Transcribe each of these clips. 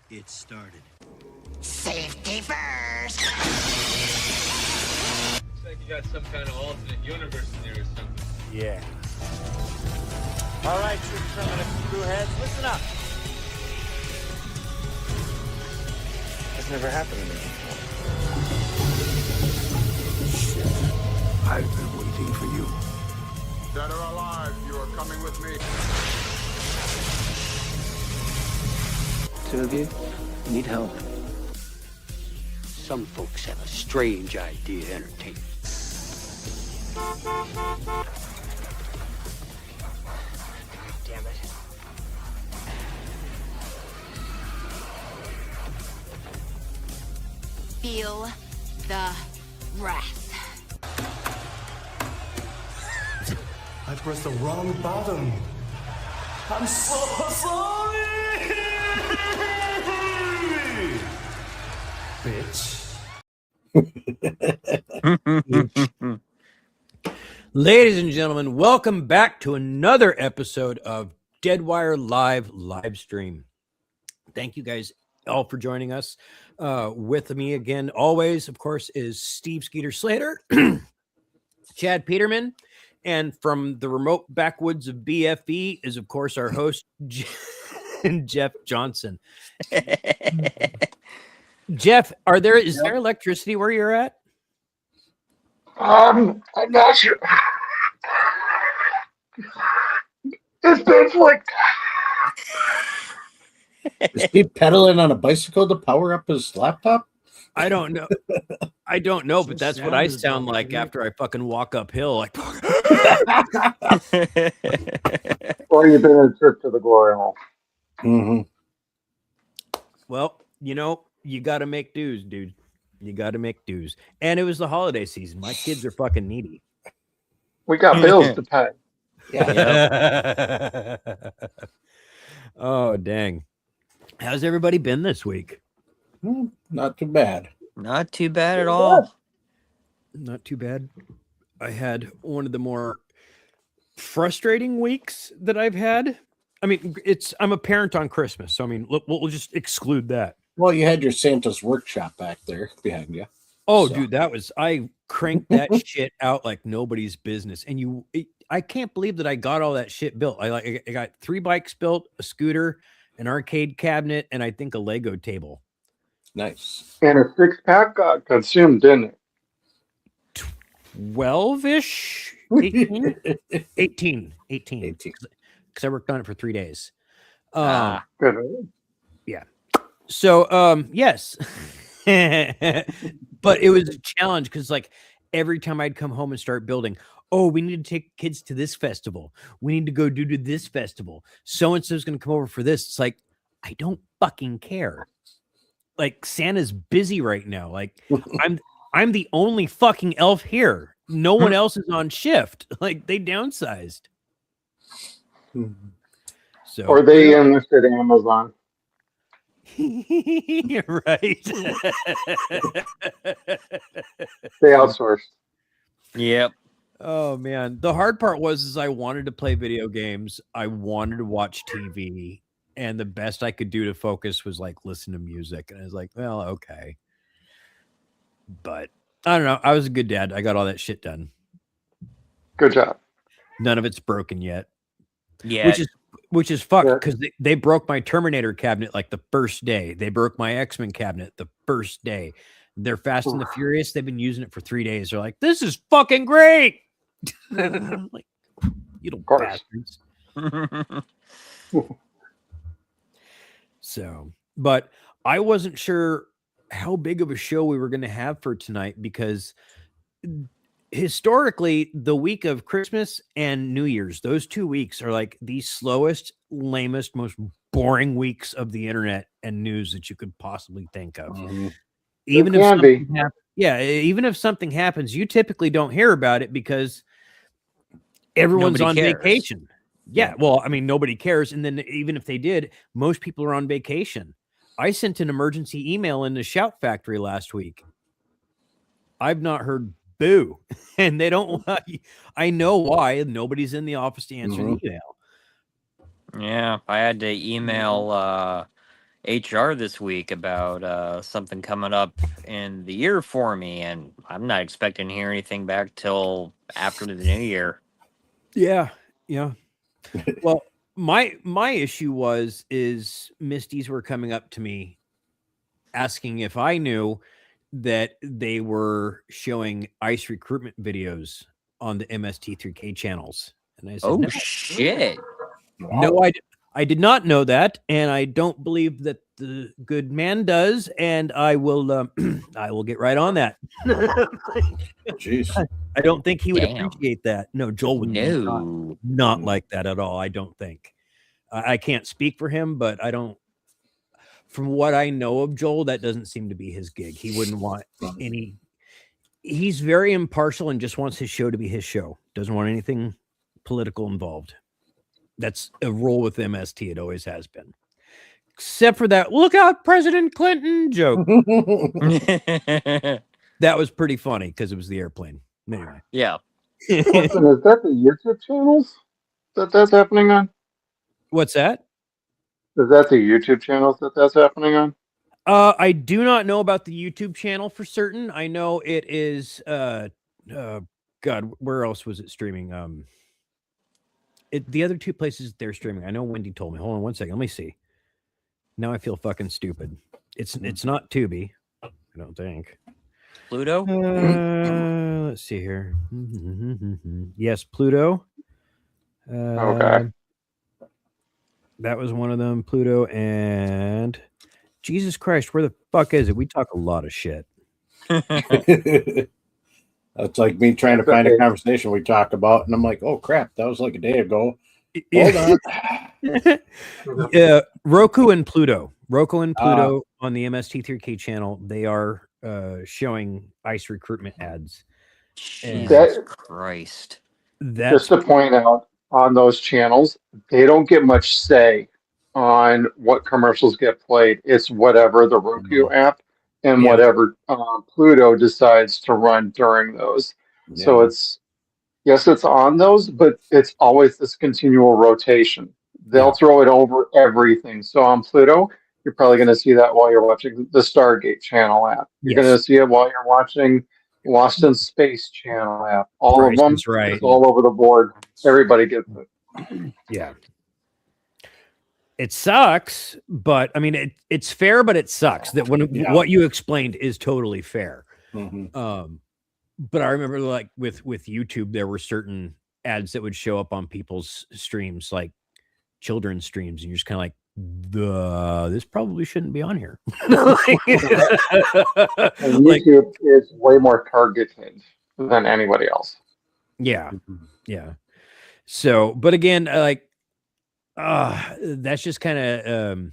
it started. Safety first! Looks like you got some kind of alternate universe in there or something. Yeah. All right, true criminal crew heads, listen up. That's never happened to me before. I've been waiting for you. Dead or alive, you are coming with me. Two of you need help. Some folks have a strange idea of entertainment. Damn it. Feel the wrath. I pressed the wrong button. I'm so sorry! Bitch. Ladies and gentlemen, welcome back to another episode of Deadwire live stream. Thank you guys all for joining us. With me again, always, of course, is Steve Skeeter Slater, Chad Peterman, and from the remote backwoods of BFE is, of course, our host, Jeff Johnson. Jeff, is there electricity where you're at? I'm not sure. It's been flicked. Is he pedaling on a bicycle to power up his laptop? I don't know. But that's what I sound like after I fucking walk uphill. Like, Or you've been a trip to the glory hole. Mm-hmm. well, you got to make dues, dude. You got to make dues. And it was the holiday season. My kids are fucking needy. We got bills to pay. Yeah. Oh, dang. How's everybody been this week? Not too bad. Not too bad at all. Not too bad. I had one of the more frustrating weeks that I've had. I mean, I'm a parent on Christmas, so I mean, we'll just exclude that. Well, you had your Santa's workshop back there behind you. Oh, So- dude, I cranked that shit out like nobody's business. And I can't believe that I got all that shit built. I got 3 bikes built, a scooter, an arcade cabinet, and I think a Lego table. Nice. And a 6-pack got consumed, didn't it? 12-ish? 18? 18. Because I worked on it for 3 days. Good. So, yes. But it was a challenge because, like, every time I'd come home and start building, oh, we need to take kids to this festival. We need to go do this festival. So-and-so's going to come over for this. It's like, I don't fucking care. Like, Santa's busy right now. Like, I'm the only fucking elf here. No one else is on shift. Like, they downsized. So, Or they enlisted Amazon. right. They outsourced. Yep. Oh man, the hard part was I wanted to play video games, I wanted to watch TV, and the best I could do to focus was like listen to music, and I was like, well, okay. But I don't know. I was a good dad. I got all that shit done. Good job. None of it's broken yet. Yeah. Which is fucked because they broke my Terminator cabinet like the first day. They broke my X-Men cabinet the first day. They're Fast and the Furious. They've been using it for 3 days. They're like, this is fucking great. I'm like, you little bastards. So, but I wasn't sure how big of a show we were going to have for tonight because historically, the week of Christmas and New Year's, those 2 weeks are like the slowest, lamest, most boring weeks of the internet and news that you could possibly think of. Even if something happens, you typically don't hear about it because everyone's on vacation. Yeah, well, I mean, nobody cares. And then even if they did, most people are on vacation. I sent an emergency email in the Shout Factory last week. I've not heard boo. And they don't. I know why. Nobody's in the office to answer the email. Yeah, I had to email HR this week about something coming up in the year for me, and I'm not expecting to hear anything back till after the new year. Yeah, yeah. Well, my issue is Misties were coming up to me asking if I knew that they were showing ICE recruitment videos on the MST3K channels, and I said, Oh no, shit! no, I did not know that, and I don't believe that the good man does, and I will I will get right on that. Jeez. I don't think he would Damn. appreciate that. No, Joel would No. not like that at all. I don't think. I can't speak for him, but I don't. From what I know of Joel, that doesn't seem to be his gig. He wouldn't want any. He's very impartial and just wants his show to be his show. Doesn't want anything political involved. That's a rule with MST. It always has been. Except for that, look out, President Clinton joke. That was pretty funny because it was the airplane. Anyway. Yeah. Listen, is that the YouTube channels that's happening on? What's that? Is that the YouTube channels that's happening on? I do not know about the YouTube channel for certain. I know it is God, where else was it streaming? The other two places they're streaming. I know Wendy told me. Hold on one second. Let me see. Now I feel fucking stupid. It's not Tubi, I don't think. Pluto? Let's see here. Yes, Pluto. Okay. That was one of them, Pluto, and Jesus Christ, where the fuck is it? We talk a lot of shit. That's like me trying to find a conversation we talked about, and I'm like, oh crap, that was like a day ago. Hold on. Roku and Pluto. On the MST3K channel, they are showing ICE recruitment ads. Jesus Christ. Just to point out, on those channels, they don't get much say on what commercials get played. It's whatever the Roku app and whatever Pluto decides to run during those. Yeah. So it's on those, but it's always this continual rotation. They'll throw it over everything. So on Pluto, you're probably going to see that while you're watching the Stargate channel app. You're going to see it while you're watching Lost in Space channel app. All of them, it's all over the board. Everybody gets it. Yeah. It sucks, but I mean, it's fair, but it sucks that what you explained is totally fair. Mm-hmm. But I remember like with YouTube, there were certain ads that would show up on people's streams, like children's streams, and you're just kind of like, this probably shouldn't be on here. YouTube is way more targeted than anybody else. Yeah. Yeah. So, but again, that's just kind of,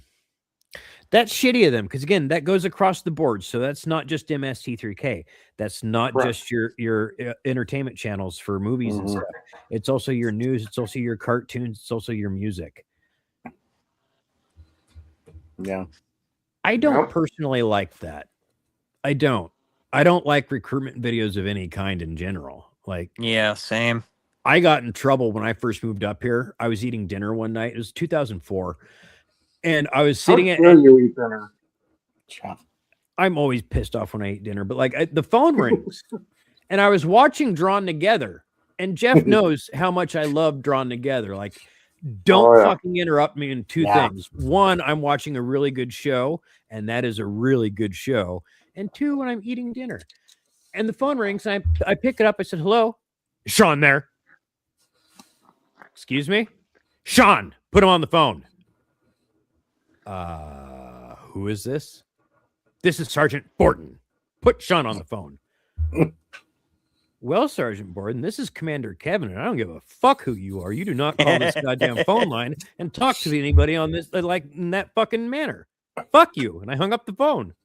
that's shitty of them. Because again, that goes across the board. So that's not just MST3K. That's not just your entertainment channels for movies and stuff. It's also your news. It's also your cartoons. It's also your music. Yeah. I don't personally like that. I don't like recruitment videos of any kind in general. Like, yeah, same. I got in trouble when I first moved up here. I was eating dinner one night. It was 2004. And I was sitting at you eat dinner. I'm always pissed off when I eat dinner, but like the phone rings and I was watching Drawn Together, and Jeff knows how much I love Drawn Together. Like, don't fucking interrupt me in two things. One, I'm watching a really good show, and that is a really good show. And two, when I'm eating dinner. And the phone rings, and I pick it up. I said, hello, Sean there. Excuse me? Sean, put him on the phone. Who is this? This is Sergeant Borden. Put Sean on the phone. Well, Sergeant Borden, this is Commander Kevin, and I don't give a fuck who you are. You do not call this goddamn phone line and talk to anybody on this like in that fucking manner. Fuck you. And I hung up the phone.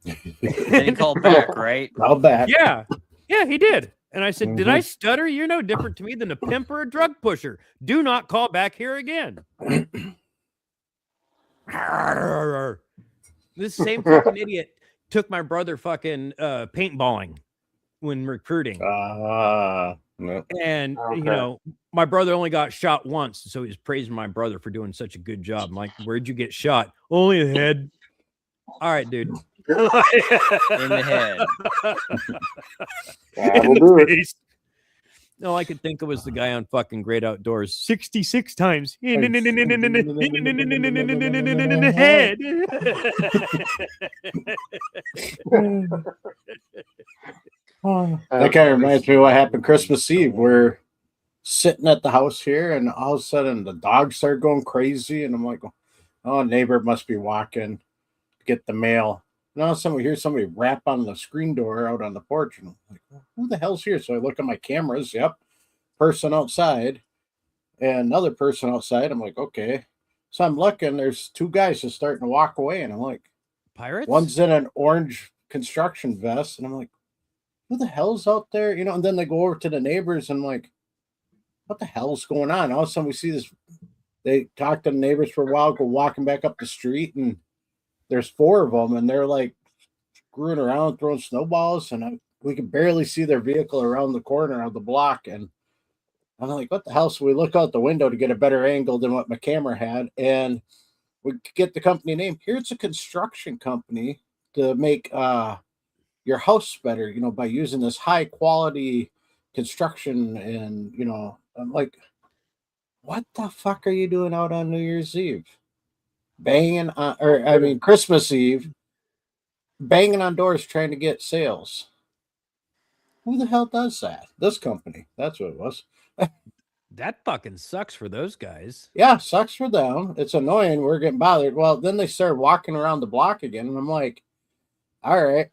Then he called back, right? Called back. Yeah. Yeah, he did. And I said, did I stutter? You're no different to me than a pimp or a drug pusher. Do not call back here again. This same fucking idiot took my brother fucking paintballing when recruiting. Yep. And Okay. my brother only got shot once, so he's praising my brother for doing such a good job. I'm like, where'd you get shot? Only the head. All right, dude. In the head. That'll do it. face. No, I could think it was the guy on fucking Great Outdoors 66 times in the head. That kind of reminds me of what happened Christmas Eve. We're sitting at the house here, and all of a sudden the dogs start going crazy, and I'm like, "Oh, neighbor must be walking to get the mail." And all of a sudden we hear somebody rap on the screen door out on the porch, and I'm like, "Who the hell's here?" So I look at my cameras. Yep, person outside, and another person outside. I'm like, "Okay." So I'm looking. There's two guys just starting to walk away, and I'm like, Pirates? one's in an orange construction vest, and I'm like, who the hell's out there? And then they go over to the neighbors and I'm like, what the hell's going on? All of a sudden we see this. They talk to the neighbors for a while, go walking back up the street, and there's four of them, and they're like screwing around, throwing snowballs, and we can barely see their vehicle around the corner of the block. And I'm like, what the hell? So we look out the window to get a better angle than what my camera had, and we get the company name. Here it's a construction company to make your house better, by using this high quality construction. And I'm like, what the fuck are you doing out on New Year's Eve? Banging on, Christmas Eve, banging on doors trying to get sales. Who the hell does that? This company. That's what it was. That fucking sucks for those guys. Yeah, sucks for them. It's annoying. We're getting bothered. Well, then they started walking around the block again, and I'm like, all right.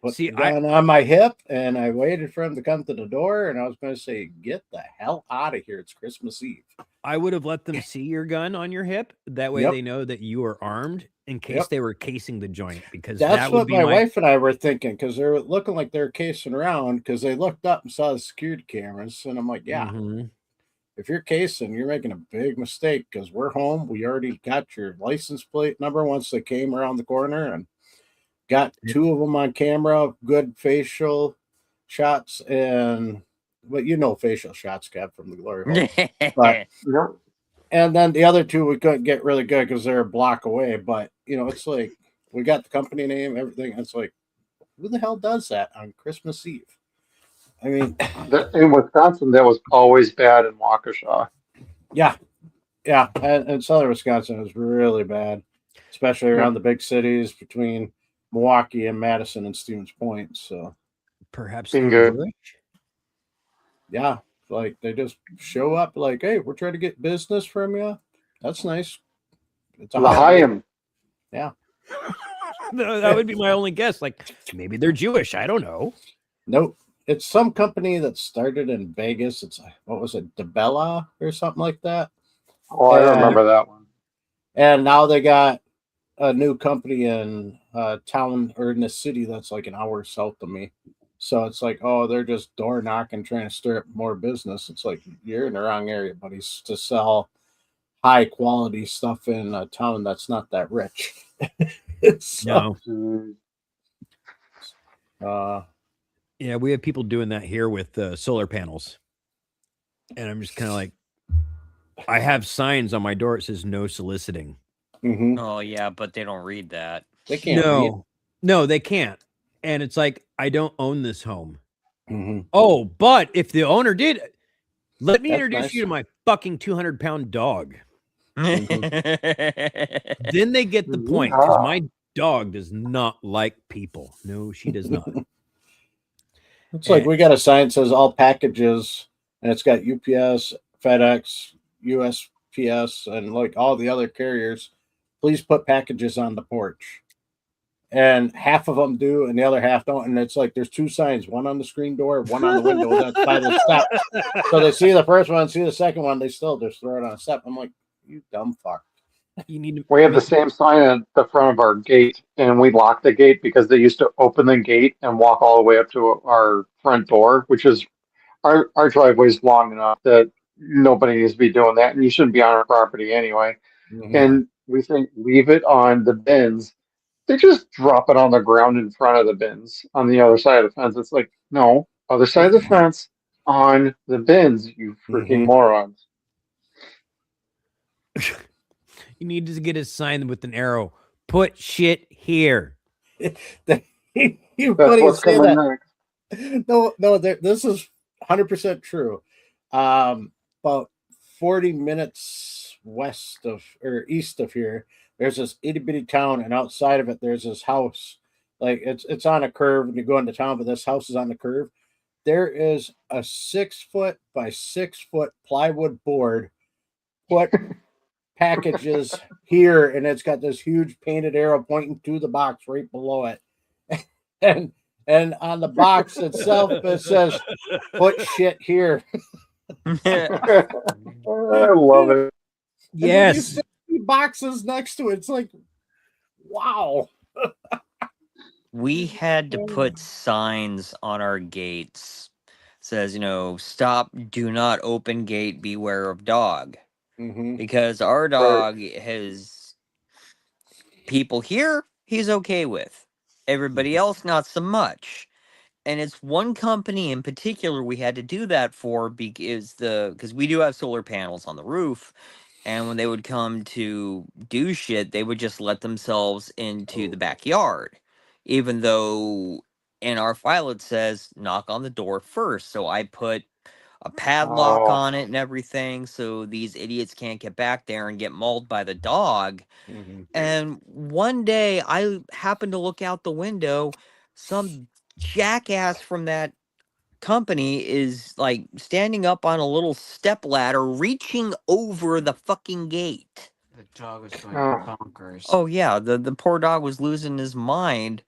Put the gun on my hip, and I waited for him to come to the door, and I was going to say, get the hell out of here. It's Christmas Eve. I would have let them see your gun on your hip. That way they know that you are armed in case they were casing the joint. Because that's that would what be my wife and I were thinking, because they were looking like they were casing around, because they looked up and saw the security cameras, and I'm like, yeah, if you're casing, you're making a big mistake, because we're home. We already got your license plate number once they came around the corner, and got two of them on camera, good facial shots, but facial shots, Kev, from the glory hole. But, and then the other two we couldn't get really good because they're a block away. But, it's like we got the company name, everything. It's like, who the hell does that on Christmas Eve? I mean, in Wisconsin, that was always bad in Waukesha. Yeah. And southern Wisconsin is really bad, especially around the big cities between Milwaukee and Madison and Stevens Point. So perhaps yeah, like they just show up like, hey, we're trying to get business from you. That's nice. It's a L'chaim. Yeah. No, that would be my only guess. Like, maybe they're Jewish. I don't know. Nope. It's some company that started in Vegas. It's what was it, DeBella or something like that? Oh, I remember that one. And now they got a new company in town or in the city that's like an hour south of me. So it's like, oh, they're just door knocking, trying to stir up more business. It's like, you're in the wrong area, buddy, to sell high quality stuff in a town that's not that rich. No. Yeah, we have people doing that here with solar panels. And I'm just kind of like, I have signs on my door. It says no soliciting. Oh, yeah, but they don't read that. They can't read. No, they can't. And it's like, I don't own this home. Oh, but if the owner did, let me introduce you to my fucking 200-pound dog. Then they get the point, because my dog does not like people. No, she does not. It's like we got a sign that says all packages, and it's got UPS, FedEx, USPS, and like all the other carriers. Please put packages on the porch. And half of them do, and the other half don't. And it's like there's two signs, one on the screen door, one on the window that's by the step. So they see the first one, see the second one, they still just throw it on a step. I'm like, you dumb fuck. We have the same sign at the front of our gate, and we lock the gate because they used to open the gate and walk all the way up to our front door, which is our driveway's long enough that nobody needs to be doing that, and you shouldn't be on our property anyway. And we think leave it on the bins. They just drop it on the ground in front of the bins on the other side of the fence. It's like, no, other side of the fence, on the bins, you freaking Mhm. morons. You need to get a sign with an arrow. Put shit here. You That's funny you what's say coming that. next. No, this is 100% true. About 40 minutes west of or east of here, there's this itty bitty town, and outside of it, there's this house. Like it's on a curve, and you go into town, but this house is on the curve. There is a 6 foot by 6 foot plywood board. Put packages here, and it's got this huge painted arrow pointing to the box right below it. and and on the box itself it says put shit here. I love it. And then you Yes. see boxes next to it. It's like, wow. We had to put signs on our gates. Says, stop, do not open gate, beware of dog. Mm-hmm. Because our dog has people here, he's okay with. Everybody else, not so much. And it's one company in particular we had to do that for because we do have solar panels on the roof. And when they would come to do shit, they would just let themselves into the backyard. Even though in our file it says knock on the door first. So I put a padlock Oh, on it and everything so these idiots can't get back there and get mauled by the dog. Mm-hmm. And one day I happened to look out the window. Some jackass from that company is like standing up on a little step ladder, reaching over the fucking gate. The dog was going oh. bonkers. Oh yeah, the poor dog was losing his mind.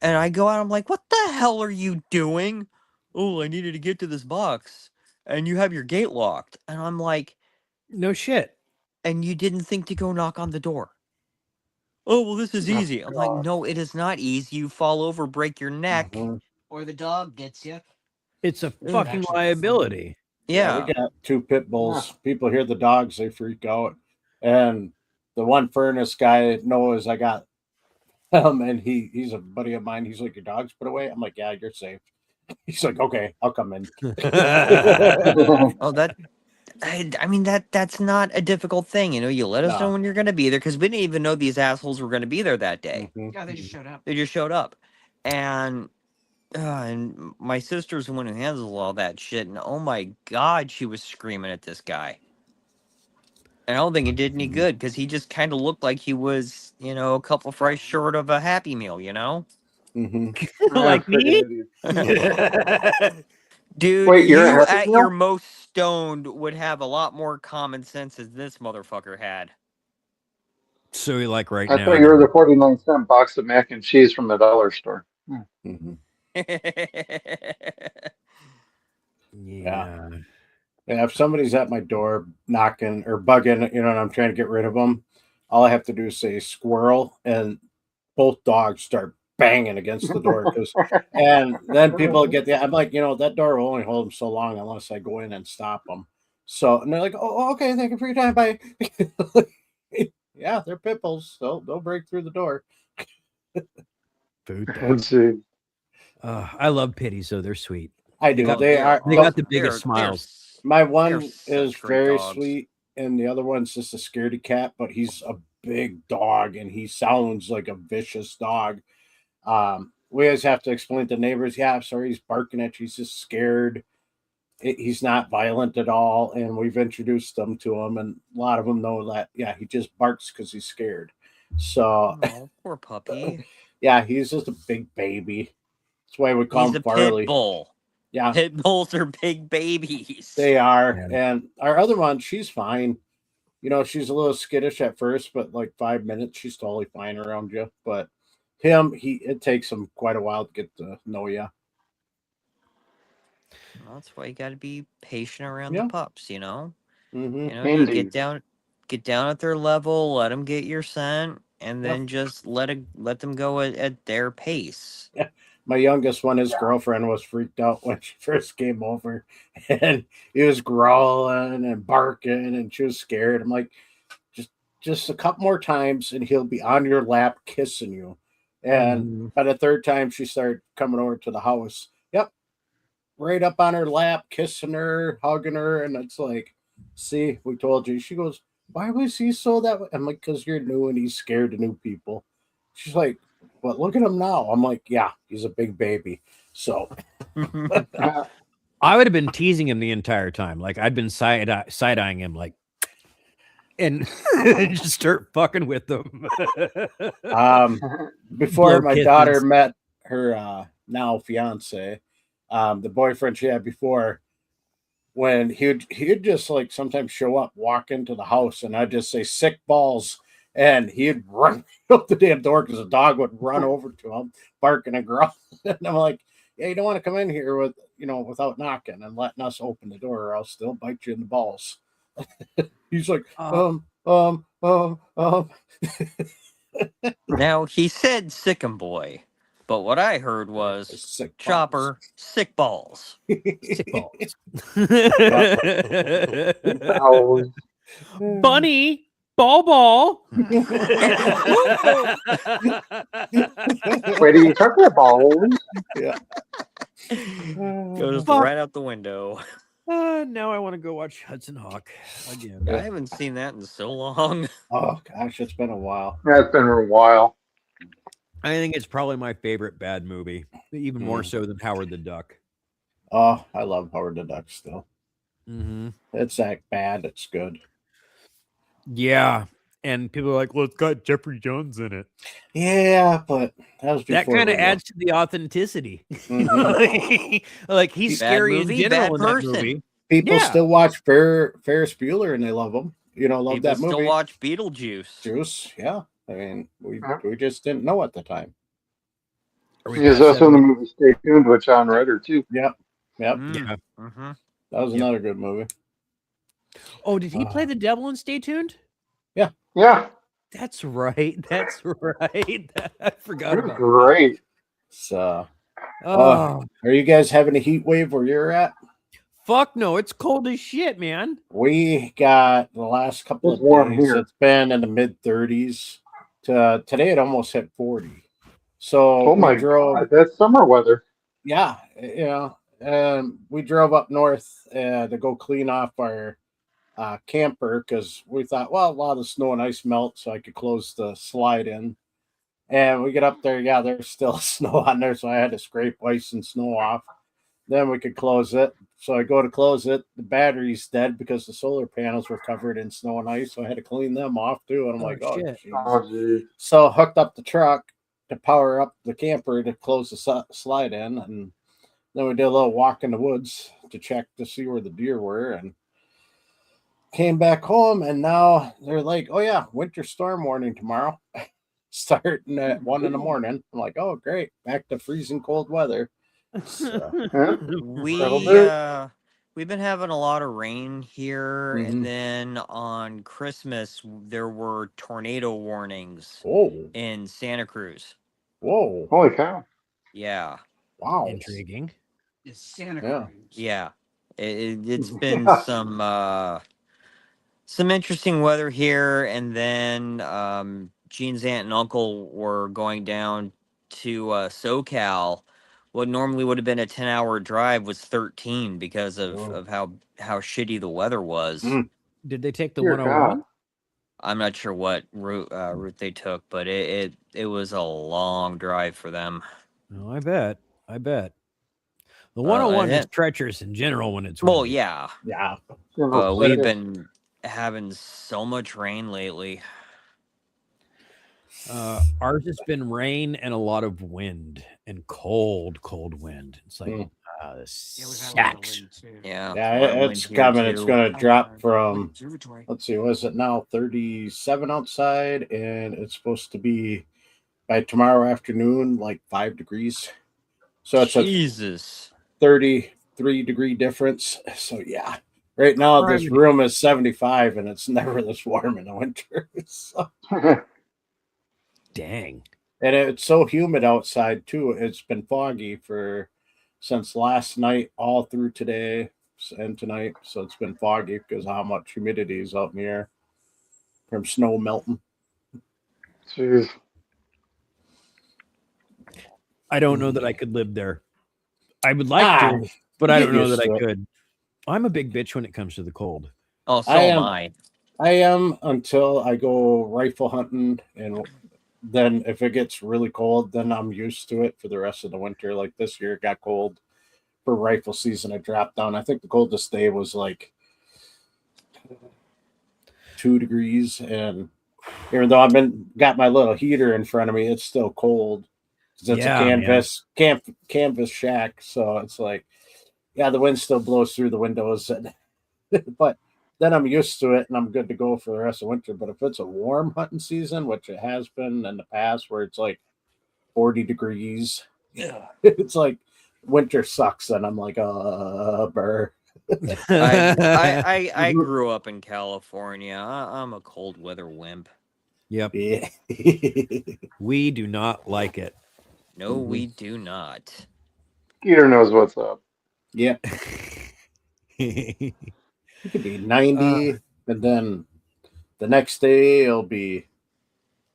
And I go out, I'm like, what the hell are you doing? Oh, I needed to get to this box. And you have your gate locked. And I'm like, No shit. and you didn't think to go knock on the door. Oh, well, this is Oh, easy. I'm like, God. no, it is not easy. You fall over, break your neck. Mm-hmm. Or the dog gets you. It's a Ugh. fucking liability. Yeah, Yeah. we got 2 pit bulls. People hear the dogs, they freak out. And the one furnace guy knows I got him, and he's a buddy of mine. He's like, your dog's put away? I'm like, yeah, you're safe. He's like, okay, I'll come in. Oh, I mean that's not a difficult thing, you let us know No. when you're going to be there because we didn't even know these assholes were going to be there that day. Mhm. Yeah, they just showed up. They just showed up. And my sister's the one who handles all that shit, and oh my god, she was screaming at this guy. And I don't think it did any good because he just kind of looked like he was, a couple fries short of a Happy Meal, Mhm. Like me? Dude, Wait, you're a you Happy at Meal? your most stoned would have a lot more common sense as this motherfucker had. So you like right I now. thought you were the 49-cent box of mac and cheese from the dollar store. Mhm. Yeah. Yeah, if somebody's at my door knocking or bugging, and I'm trying to get rid of them, all I have to do is say squirrel, and both dogs start banging against the door. And then people get I'm like, that door will only hold them so long unless I go in and stop them. So, and they're like, oh, okay, thank you for your time. Bye. Yeah, they're pit bulls. They'll break through the door. Food Let's see. I love pitties, though. They're sweet. I do. got- They are. They got the biggest smiles. My one they're is such great very dogs. sweet, and the other one's just a scaredy cat, but he's a big dog, and he sounds like a vicious dog. We always have to explain to neighbors, yeah, I'm sorry, he's barking at you. He's just scared. He's not violent at all, and we've introduced them to him, and a lot of them know that, yeah, he just barks because he's scared. So, Oh, poor puppy. yeah, he's just a big baby. That's why we call He's him a Farley. pit bull. Yeah, Pit bulls are big babies. they are. Yeah. And our other one, she's fine. She's a little skittish at first, but like 5 minutes, she's totally fine around you. But it takes him quite a while to get to know you. Well, that's why you got to be patient around Yeah. the pups, Mm-hmm. You Indeed. get down at their level, let them get your scent, and then just let them go at their pace. My youngest one, his girlfriend was freaked out when she first came over, and he was growling and barking, and she was scared. I'm like, just a couple more times, and he'll be on your lap kissing you. And by the third time, she started coming over to the house. Yep, right up on her lap, kissing her, hugging her, and it's like, see, we told you. She goes, why was he so that way? I'm like, because you're new and he's scared of new people. She's like, but look at him now. I'm like, yeah, he's a big baby. So I would have been teasing him the entire time. Like I'd been side-eyeing him, like, and just start fucking with them. Before Blow my kisses. daughter met her now fiance, the boyfriend she had before, when he'd just like sometimes show up, walk into the house, and I'd just say sick balls, and he'd run up the damn door because the dog would run over to him, barking and growling. And I'm like, yeah, you don't want to come in here without knocking and letting us open the door, or I'll still bite you in the balls. He's like, Now he said sickum boy, but what I heard was sick balls. Chopper sick balls. Sick balls. Owls. Bunny, ball. Where do you tuck your balls? Yeah. Goes Fuck. right out the window. Now I want to go watch Hudson Hawk again. I haven't seen that in so long. Oh gosh, it's been a while. That's been a while. I think it's probably my favorite bad movie, even more so than Howard the Duck. Oh, I love Howard the Duck still. Mm-hmm. It's that bad. It's good. Yeah, and people are like, "Well, it's got Jeffrey Jones in it." Yeah, but that kind of adds to the authenticity. Mhm. like he's Bad scary movie, in general bad in that person. movie. People Yeah. still watch Ferris Bueller and they love him. Love People that movie. still watch Beetlejuice. Juice, yeah. I mean, we just didn't know at the time. He's also in the movie Stay Tuned with John Ritter, too. Yep. Yeah. Mm-hmm. That was another good movie. Oh, did he play the devil in Stay Tuned? Yeah. That's right. That's right. I forgot It was about great. So, Oh, are you guys having a heat wave where you're at? fuck no. It's cold as shit, man. We got the last couple It's of warm days. here. It's been in the mid 30s. Today it almost hit 40. So Oh my we drove. God, that's summer weather. Yeah, we drove up north to go clean off our camper because we thought, well, a lot of the snow and ice melt, so I could close the slide in. And we get up there, yeah, there's still snow on there, so I had to scrape ice and snow off. Then we could close it. So I go to close it. The battery's dead because the solar panels were covered in snow and ice, so I had to clean them off too. And I'm like, oh, shit. geez. Oh, geez. So hooked up the truck to power up the camper to close the slide in, and then we did a little walk in the woods to check to see where the deer were, and came back home. And now they're like, "Oh yeah, winter storm warning tomorrow, starting at 1 in the morning." I'm like, "Oh great, back to freezing cold weather." So, We've been having a lot of rain here, Mhm. and then on Christmas there were tornado warnings whoa, in Santa Cruz. whoa, Holy cow. Yeah, wow, Intriguing. It's Santa Yeah. Cruz. yeah. It's been some interesting weather here, and then Gene's aunt and uncle were going down to SoCal. What normally would have been a 10-hour drive was 13 because of how shitty the weather was. Mm. Did they take the Dear 101? God. I'm not sure what route they took, but it was a long drive for them. No, I bet. The 101 is treacherous in general when it's Well, windy. yeah. yeah. We've been having so much rain lately. Ours has been rain and a lot of wind and cold wind. It's like Mm. this Yeah, we've had a lot of sucks. wind too. Yeah, Yeah, it's coming. It's going to drop from, let's see, what is it now? 37 outside, and it's supposed to be by tomorrow afternoon, like 5 degrees. So it's Jesus. a 33-degree difference. So yeah, right now this room is 75, and it's never this warm in the winter. So, Dang. and it's so humid outside too. It's been foggy since last night all through today and tonight. So it's been foggy because of how much humidity is out in the air from snow melting. Jeez. I don't know that I could live there. I would like to. but I Get don't know used that to I it. could. I'm a big bitch when it comes to the cold. Oh, so I am am. I. I am until I go rifle hunting, and then if it gets really cold, then I'm used to it for the rest of the winter. Like this year, it got cold for rifle season. It dropped down. I think the coldest day was like 2 degrees, and even though got my little heater in front of me, it's still cold. 'Cause it's a Man. canvas shack, so it's like, yeah, the wind still blows through the windows, but then I'm used to it and I'm good to go for the rest of winter. But if it's a warm hunting season, which it has been in the past, where it's like 40 degrees, yeah, it's like winter sucks, and I'm like, burr. I grew up in California. I'm a cold weather wimp. Yep. Yeah. We do not like it. No, we do not. Peter knows what's up. Yeah. It could be 90, and then the next day it'll be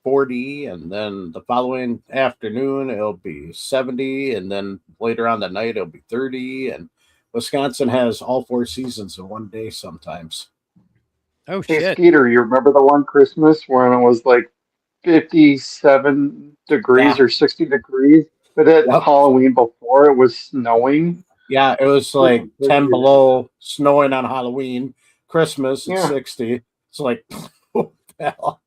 40, and then the following afternoon it'll be 70, and then later on the night it'll be 30. And Wisconsin has all 4 seasons in one day sometimes. Oh Hey, shit. Skeeter, you remember the one Christmas when it was like 57 degrees Yeah. or 60 degrees? But at Yep. Halloween before it was snowing. Yeah, it was like 10 below, snowing on Halloween. Christmas, it's Yeah. 60. It's like, what the hell?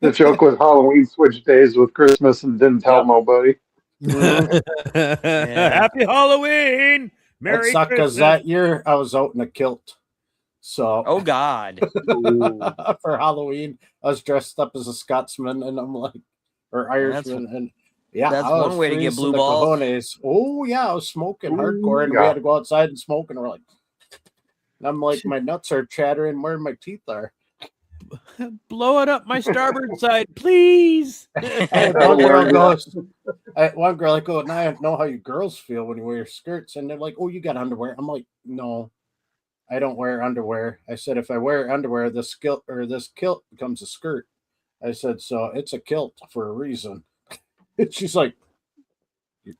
The joke was Halloween switched days with Christmas and didn't tell Yep. nobody. Happy Halloween. That Merry sucked because Christmas. that year I was out in a kilt. So Oh God. for Halloween, I was dressed up as a Scotsman, and I'm like, or Irishman, and yeah, that's I was one way to get freezing blue the balls. cojones. Oh yeah, I was smoking hardcore, and we yeah. had to go outside and smoke, and we're like, I'm like, my nuts are chattering where my teeth are. Blow it up my starboard side, please. And one girl goes, one girl I go, and I know how you girls feel when you wear skirts, and they're like, oh, you got underwear. I'm like, no, I don't wear underwear. I said, if I wear underwear, this kilt becomes a skirt. I said, so it's a kilt for a reason. She's like,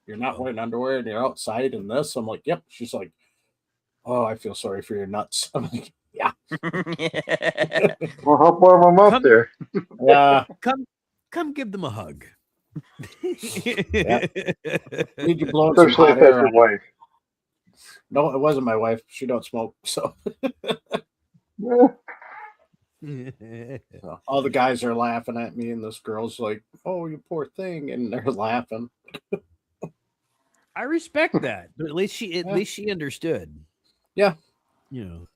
you're not wearing underwear and you're outside in this? I'm like, yep. She's like, oh, I feel sorry for your nuts. I'm like, yeah. We'll help warm them up there. Yeah. Come give them a hug. Yeah. Need you blowing some Especially hot if that's air your on. wife. No, it wasn't my wife. She don't smoke. So all the guys are laughing at me, and this girl's like, oh, you poor thing. And they're laughing. I respect that, but at least she understood. Yeah. You know.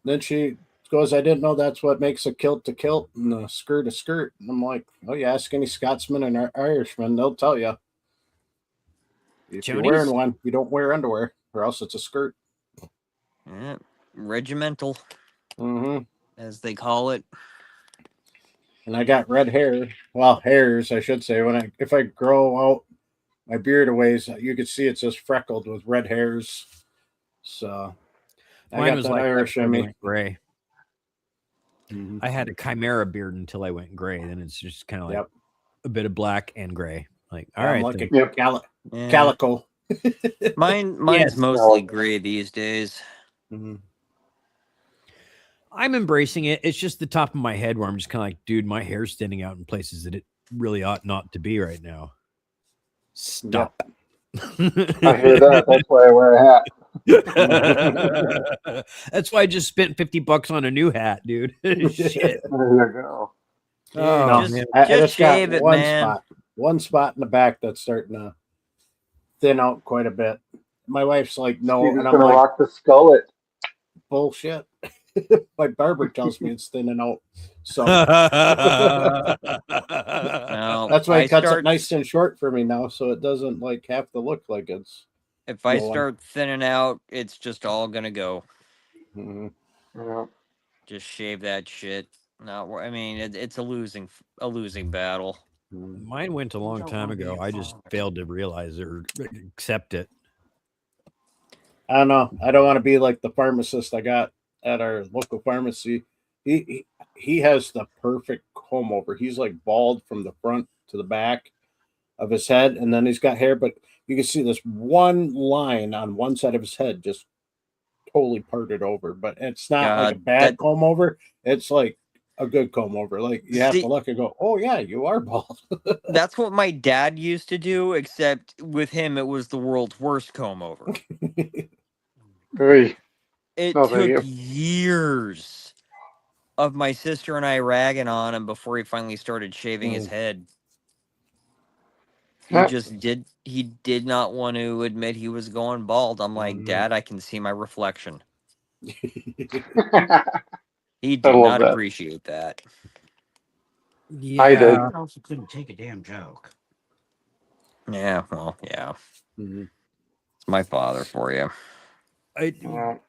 Then she goes, I didn't know that's what makes a kilt and a skirt a skirt. And I'm like, oh, you ask any Scotsman and Irishman, they'll tell you. If you're wearing one, you don't wear underwear, or else it's a skirt. Yeah, regimental, as they call it. And I got red hair. Well, hairs, I should say. If I grow out my beard a ways, you could see it's just freckled with red hairs. So Mine was like Irish in me. Gray. I had a chimera beard until I went gray. Then it's just kind of like a bit of black and gray. Like, all right, like a calico. Mine's mostly gray these days. I'm embracing it. It's just the top of my head where I'm just kind of like, dude, my hair's standing out in places that it really ought not to be right now. Stop. I hear that. That's why I wear a hat. That's why I just spent $50 on a new hat, dude. Shit. There you go. Oh, No, man. I just shave got it, one man. spot. One spot in the back that's starting to thin out quite a bit. My wife's like, no, You're and just I'm gonna like, rock the skullet. bullshit. My barber tells me it's thinning out. So No, that's why he cuts start- it nice and short for me now, so it doesn't like have to look like it's. If I going. start thinning out, it's just all gonna go. Yeah. Just shave that shit. No, I mean it's a losing battle. Mine went a long time ago. I just failed to realize it or accept it. I don't know. I don't want to be like the pharmacist I got at our local pharmacy. He has the perfect comb over. He's like bald from the front to the back, of his head, and then he's got hair, but you can see this one line on one side of his head just totally parted over. But it's not like a bad comb over. It's like a good comb over. Like you have to look and go, oh yeah, you are bald. That's what my dad used to do, except with him it was the world's worst comb over. It took years of my sister and I ragging on him before he finally started shaving his head. He did not want to admit he was going bald. I'm like, Dad, I can see my reflection. He did not appreciate that. Yeah. I did. I also couldn't take a damn joke. Yeah, well, yeah. It's my father for you.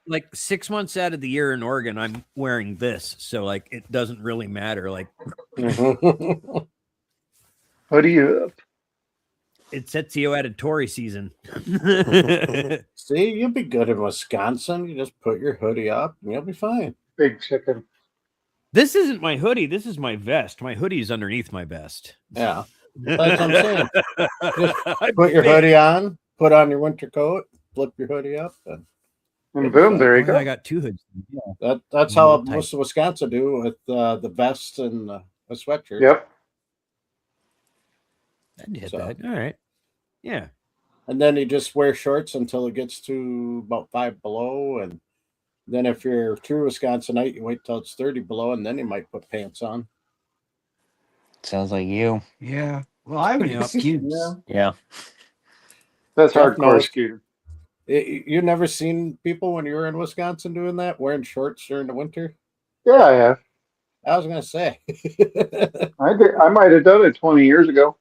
Like 6 months out of the year in Oregon, I'm wearing this, so like it doesn't really matter. Like, what do you? It's Ezio at a Tory season. See, you'll be good in Wisconsin. You just put your hoodie up, and you'll be fine. Big chicken. This isn't my hoodie. This is my vest. My hoodie is underneath my vest. Yeah, that's what I'm saying. Just put your hoodie on, put on your winter coat, flip your hoodie up, and boom, there you go. I got two hoods. Yeah. That's how most of Wisconsin do with the vest and a sweatshirt. Yep. I'd hit that. All right. Yeah. And then you just wear shorts until it gets to about 5 below. And then if you're true Wisconsinite, you wait till it's 30 below, and then you might put pants on. Sounds like you. Yeah. Well, I have an excuse. Yeah. That's hardcore, Scooter. You never seen people when you were in Wisconsin doing that, wearing shorts during the winter? Yeah, I have. I was going to say. I might have done it 20 years ago.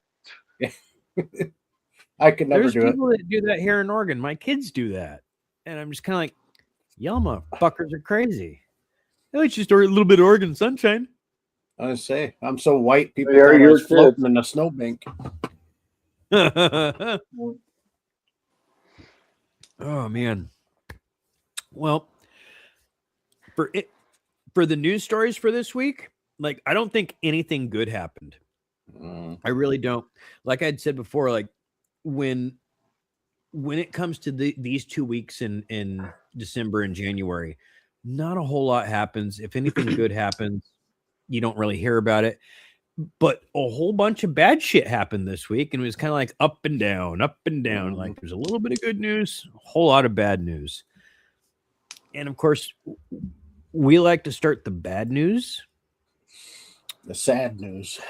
I could never There's do it. people that do that here in Oregon. My kids do that. And I'm just kind of like, y'all motherfuckers are crazy. It's just a little bit of Oregon sunshine. I was say, I'm so white, people They are thought I your was floating kids. in a snowbank. Oh, man. Well, for the news stories for this week, like, I don't think anything good happened. I really don't. Like I'd said before, like when it comes to these 2 weeks in December and January, not a whole lot happens. If anything good happens, you don't really hear about it. But a whole bunch of bad shit happened this week, and it was kind of like up and down, up and down. Like there's a little bit of good news, a whole lot of bad news. And of course, we like to start the bad news. The sad news.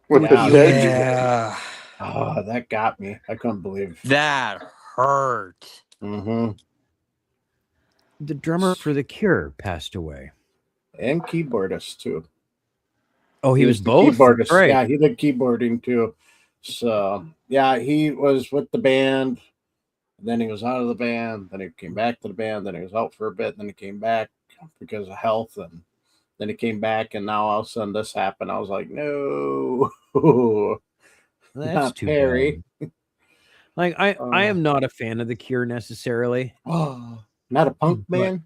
With the dead. Yeah. Oh, that got me. I couldn't believe that hurt. The drummer for The Cure passed away. And keyboardist too. Oh, he was both? Keyboardist. Right. Yeah, he did keyboarding too. So yeah, he was with the band. Then he was out of the band. Then he came back to the band. Then he was out for a bit. Then he came back because of health. And then he came back. And now all of a sudden this happened. I was like, no. That's not too Perry. bad. Like I am not a fan of The Cure necessarily. Oh, not a punk man.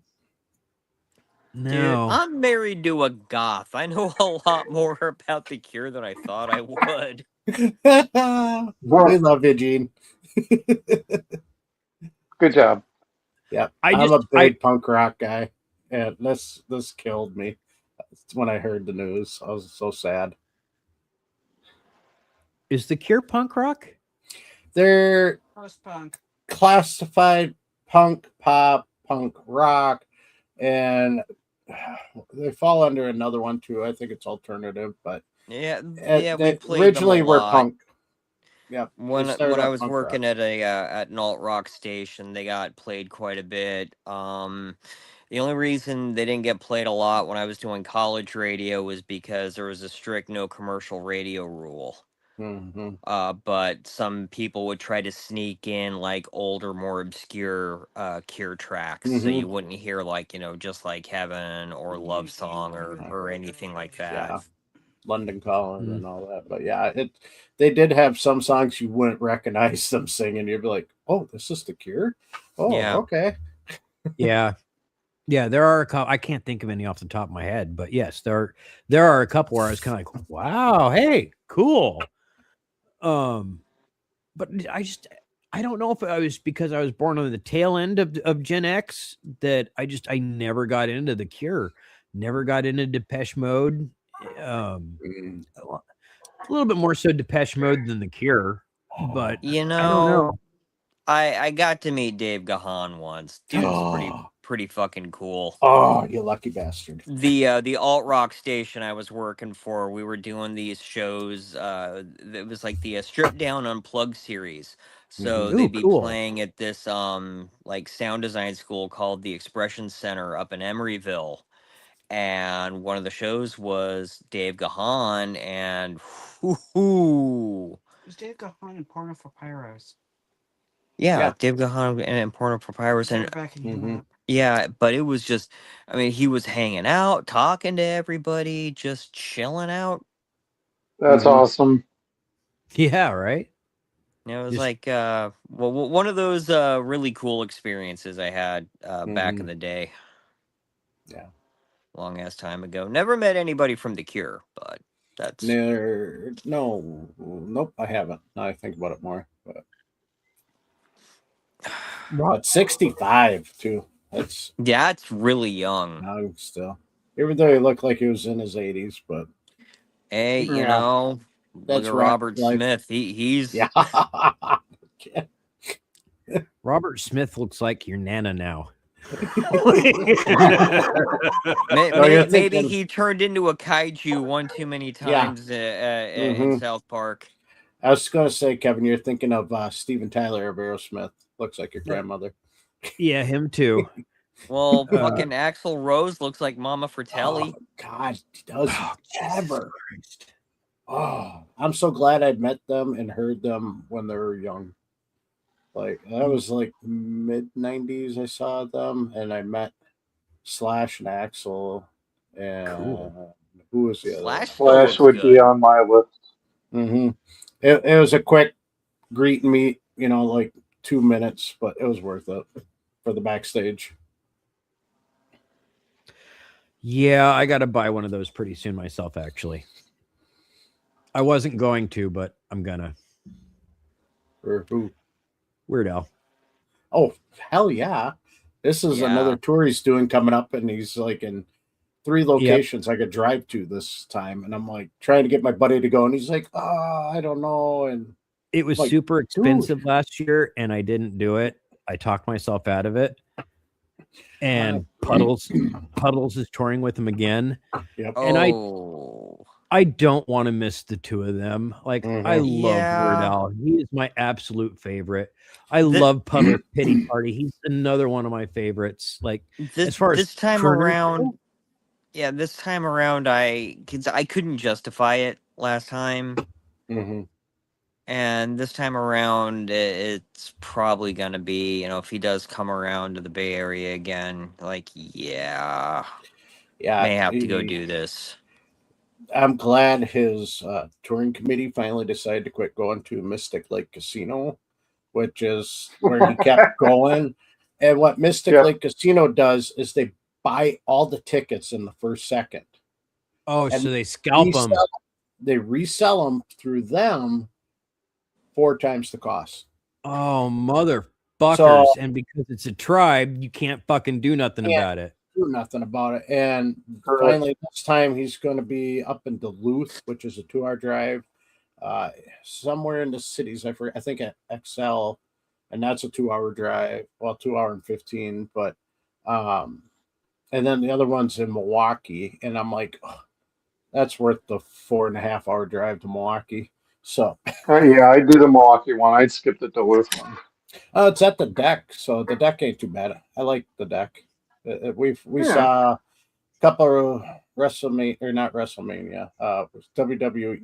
No, Dude, I'm married to a goth. I know a lot more about The Cure than I thought I would. We love you, Gene. Good job. Yeah, I'm a big punk rock guy, and this killed me. When I heard the news, I was so sad. Is The Cure punk rock? They're Post-punk. classified punk, pop, punk rock, and they fall under another one too. I think it's alternative, but Yeah, they we played originally them a were lot. punk. Yeah, When started I out was punk working rock. at an alt rock station, they got played quite a bit. The only reason they didn't get played a lot when I was doing college radio was because there was a strict no commercial radio rule. But some people would try to sneak in like older, more obscure Cure tracks, so you wouldn't hear like, Just Like Heaven or Love Song or anything like that. Yeah. London Calling and all that. But yeah, they did have some songs you wouldn't recognize them singing. You'd be like, oh, this is The Cure? Oh, Yeah. okay. Yeah. Yeah, there are a couple. I can't think of any off the top of my head, but yes, there are a couple where I was kind of like, wow, hey, cool. But I don't know if I was because I was born on the tail end of Gen X that I never got into The Cure, never got into Depeche Mode. A little bit more so Depeche Mode than The Cure, but You I don't know, know. I got to meet Dave Gahan once. Dude's pretty fucking cool. Oh, you lucky bastard. The alt rock station I was working for, we were doing these shows. It was like the Strip Down Unplugged series. So Ooh, they'd be cool. playing at this like sound design school called the Expression Center up in Emeryville. And one of the shows was Dave Gahan, and whoo, It was Dave Gahan and Porno for Pyros. yeah, Dave Gahan and Porno for Pyros, and Backing him up. yeah, but it was just, I mean, he was hanging out, talking to everybody, just chilling out. That's awesome. Yeah, right. It was like, well, one of those really cool experiences I had back in the day. Yeah. Long ass time ago. Never met anybody from The Cure, but that's nope, I haven't. Now I think about it more. But 65 too. That's really young. No, still. Even though he looked like he was in his 80s, but hey, you know, look at Robert Smith. He's Robert Smith looks like your Nana now. Maybe he turned into a kaiju one too many times in South Park. I was going to say, Kevin, you're thinking of Steven Tyler of Aerosmith. Looks like your grandmother. Yeah, him too. Well, fucking Axl Rose looks like Mama Fratelli. Oh, God, he does ever. Oh, I'm so glad I'd met them and heard them when they were young. Like, that was like mid 90s. I saw them, and I met Slash and Axl. And who was the other? Slash would be on my list. Mm-hmm. It was a quick greet and meet, you know, like 2 minutes, but it was worth it for the backstage. Yeah, I got to buy one of those pretty soon myself, actually. I wasn't going to, but I'm gonna. For who? Weird Al. Oh, hell yeah. This is another tour he's doing coming up, and he's like in 3 locations I could drive to this time. And I'm like trying to get my buddy to go, and he's like, I don't know. And it was like, super expensive last year, and I didn't do it. I talked myself out of it. And Puddles is touring with him again. Yep. And I don't want to miss the two of them. Like, I love Weird Al. He is my absolute favorite. I love Puddles Pity Party. He's another one of my favorites. Like, as far as this time around, I couldn't justify it last time. Mm-hmm. And this time around, it's probably going to be, you know, if he does come around to the Bay Area again, like, may have to go do this. I'm glad his touring committee finally decided to quit going to Mystic Lake Casino, which is where he kept going. And what Mystic Lake Casino does is they buy all the tickets in the first second. Oh, and so they scalp them. They resell them through them 4 times the cost. Oh, motherfuckers. And because it's a tribe, you can't fucking do nothing about it. Do nothing about it. And finally, this time he's going to be up in Duluth, which is a 2-hour drive, somewhere in the cities. I think at XL, and that's a 2-hour drive. Well, 2 hour and 15, but and then the other one's in Milwaukee, and I'm like, that's worth the 4.5-hour drive to Milwaukee. So yeah, I'd do the Milwaukee one. I'd skip the Duluth one. It's at the deck, so the deck ain't too bad. I like the deck. We saw a couple of WrestleMania, or not WrestleMania, WWE.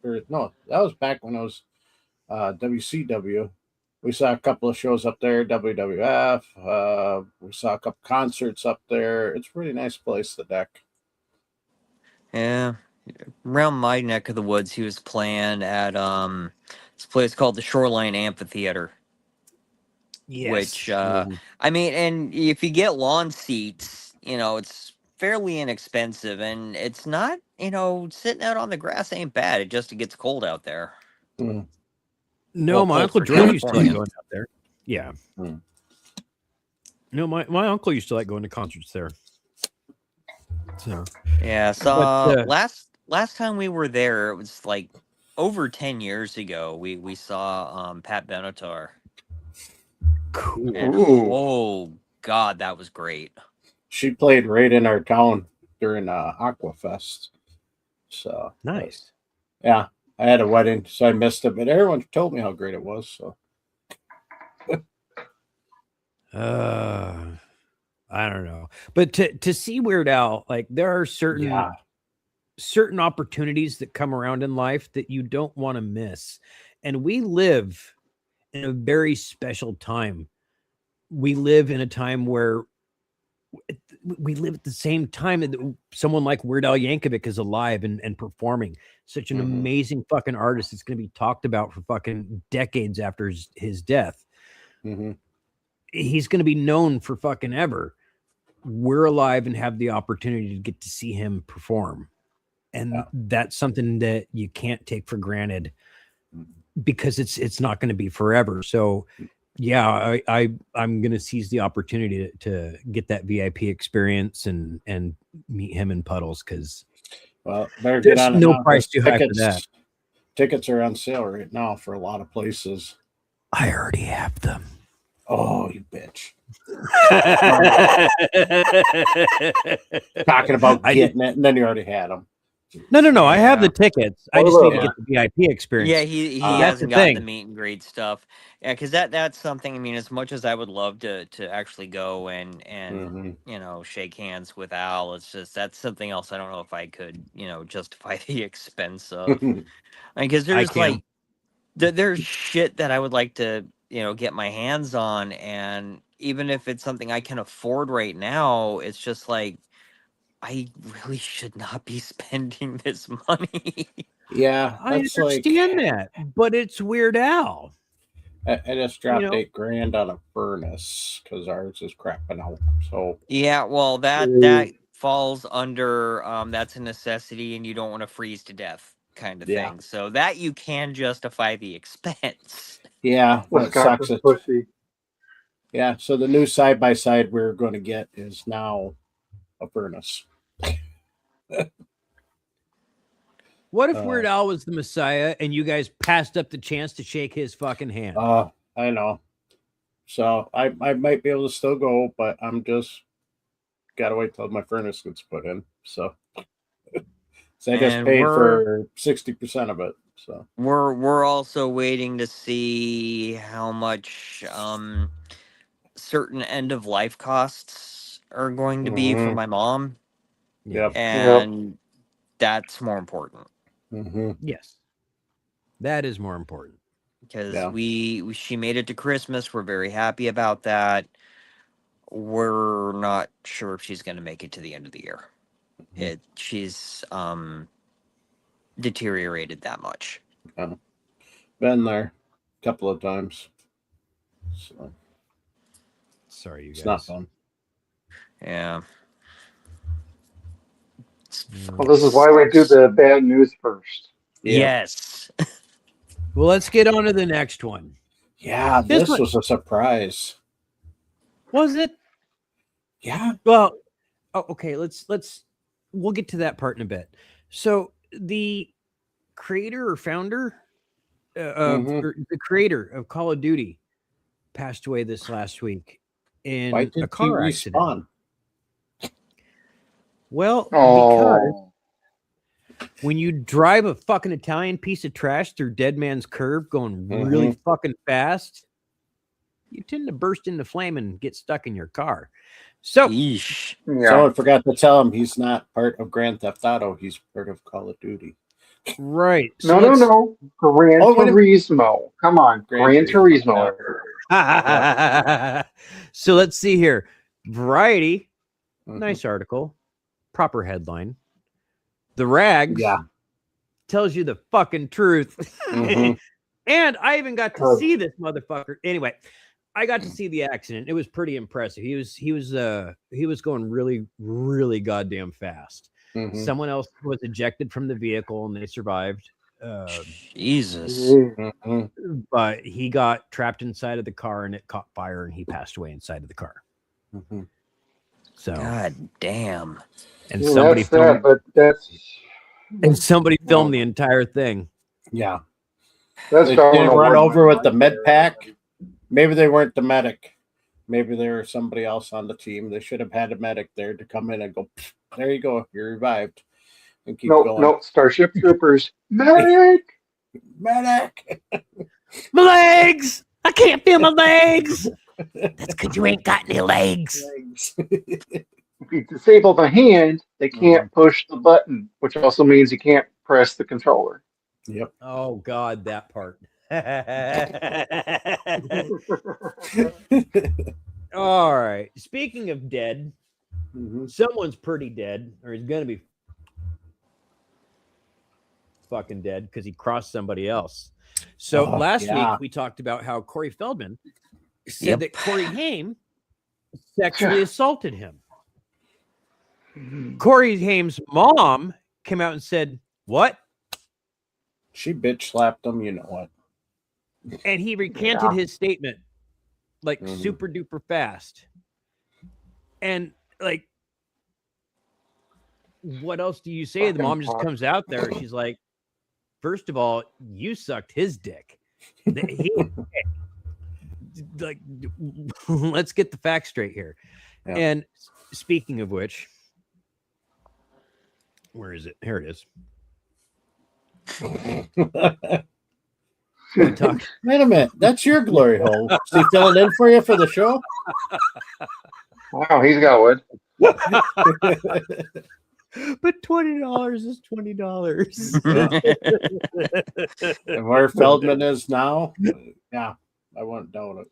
Or no, that was back when it was WCW. We saw a couple of shows up there, WWF. We saw a couple concerts up there. It's a really nice place, the deck. Yeah. Around my neck of the woods, he was playing at this place called the Shoreline Amphitheater. Yes. Which, I mean, and if you get lawn seats, you know, it's fairly inexpensive, and it's not, you know, sitting out on the grass ain't bad. It just gets cold out there. Mm. No, Well, my close Uncle for Joe used to like California. going out there. Yeah. Hmm. No, my uncle used to like going to concerts there. So Yeah, so But, last time we were there, it was like over 10 years ago. We saw Pat Benatar. cool. And Ooh. oh god, that was great. She played right in our town during Aquafest. So Nice. yeah, I had a wedding, so I missed it, but everyone told me how great it was. So I don't know. But to see Weird Al, like there are certain opportunities that come around in life that you don't want to miss. And we live in a very special time. We live in a time where we live at the same time that someone like Weird Al Yankovic is alive and performing. Such an amazing fucking artist that's going to be talked about for fucking decades after his death. He's going to be known for fucking ever. We're alive and have the opportunity to get to see him perform. And that's something that you can't take for granted because it's not going to be forever. So yeah, I'm going to seize the opportunity to get that VIP experience and meet him in Puddles. Cause better there's get on it no now, price 'cause too high for that. Tickets are on sale right now for a lot of places. I already have them. Oh, you bitch. Talking about getting it, and then you already had them. No. I have the tickets. I just need to get the VIP experience. Yeah, he hasn't got the meet and greet stuff. Yeah, because that's something. I mean, as much as I would love to actually go and you know, shake hands with Al, it's just that's something else. I don't know if I could, you know, justify the expense of. Because there's like there's shit that I would like to, you know, get my hands on, and even if it's something I can afford right now, it's just like I really should not be spending this money. Yeah, I that's understand that, but it's Weird Al. I just dropped You know? $8,000 on a furnace because ours is crapping out. So Yeah, well, that falls under that's a necessity, and you don't want to freeze to death kind of thing. So that you can justify the expense. Yeah, what sucks Wisconsin is pussy. yeah. So the new side by side we're going to get is now a furnace. What if Weird Al was the Messiah and you guys passed up the chance to shake his fucking hand? I know. So I might be able to still go, but I'm just gotta wait till my furnace gets put in. So, I just And paid for 60% of it. So we're also waiting to see how much certain end of life costs are going to be for my mom. Yep. And that's more important. Yes. That is more important. Because she made it to Christmas. We're very happy about that. We're not sure if she's going to make it to the end of the year. She's deteriorated that much. Been there a couple of times. So sorry, you guys. It's not fun. Yeah. Well, this is why we do the bad news first. Yes. Well, let's get on to the next one. Yeah, this was a surprise. Was it? Yeah. Well, okay, we'll get to that part in a bit. So the creator or founder or the creator of Call of Duty passed away this last week in a car accident. Well, because when you drive a fucking Italian piece of trash through Dead Man's Curve going really fucking fast, you tend to burst into flame and get stuck in your car. So, Someone forgot to tell him he's not part of Grand Theft Auto. He's part of Call of Duty. Right. So no. Gran Turismo. Come on. Gran Turismo. So let's see here. Variety. Nice article. Proper headline. The Rags tells you the fucking truth. And I even got to see this motherfucker. Anyway, I got to see the accident. It was pretty impressive. He was going really, really goddamn fast. Someone else was ejected from the vehicle and they survived. Jesus. But he got trapped inside of the car and it caught fire and he passed away inside of the car. So God damn. and somebody filmed, and somebody filmed the entire thing. Yeah. That's They didn't run over with the med pack. Maybe they weren't the medic. Maybe they were somebody else on the team. They should have had a medic there to come in and go, there you go, you're revived. And keep going. No, Starship Troopers. Medic! Medic! My legs! I can't feel my legs! That's because you ain't got any legs. If you disable the hand, they can't push the button, which also means you can't press the controller. Yep. Oh, God, that part. All right. Speaking of dead, someone's pretty dead, or he's going to be fucking dead because he crossed somebody else. So last week we talked about how Corey Feldman said that Corey Haim sexually assaulted him. Corey Haim's mom came out and said, "What?" She bitch slapped him, you know what? And he recanted his statement like super duper fast. And like, what else do you say? The mom just comes out there and she's like, first of all, you sucked his dick. Like, let's get the facts straight here. Yeah. And speaking of which, where is it? Here it is. Wait a minute. That's your glory hole. Is he filling in for you for the show? Wow, he's got wood. But $20 is $20. And where Feldman is now, yeah, I wouldn't doubt it.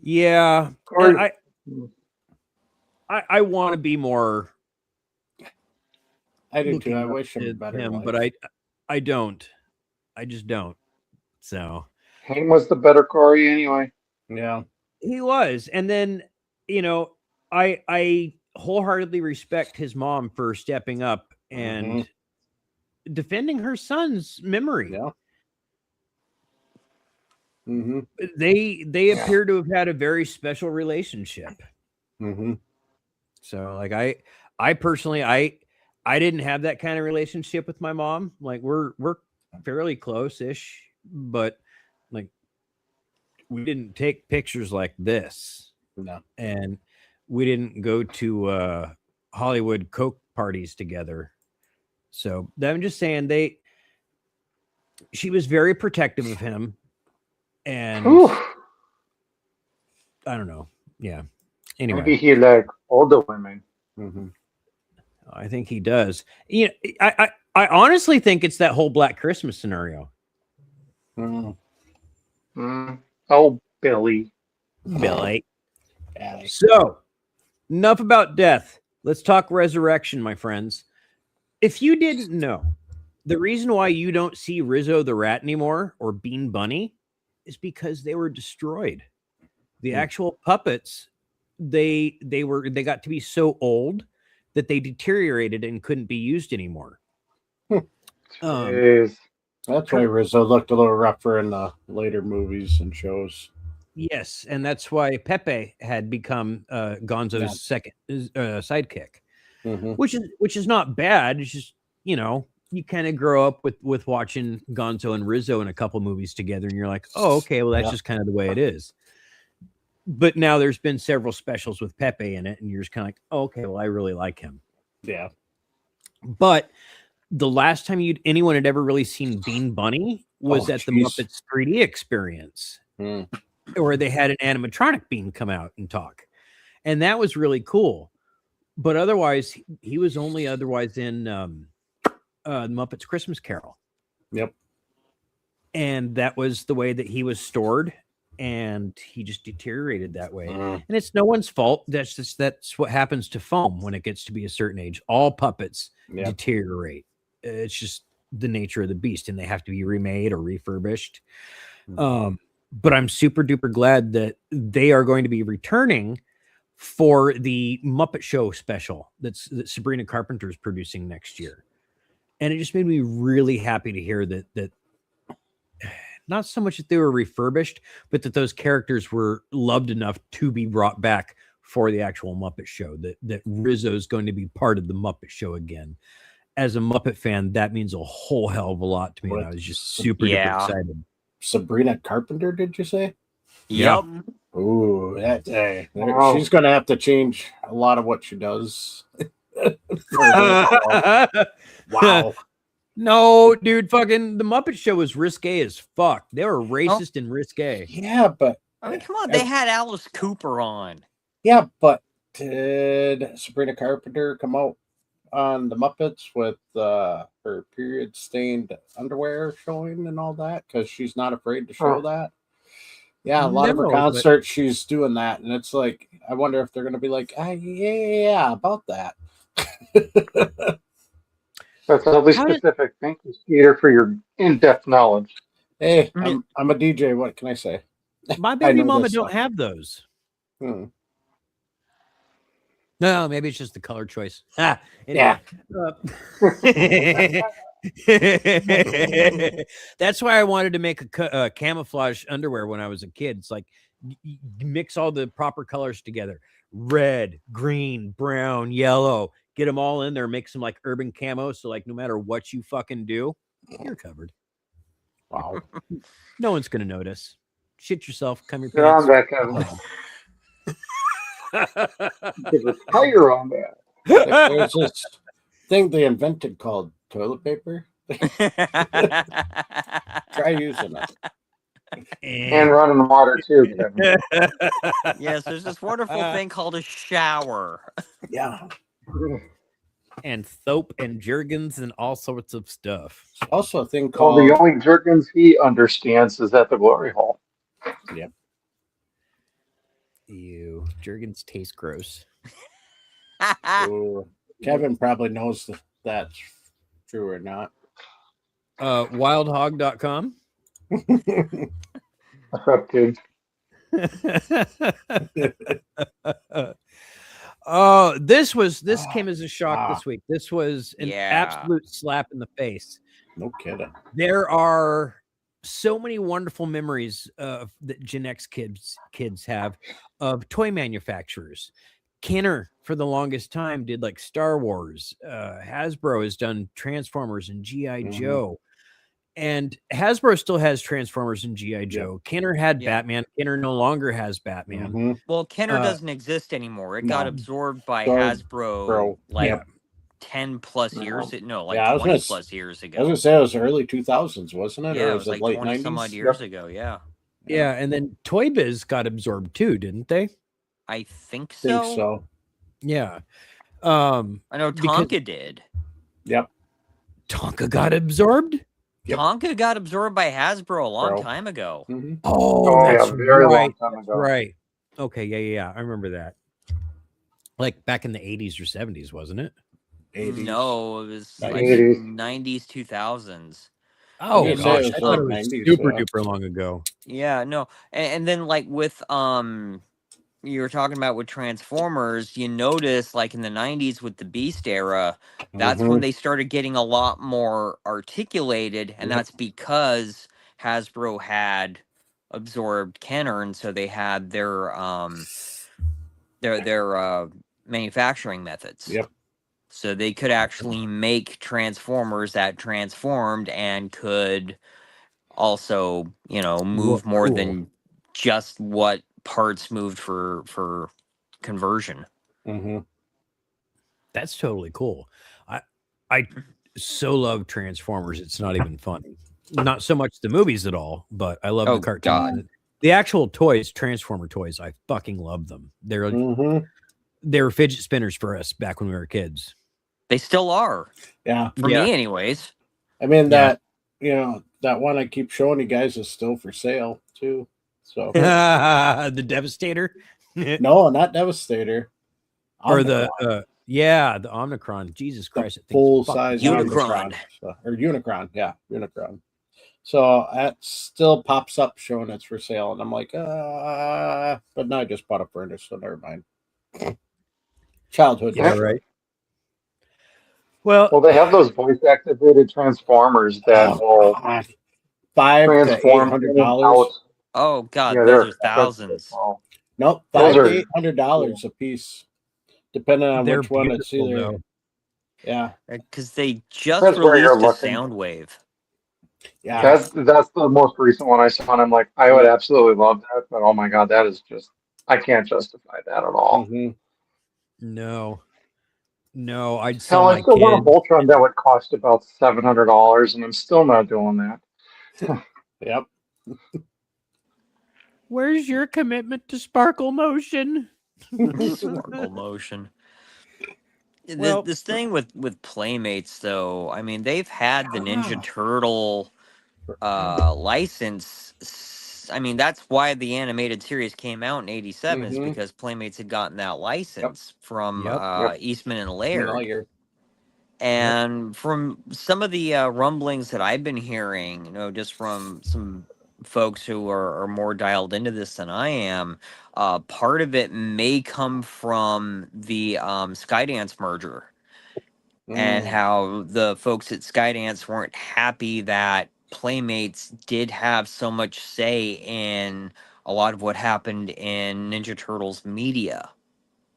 Yeah, I want to be more. I do too. I wish him better, but I don't. I just don't. So Haim was the better Corey anyway. Yeah, he was, and then I wholeheartedly respect his mom for stepping up and defending her son's memory. Yeah. They appear to have had a very special relationship. So like I personally I didn't have that kind of relationship with my mom. Like we're fairly close-ish, but like we didn't take pictures like this. No. And we didn't go to Hollywood Coke parties together. So I'm just saying she was very protective of him. And I don't know. Yeah. Anyway. Maybe he like older women. I think he does. You know, I honestly think it's that whole Black Christmas scenario. Oh, Billy. So, enough about death. Let's talk resurrection, my friends. If you didn't know, the reason why you don't see Rizzo the Rat anymore or Bean Bunny is because they were destroyed. The actual puppets, they got to be so old that they deteriorated and couldn't be used anymore. That's why Rizzo looked a little rougher in the later movies and shows. Yes, and that's why Pepe had become Gonzo's second sidekick, which is not bad. It's just, you know, you kind of grow up with watching Gonzo and Rizzo in a couple movies together, and you're like, oh, okay, well, that's just kind of the way it is. But now there's been several specials with Pepe in it, and you're just kind of like, oh, okay, well, I really like him. Yeah. But the last time anyone had ever really seen Bean Bunny was at the Muppets 3D experience, where they had an animatronic Bean come out and talk. And that was really cool. But otherwise, he was only otherwise in Muppets Christmas Carol. Yep. And that was the way that he was stored, and he just deteriorated that way. And it's no one's fault. That's what happens to foam when it gets to be a certain age. All puppets deteriorate. It's just the nature of the beast, and they have to be remade or refurbished. But I'm super duper glad that they are going to be returning for the Muppet Show special that Sabrina Carpenter is producing next year. And it just made me really happy to hear that not so much that they were refurbished, but that those characters were loved enough to be brought back for the actual Muppet Show, that Rizzo's going to be part of the Muppet Show again. As a Muppet fan, that means a whole hell of a lot to me. And I was just super duper excited. Sabrina Carpenter, did you say? Yep. Ooh, she's going to have to change a lot of what she does. Wow. No, dude, fucking the Muppet Show was risque as fuck. They were racist and risque. Yeah, but I mean, come on, they had Alice Cooper on. Yeah, but did Sabrina Carpenter come out on the Muppets with her period-stained underwear showing and all that? Because she's not afraid to show that. Yeah, a lot of her concerts, she's doing that, and it's like, I wonder if they're going to be like, yeah, about that. That's oddly specific. Thank you, Skeeter, for your in-depth knowledge. Hey, I'm a DJ. What can I say? My baby mama don't have those. Hmm. No, maybe it's just the color choice. Yeah. That's why I wanted to make a camouflage underwear when I was a kid. It's like you mix all the proper colors together: red, green, brown, yellow. Get them all in there, make some like urban camo. So like, no matter what you fucking do, you're covered. Wow. No one's gonna notice. Shit yourself. Come your Get on pants. that, Kevin. Retire on that. There's this thing they invented called toilet paper. Try using it. And running the water too, Kevin. Yes, there's this wonderful thing called a shower. Yeah. And soap and Jergens and all sorts of stuff. Also a thing Well, called the only Jergens he understands is at the glory hole. Yeah. Ew. Jergens taste gross. Ooh. Kevin probably knows if that's true or not. Wildhog.com. What's up, dude? Oh, this came as a shock this week. This was an absolute slap in the face. No kidding. There are so many wonderful memories that Gen X kids have of toy manufacturers. Kenner, for the longest time, did like Star Wars. Hasbro has done Transformers and G.I. Joe. And Hasbro still has Transformers and G.I. Joe. Kenner had Batman. Kenner no longer has Batman. Well, Kenner doesn't exist anymore. It got absorbed by Hasbro 10 plus years. No, like 20 plus years ago. I was going to say it was early 2000s, wasn't it? Yeah, or it was like late 20 90s? some odd years ago. Yeah. Yeah, and then Toy Biz got absorbed too, didn't they? I think so. Yeah. I know Tonka did. Yep. Tonka got absorbed? Yep. Tonka got absorbed by Hasbro a long time ago. Mm-hmm. Oh, that's very right. long time ago. Right. Okay, yeah. I remember that. Like back in the 80s or 70s, wasn't it? 80s. No, it was like 90s, 2000s. Oh Yeah, gosh, it I was thought it like was 90s, super yeah. duper long ago. Yeah, no. And then like with you were talking about with Transformers, you notice like in the 90s with the Beast era, that's when they started getting a lot more articulated, and that's because Hasbro had absorbed Kenner, and so they had their manufacturing methods. Yep. So they could actually make Transformers that transformed and could also, move more than just what parts moved for conversion. Mm-hmm. That's totally cool. I so love Transformers. It's not even funny. Not so much the movies at all, but I love the cartoon. God. The actual toys, Transformer toys, I fucking love them. They were fidget spinners for us back when we were kids. They still are. Yeah. For me anyways. I mean, that one I keep showing you guys is still for sale too. So The Devastator? No, not Devastator. Or the Omnicron. Jesus Christ. Full size Unicron. Or Unicron. Yeah, Unicron. So that still pops up showing it's for sale. And I'm like, but now I just bought a furnace, so never mind. Childhood. Yeah, right. Well, they have those voice activated transformers that will God. $500 to transform in and out. $800. Oh God, Yeah, those they're are expensive as thousands. well. Nope, Those $500 are to $800 a piece, depending on They're which one. It's beautiful, either though. yeah, Because they just depends where you're released a looking. Soundwave. yeah. That's the most recent one I saw, and I'm like, I would Yep. absolutely love that, but oh my god, that is just I can't justify that at all. No, I'd sell Hell, I my still want a kid. Voltron that would cost about $700, and I'm still not doing that. Yep. Where's your commitment to Sparkle Motion? Sparkle Motion. Well- This thing with Playmates, though, I mean, they've had the Ninja Ah. Turtle license. I mean, that's why the animated series came out in '87, is because Playmates had gotten that license from Eastman and Laird. And from some of the rumblings that I've been hearing, you know, just from some folks who are more dialed into this than I am, part of it may come from the Skydance merger, and how the folks at Skydance weren't happy that Playmates did have so much say in a lot of what happened in Ninja Turtles media.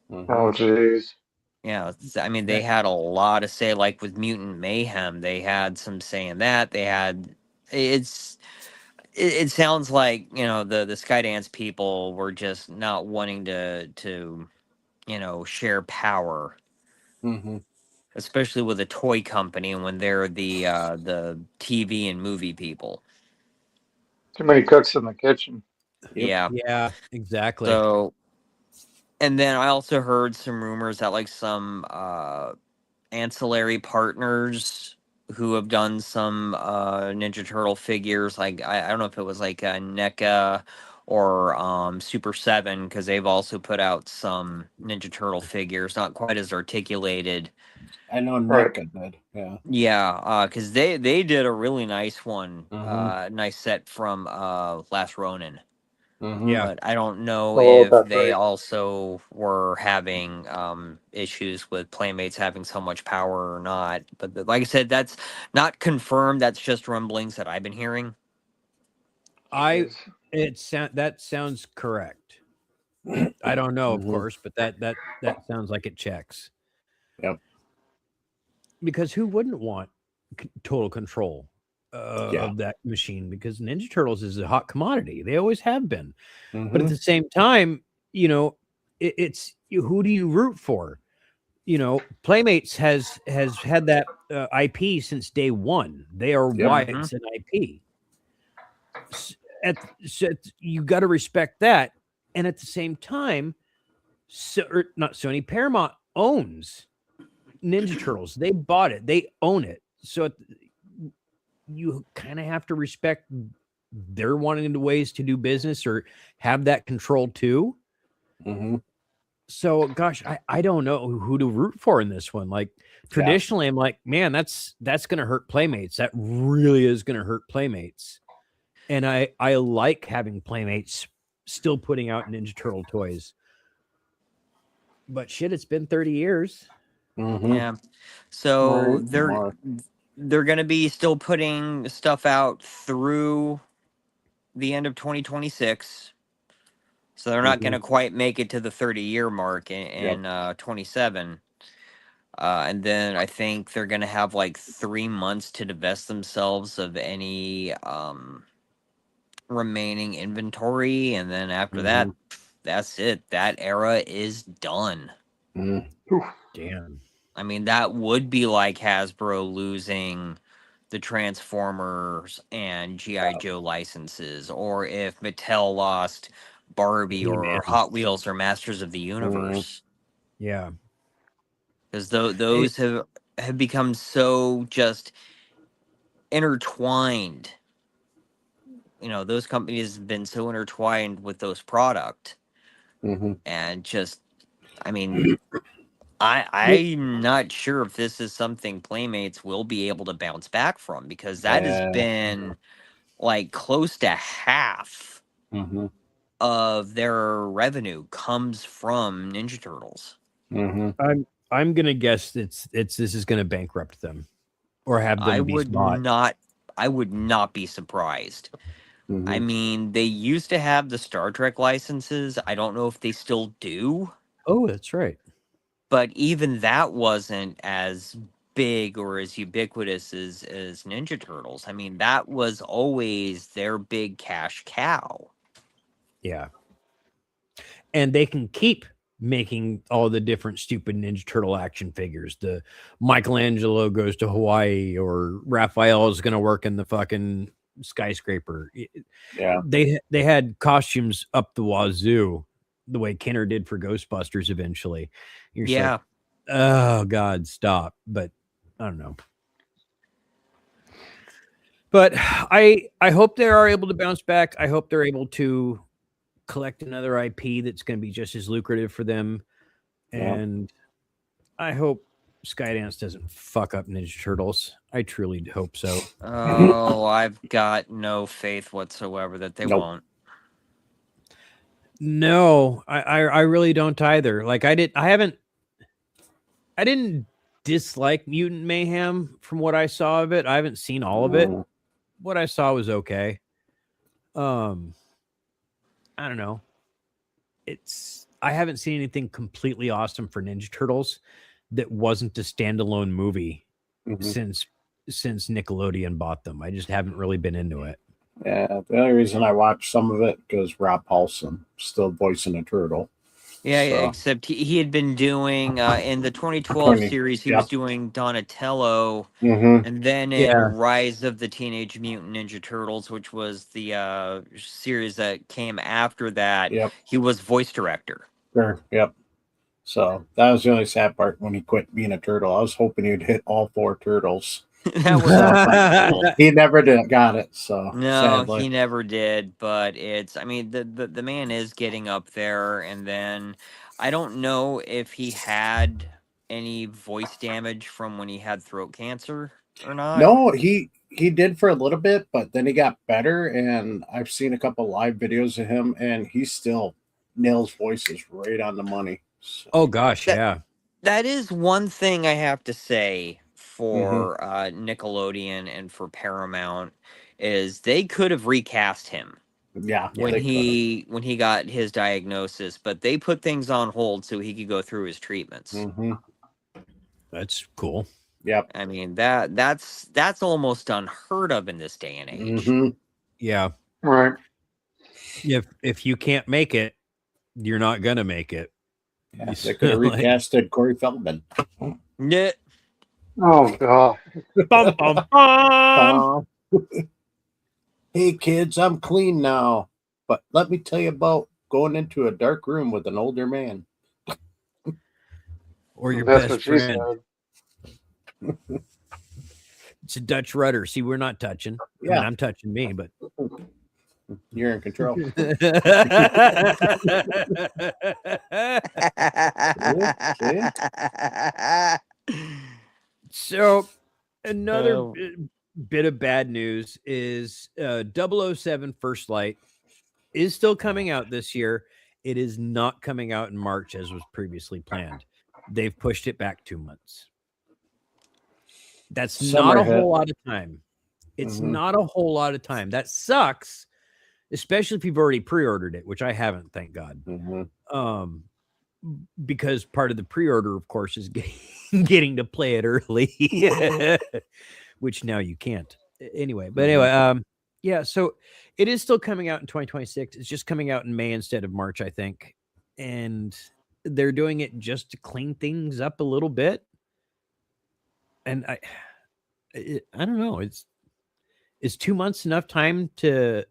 Oh jeez. Yeah, I mean, they had a lot to say, like with Mutant Mayhem, they had some say in that. They had, it sounds like, you know, the Skydance people were just not wanting to you know, share power, especially with a toy company when they're the TV and movie people. Too many cooks in the kitchen. Yeah. Yeah, exactly. So, and then I also heard some rumors that like some ancillary partners who have done some Ninja Turtle figures, like I don't know if it was like NECA or Super 7, because they've also put out some Ninja Turtle figures, not quite as articulated. I know Right. NECA did. Yeah. Yeah, because they did a really nice one, nice set from Last Ronin. Yeah. But I don't know Oh, if that's they right. also were having issues with Playmates having so much power or not. But like I said, that's not confirmed. That's just rumblings that I've been hearing. That sounds correct. I don't know, of course, but that sounds like it checks. Yep. Because who wouldn't want total control of that machine? Because Ninja Turtles is a hot commodity. They always have been. But at the same time, you know, it's who do you root for? You know, Playmates has had that IP since day one. They are why it's an IP. So you got to respect that, and at the same time, not Sony, Paramount owns Ninja Turtles. They bought it. They own it. So you kind of have to respect their wanting the ways to do business or have that control too. So, gosh, I don't know who to root for in this one. Like traditionally, I'm like, man, that's going to hurt Playmates. That really is going to hurt Playmates. And I like having Playmates still putting out Ninja Turtle toys. But shit, it's been 30 years. Yeah. So they're going to be still putting stuff out through the end of 2026. So they're not going to quite make it to the 30-year mark in 27. And then I think they're going to have like 3 months to divest themselves of any remaining inventory. And then after that, that's it. That era is done. Damn. I mean, that would be like Hasbro losing the Transformers and G.I. Joe licenses, or if Mattel lost Barbie or Hot Wheels or Masters of the Universe. Yeah. Because those have become so just intertwined. You know, those companies have been so intertwined with those product. And just, I mean, I'm not sure if this is something Playmates will be able to bounce back from, because that has been like close to half of their revenue comes from Ninja Turtles. I'm gonna guess this is gonna bankrupt them, or have them I be would bought. not be surprised. I mean, they used to have the Star Trek licenses. I don't know if they still do. Oh, that's right. But even that wasn't as big or as ubiquitous as Ninja Turtles. I mean, that was always their big cash cow. Yeah. And they can keep making all the different stupid Ninja Turtle action figures. The Michelangelo goes to Hawaii, or Raphael is going to work in the fucking skyscraper. Yeah. They had costumes up the wazoo, the way Kenner did for Ghostbusters eventually. You're just like, oh God, stop. But I don't know. But I hope they are able to bounce back. I hope they're able to collect another IP that's going to be just as lucrative for them. And I hope Skydance doesn't fuck up Ninja Turtles. I truly hope so. Oh, I've got no faith whatsoever that they won't. No, I really don't either. Like I didn't dislike Mutant Mayhem from what I saw of it. I haven't seen all of it. What I saw was okay. I don't know. I haven't seen anything completely awesome for Ninja Turtles that wasn't a standalone movie since Nickelodeon bought them. I just haven't really been into it. Yeah, the only reason I watched some of it because Rob Paulson still voicing a turtle. Yeah, except he had been doing in the 2012 series, he was doing Donatello, and then in Rise of the Teenage Mutant Ninja Turtles, which was the series that came after that, he was voice director. Sure. Yep. So that was the only sad part when he quit being a turtle. I was hoping he'd hit all 4 turtles. That was cool. He never got it. So no, sadly. he never did. But I mean, the man is getting up there, and then I don't know if he had any voice damage from when he had throat cancer or not. No, he did for a little bit, but then he got better, and I've seen a couple live videos of him, and he still nails voices right on the money. So. Oh gosh, that is one thing I have to say for Nickelodeon and for Paramount is they could have recast him. Yeah, when he got his diagnosis, but they put things on hold so he could go through his treatments. That's cool. Yep. I mean that's almost unheard of in this day and age. Yeah. Right. If you can't make it, you're not gonna make it. Yeah, they could have recasted Corey Feldman. Yeah. Oh God. Bum, bum, bum. Hey kids, I'm clean now, but let me tell you about going into a dark room with an older man. Or your That's best what she friend. It's a Dutch rudder. See, we're not touching. Yeah. I mean, I'm touching me, but you're in control. So another bit of bad news is 007 First Light is still coming out this year. It is not coming out in March as was previously planned. They've pushed it back 2 months. That's not a whole lot of time. It's not a whole lot of time. That sucks, especially if you've already pre-ordered it, which I haven't, thank God. Because part of the pre-order, of course, is getting to play it early, which now you can't. Anyway, yeah, so it is still coming out in 2026. It's just coming out in May instead of March, I think. And they're doing it just to clean things up a little bit. And I don't know. Is 2 months enough time to?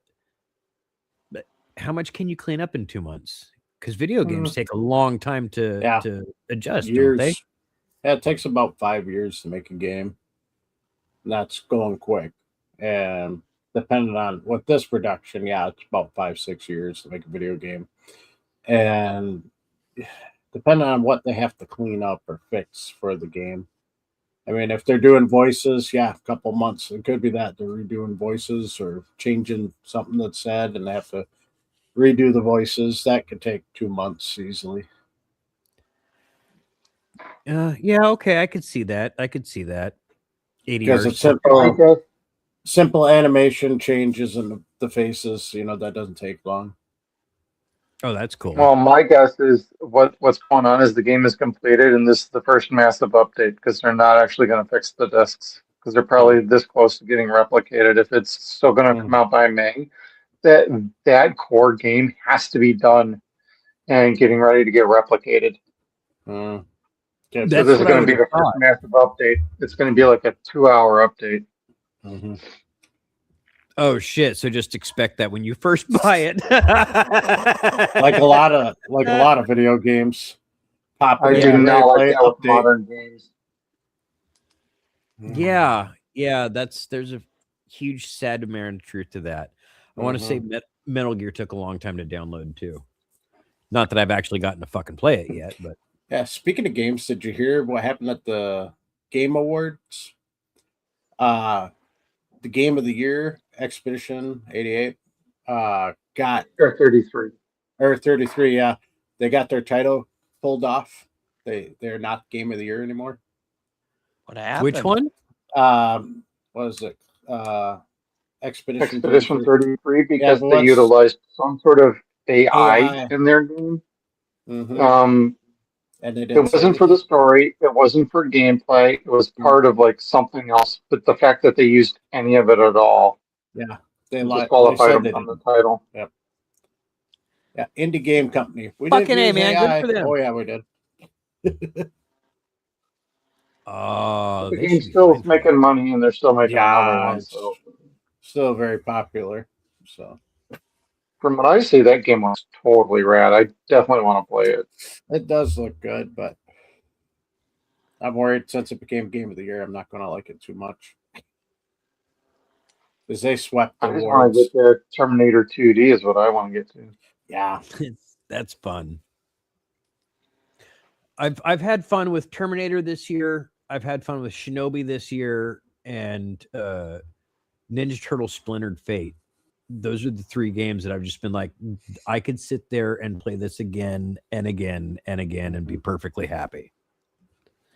But how much can you clean up in 2 months? Because video games take a long time to adjust. Years. Don't they? Yeah, it takes about 5 years to make a game. And that's going quick. And depending on with this production, it's about 5-6 years to make a video game. And depending on what they have to clean up or fix for the game. I mean, if they're doing voices, a couple months. It could be that they're redoing voices or changing something that's said and they have to redo the voices. That could take 2 months easily. Yeah, okay, I could see that. 80 Because hertz. it's I guess simple animation changes in the faces. That doesn't take long. Oh, that's cool. Well, my guess is what's going on is the game is completed, and this is the first massive update because they're not actually going to fix the discs because they're probably this close to getting replicated. If it's still going to come out by May, that core game has to be done and getting ready to get replicated. So this is going to be the first massive update. It's going to be like a 2-hour update. Mm-hmm. Oh shit! So just expect that when you first buy it, like a lot of video games. I do not like that with modern games. Yeah, there's a huge sad amount of truth to that. I want to say Metal Gear took a long time to download too. Not that I've actually gotten to fucking play it yet, but yeah. Speaking of games, did you hear what happened at the Game Awards? The Game of the Year, Expedition 88, got or 33. Or 33, yeah. They got their title pulled off. They're not Game of the Year anymore. What happened? Which one? What was it? Expedition 33 because they utilized some sort of AI in their game. Mm-hmm. And it wasn't for the story. It wasn't for gameplay. It was part of like something else. But the fact that they used any of it at all, they disqualified them from the title. Yep. Yeah, indie game company. We fucking A, man. AI. Good for them. Oh yeah, we did. The game's still making money, and they're still making another one. So still very popular. So from what I see, that game was totally rad. I definitely want to play it. It does look good, but I'm worried since it became Game of the Year, I'm not going to like it too much. Because they swept the I just awards. want to get to Terminator 2D is what I want to get to. Yeah, that's fun. I've had fun with Terminator this year. I've had fun with Shinobi this year, and Ninja Turtle Splintered Fate. Those are the 3 games that I've just been like, I could sit there and play this again and again and again and be perfectly happy.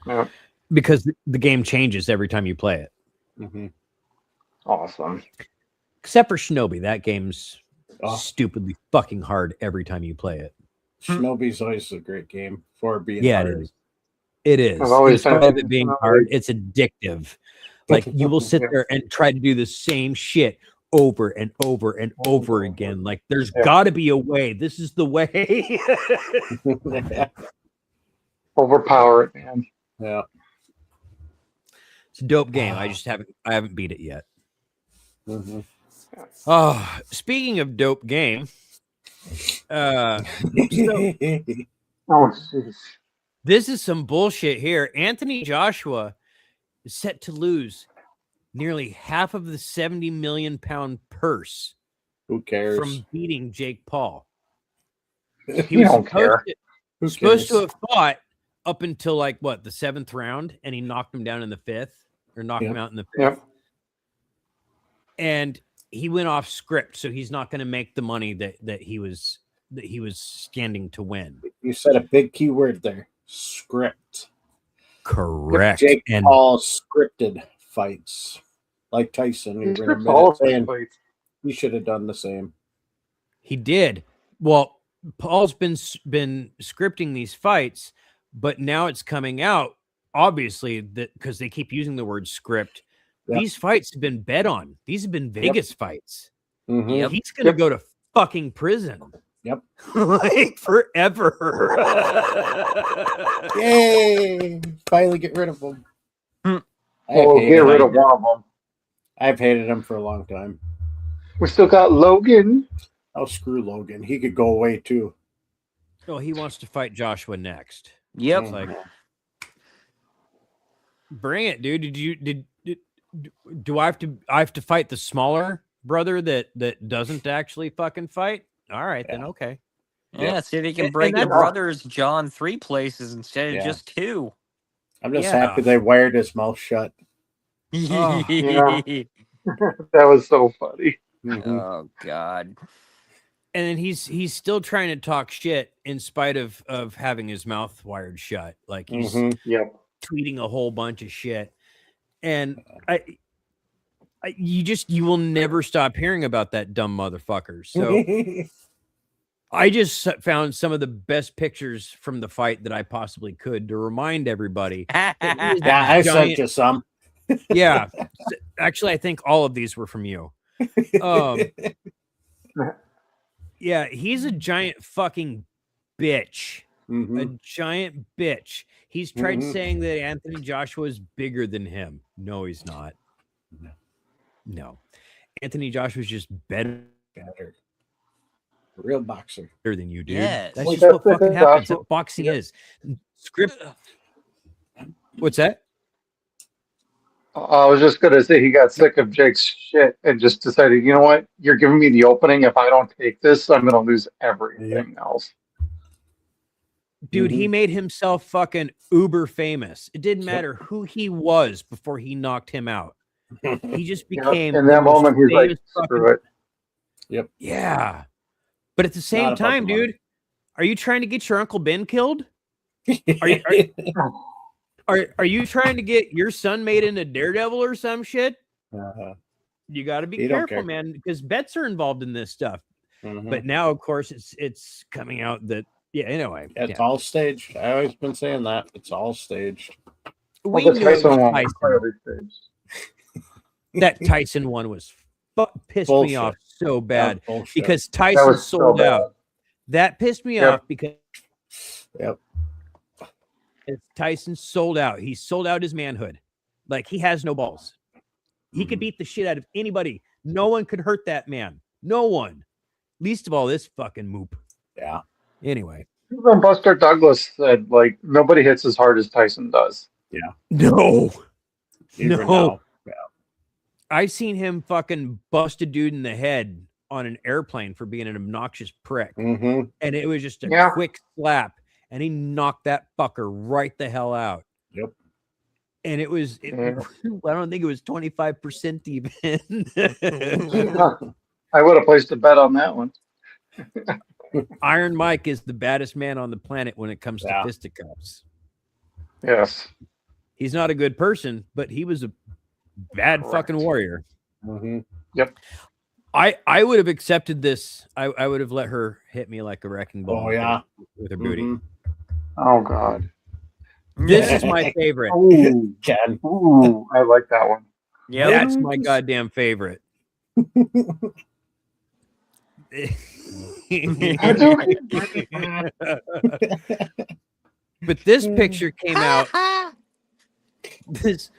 Yeah. Because the game changes every time you play it. Mm-hmm. Awesome. Except for Shinobi. That game's stupidly fucking hard every time you play it. Shinobi's always a great game for being hard. It is. I've always Instead of it being hard, it's addictive. Like you will sit there and try to do the same shit over and over and over again. Like there's got to be a way. This is the way. Overpower it, man. Yeah. It's a dope game. I haven't beat it yet. Mm-hmm. Oh, speaking of dope game, this is some bullshit here. Anthony Joshua is set to lose nearly half of the 70 million pound purse. Who cares? From beating Jake Paul. He don't care. Supposed to have fought up until like what, the 7th round, and he knocked him down in the 5th, or knocked him out in the 5th. Yep. And he went off script, so he's not going to make the money that he was standing to win. You said a big key word there. Script. Correct. Jake Paul scripted fights. Like Tyson. He should have done the same. He did. Well, Paul's been scripting these fights, but now it's coming out, obviously, that because they keep using the word script. Yep. These fights have been bet on. These have been Vegas fights. Mm-hmm. Yep. He's going to go to fucking prison. Yep. Like forever. Yay. Finally get rid of him. We'll get rid of one of them. I've hated him for a long time. We still got Logan. Oh, screw Logan. He could go away too. Oh, he wants to fight Joshua next. Yep. It's like, bring it, dude. Do I have to fight the smaller brother that doesn't actually fucking fight? All right, then okay. Yeah, see if he can break the brother's jaw in 3 places instead of just 2. I'm just happy they wired his mouth shut. Oh, yeah. That was so funny. Oh God. And then he's still trying to talk shit in spite of having his mouth wired shut. Like he's tweeting a whole bunch of shit. And you will never stop hearing about that dumb motherfucker. So I just found some of the best pictures from the fight that I possibly could to remind everybody. I sent you some. Yeah. Actually, I think all of these were from you. Yeah, he's a giant fucking bitch. A giant bitch. He's tried saying that Anthony Joshua is bigger than him. No, he's not. No. Anthony Joshua's just better. Real boxer. Better than you, dude. Yes. That's just what fucking happens. That's what boxing is. Script. What's that? I was just going to say he got sick of Jake's shit and just decided, you know what? You're giving me the opening. If I don't take this, I'm going to lose everything else. Dude, he made himself fucking uber famous. It didn't matter who he was before he knocked him out. He just became. In that moment, he's like, screw it. Yep. Yeah. But at the same time, dude, are you trying to get your Uncle Ben killed? Are you trying to get your son made into Daredevil or some shit? You got to be careful, man, because bets are involved in this stuff. But now, of course, it's coming out that anyway, it's all staged. I always been saying that it's all staged. We knew Tyson. That Tyson one was pissed me off so bad because Tyson sold out. That pissed me off because Tyson sold out. He sold out his manhood. Like, he has no balls. He could beat the shit out of anybody. No one could hurt that man. No one. Least of all this fucking moop. Yeah. Anyway. Even Buster Douglas said, like, nobody hits as hard as Tyson does. Yeah. No. Even no. Now. Yeah. I've seen him fucking bust a dude in the head on an airplane for being an obnoxious prick. And it was just a quick slap. And he knocked that fucker right the hell out. Yep. And it was, I don't think it was 25% even. I would have placed a bet on that one. Iron Mike is the baddest man on the planet when it comes to fisticuffs. Yes. He's not a good person, but he was a bad fucking warrior. Yep. I would have accepted this. I would have let her hit me like a wrecking ball. Oh, yeah. With her booty. Oh, God. This is my favorite. Ooh, I like that one. Yeah, that's my goddamn favorite. But this picture came out. This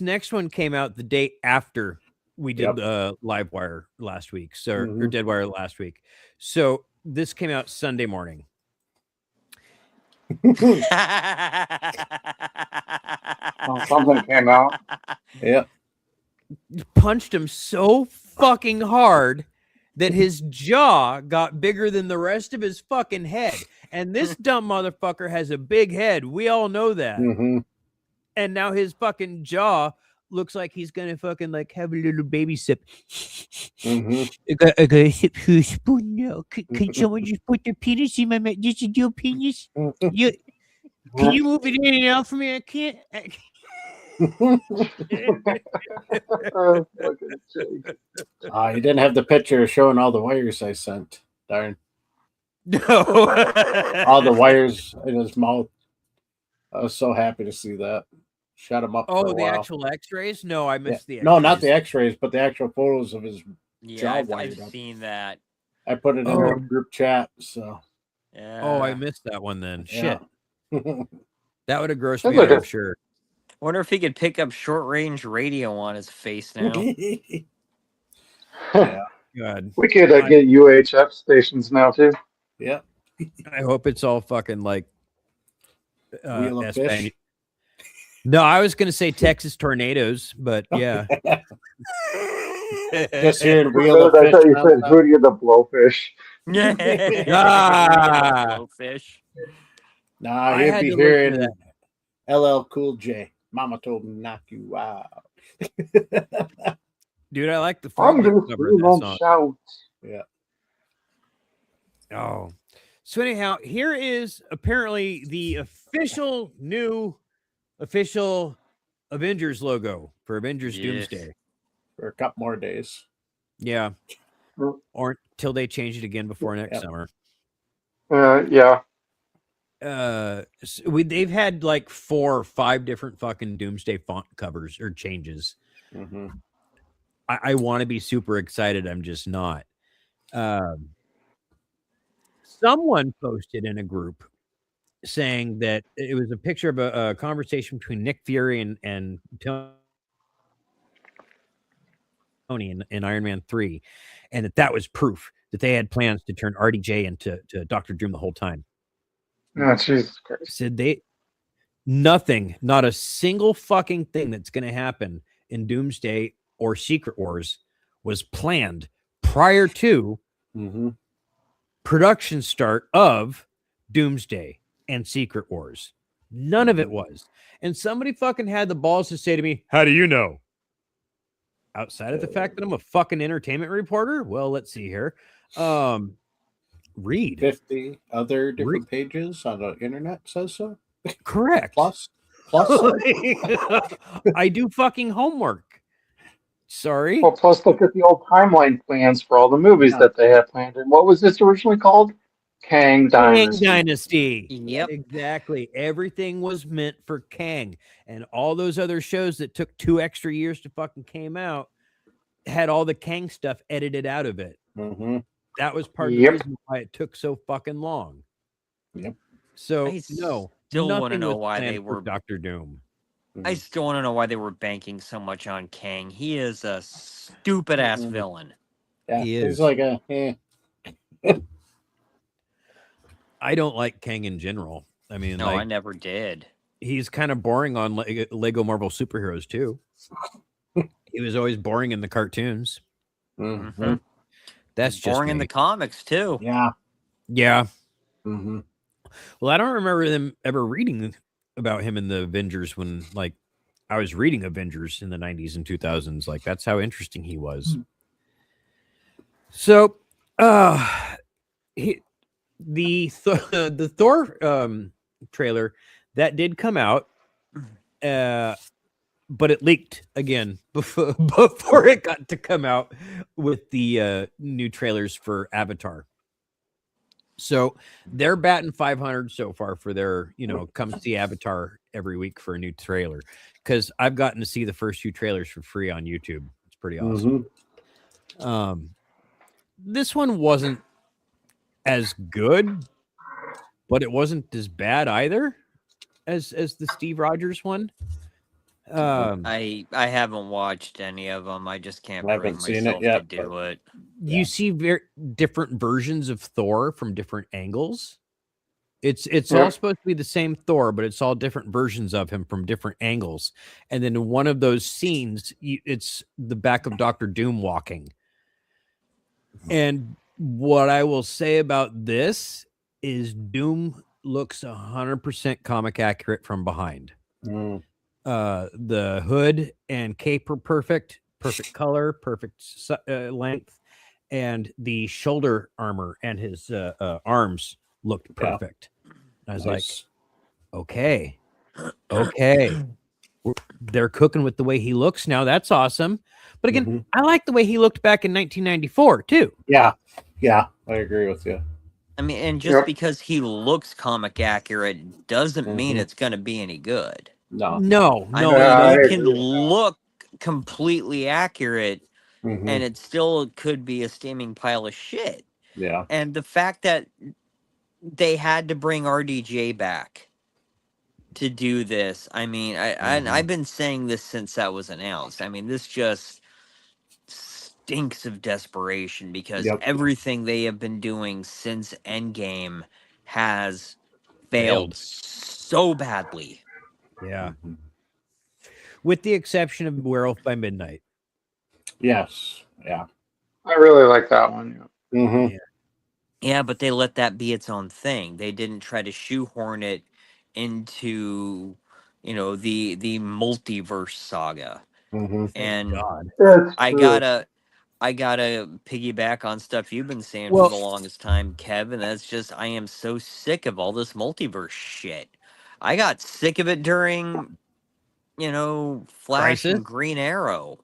next one came out the day after we did Livewire last week, so or Deadwire last week. So this came out Sunday morning. Something came out. Yeah. Punched him so fucking hard that his jaw got bigger than the rest of his fucking head. And this dumb motherfucker has a big head. We all know that. And now his fucking jaw looks like he's gonna fucking like have a little baby sip. I got a sip for a spoon now. Can someone just put their penis in my mouth? Just your penis? Can you move it in and out for me? I can't. You didn't have the picture showing all the wires I sent. Darn. No. All the wires in his mouth. I was so happy to see that. Shut him up. Oh, for a the while. actual X-rays? No, I missed the X-rays. No, not the X-rays, but the actual photos of his jaw I've seen that. I put it in our group chat. So. Yeah. Oh, I missed that one then. Yeah. Shit. That would have grossed me out, I'm sure. Wonder if he could pick up short range radio on his face now. God. We could get UHF stations now too. Yeah. I hope it's all fucking like Wheel of Fish. No, I was gonna say Texas tornadoes, but yeah. Just hearing Wheel of Fish. I thought you said Hootie and the Blowfish. Blowfish. Nah, he'd be hearing LL Cool J. Mama told me knock you out. Dude, I like the I'm frog gonna cover of that song. shout. Yeah. Oh, so anyhow, here is apparently the official Avengers logo for Avengers Yes. Doomsday. For a couple more days. Yeah, or till they change it again before next summer. Yeah. They've had like 4 or 5 different fucking Doomsday font covers or changes. Mm-hmm. I want to be super excited. I'm just not. Someone posted in a group saying that it was a picture of a conversation between Nick Fury and Tony in Iron Man 3, and that was proof that they had plans to turn RDJ into Dr. Doom the whole time. Oh, Jesus Christ. Said not a single fucking thing that's going to happen in Doomsday or Secret Wars was planned prior to production start of Doomsday and Secret Wars. None of it was. And somebody fucking had the balls to say to me, how do you know? Outside of the fact that I'm a fucking entertainment reporter? Well, let's see here. Read 50 other different pages on the internet says so. Correct. Plus. I do fucking homework. Sorry. Well, plus look at the old timeline plans for all the movies that they had planned. And what was this originally called? Kang Dynasty. Kang Dynasty. Yep. Exactly. Everything was meant for Kang. And all those other shows that took 2 extra years to fucking came out had all the Kang stuff edited out of it. Mm-hmm. That was part of the reason why it took so fucking long. Yep. So I no, still want to nothing know was why planned they for were Dr. Doom. I still want to know why they were banking so much on Kang. He is a stupid ass villain. Yeah, He is. He's like a. I don't like Kang in general. I mean, No, like, I never did. he's kind of boring on Lego Marvel superheroes too. He was always boring in the cartoons. Mm-hmm. That's He's just boring in me. the comics too. Yeah. Yeah. Mm-hmm. Well, I don't remember them ever reading about him in the Avengers when, like, I was reading Avengers in the 90s and 2000s. Like, that's how interesting he was. So, the Thor trailer that did come out, but it leaked again before it got to come out with the new trailers for Avatar. So they're batting 500 so far for their, come see Avatar every week for a new trailer. Because I've gotten to see the first 2 trailers for free on YouTube. It's pretty awesome. This one wasn't as good, but it wasn't as bad either as the Steve Rogers one. I haven't watched any of them. I just can't I bring haven't seen myself it yet, to do it. You see very different versions of Thor from different angles. It's all supposed to be the same Thor, but it's all different versions of him from different angles. And then in one of those scenes, it's the back of Dr. Doom walking. And what I will say about this is Doom looks 100% comic accurate from behind. The hood and cape are perfect color, perfect length, and the shoulder armor and his arms looked perfect. I was like, okay, they're cooking with the way he looks now. That's awesome. But again, I like the way he looked back in 1994 too. Yeah, I agree with you. I mean, and just because he looks comic accurate doesn't mean it's going to be any good. No. I mean, he can look completely accurate, and it still could be a steaming pile of shit. Yeah. And the fact that they had to bring RDJ back to do this, I mean, I've been saying this since that was announced. I mean, this just stinks of desperation because everything they have been doing since Endgame has failed so badly. Yeah. With the exception of Werewolf by Midnight. Yes. Yeah. I really like that one. Mm-hmm. Yeah, but they let that be its own thing. They didn't try to shoehorn it into, the multiverse saga. Mm-hmm. And God. I gotta I gotta piggyback on stuff you've been saying Well- for the longest time, Kev, and that's just I am so sick of all this multiverse shit. I got sick of it during, Flash Crisis? and Green Arrow.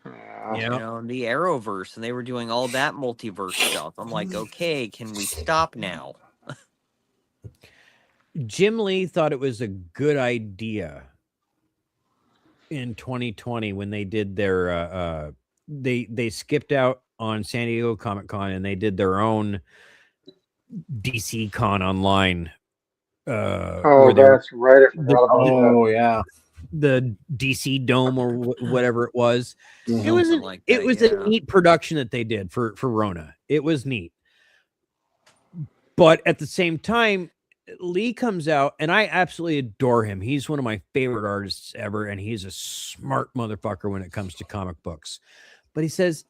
Yeah. The Arrowverse, and they were doing all that multiverse stuff. I'm like, okay, can we stop now? Jim Lee thought it was a good idea in 2020 when they did their they skipped out on San Diego Comic-Con and they did their own DC Con online. Oh, that's right. I forgot about that. Oh yeah, the DC Dome or whatever it was. Mm-hmm. It was Something like it that, was yeah. a neat production that they did for Rona. It was neat. But at the same time, Lee comes out and I absolutely adore him. He's one of my favorite artists ever, and he's a smart motherfucker when it comes to comic books. But he says,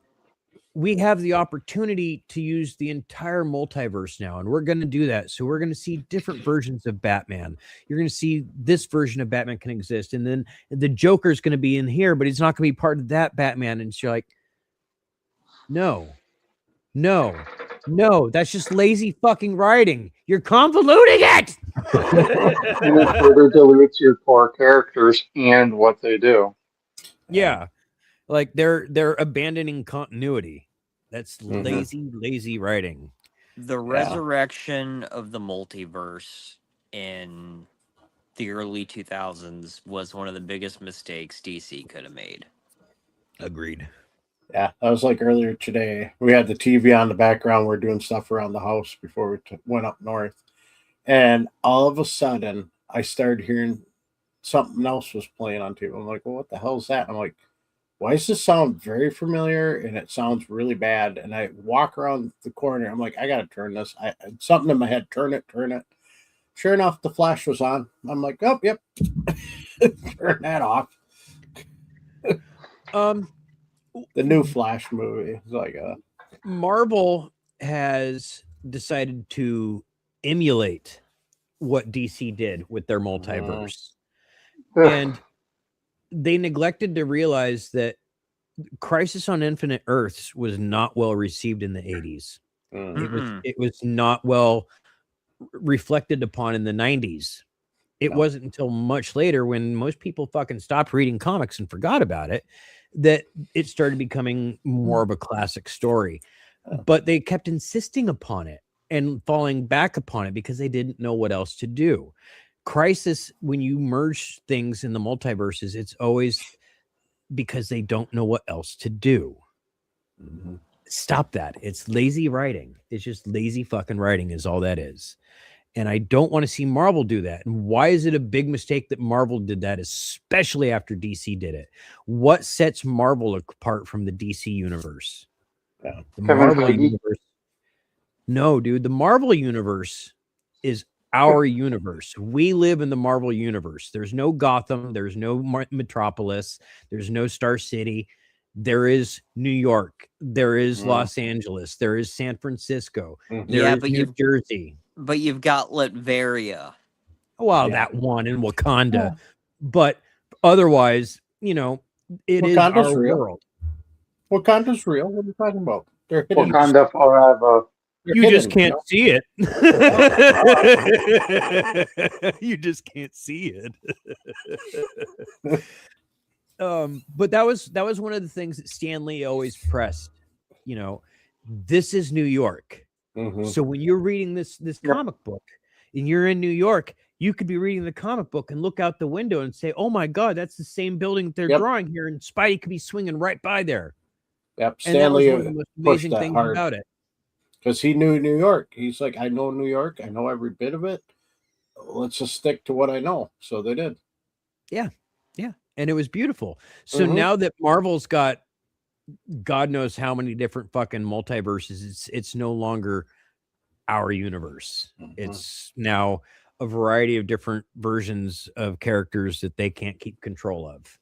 we have the opportunity to use the entire multiverse now, and we're going to do that. So we're going to see different versions of Batman. You're going to see this version of Batman can exist, and then the Joker's going to be in here, but he's not going to be part of that Batman. And you're like, no, that's just lazy fucking writing. You're convoluting it. And it further dilutes your core characters and what they do. Yeah, like they're abandoning continuity. That's lazy writing. The resurrection of the multiverse in the early 2000s was one of the biggest mistakes DC could have made. Agreed. yeah. That was like earlier today. We had the TV on the background. We're doing stuff around the house before we went up north, and all of a sudden, I started hearing something else was playing on TV. I'm like, well, what the hell is that? I'm like, why does this sound very familiar and it sounds really bad? And I walk around the corner. I'm like, I got to turn this. Something in my head, turn it. Sure enough, the flash was on. I'm like, oh, yep. Turn that off. The new Flash movie is like Marvel has decided to emulate what DC did with their multiverse. And they neglected to realize that Crisis on Infinite Earths was not well received in the 80s. It was not well reflected upon in the 90s. It wasn't until much later, when most people fucking stopped reading comics and forgot about it, that it started becoming more of a classic story. But they kept insisting upon it and falling back upon it because they didn't know what else to do. Crisis, when you merge things in the multiverses, it's always because they don't know what else to do. Stop that. It's lazy writing. It's just lazy fucking writing is all that is. And I don't want to see Marvel do that. And why is it a big mistake that Marvel did that, especially after DC did it? What sets Marvel apart from the DC universe? The Marvel universe. No, dude, the Marvel universe is our universe. We live in the Marvel universe. There's no Gotham. There's no Metropolis. There's no Star City. There is New York. There is Los Angeles. There is San Francisco. There is New Jersey. But you've got Latveria. Well, that one in Wakanda. But otherwise, it is Wakanda's our real. world. Wakanda's real. What are you talking about? They're hidden. Wakanda forever. You just can't see it. You just can't see it. But that was one of the things that Stan Lee always pressed. This is New York. So when you're reading this comic book and you're in New York, you could be reading the comic book and look out the window and say, "Oh my God, that's the same building they're drawing here," and Spidey could be swinging right by there. Yep, And that was Stanley one of the most amazing things about it. Because he knew New York. He's like, I know New York. I know every bit of it. Let's just stick to what I know. So they did. Yeah. And it was beautiful. So now that Marvel's got God knows how many different fucking multiverses, it's no longer our universe. It's now a variety of different versions of characters that they can't keep control of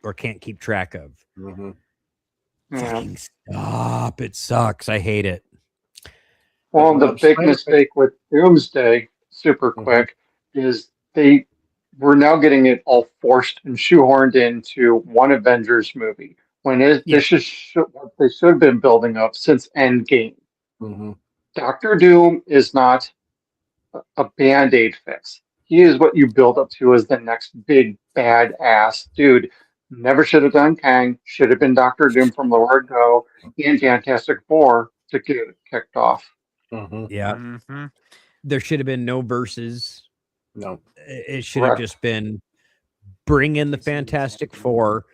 or can't keep track of. Fucking stop. It sucks. I hate it. Well, the big mistake with Doomsday, super quick, is we're now getting it all forced and shoehorned into one Avengers movie. This is what they should have been building up since Endgame. Mm-hmm. Doctor Doom is not a band-aid fix. He is what you build up to as the next big badass dude. Never should have done Kang. Should have been Doctor Doom from the word go and Fantastic Four to get it kicked off. Mm-hmm. Yeah. Mm-hmm. There should have been no verses. No. It should have Correct. just been bring in the Fantastic Four.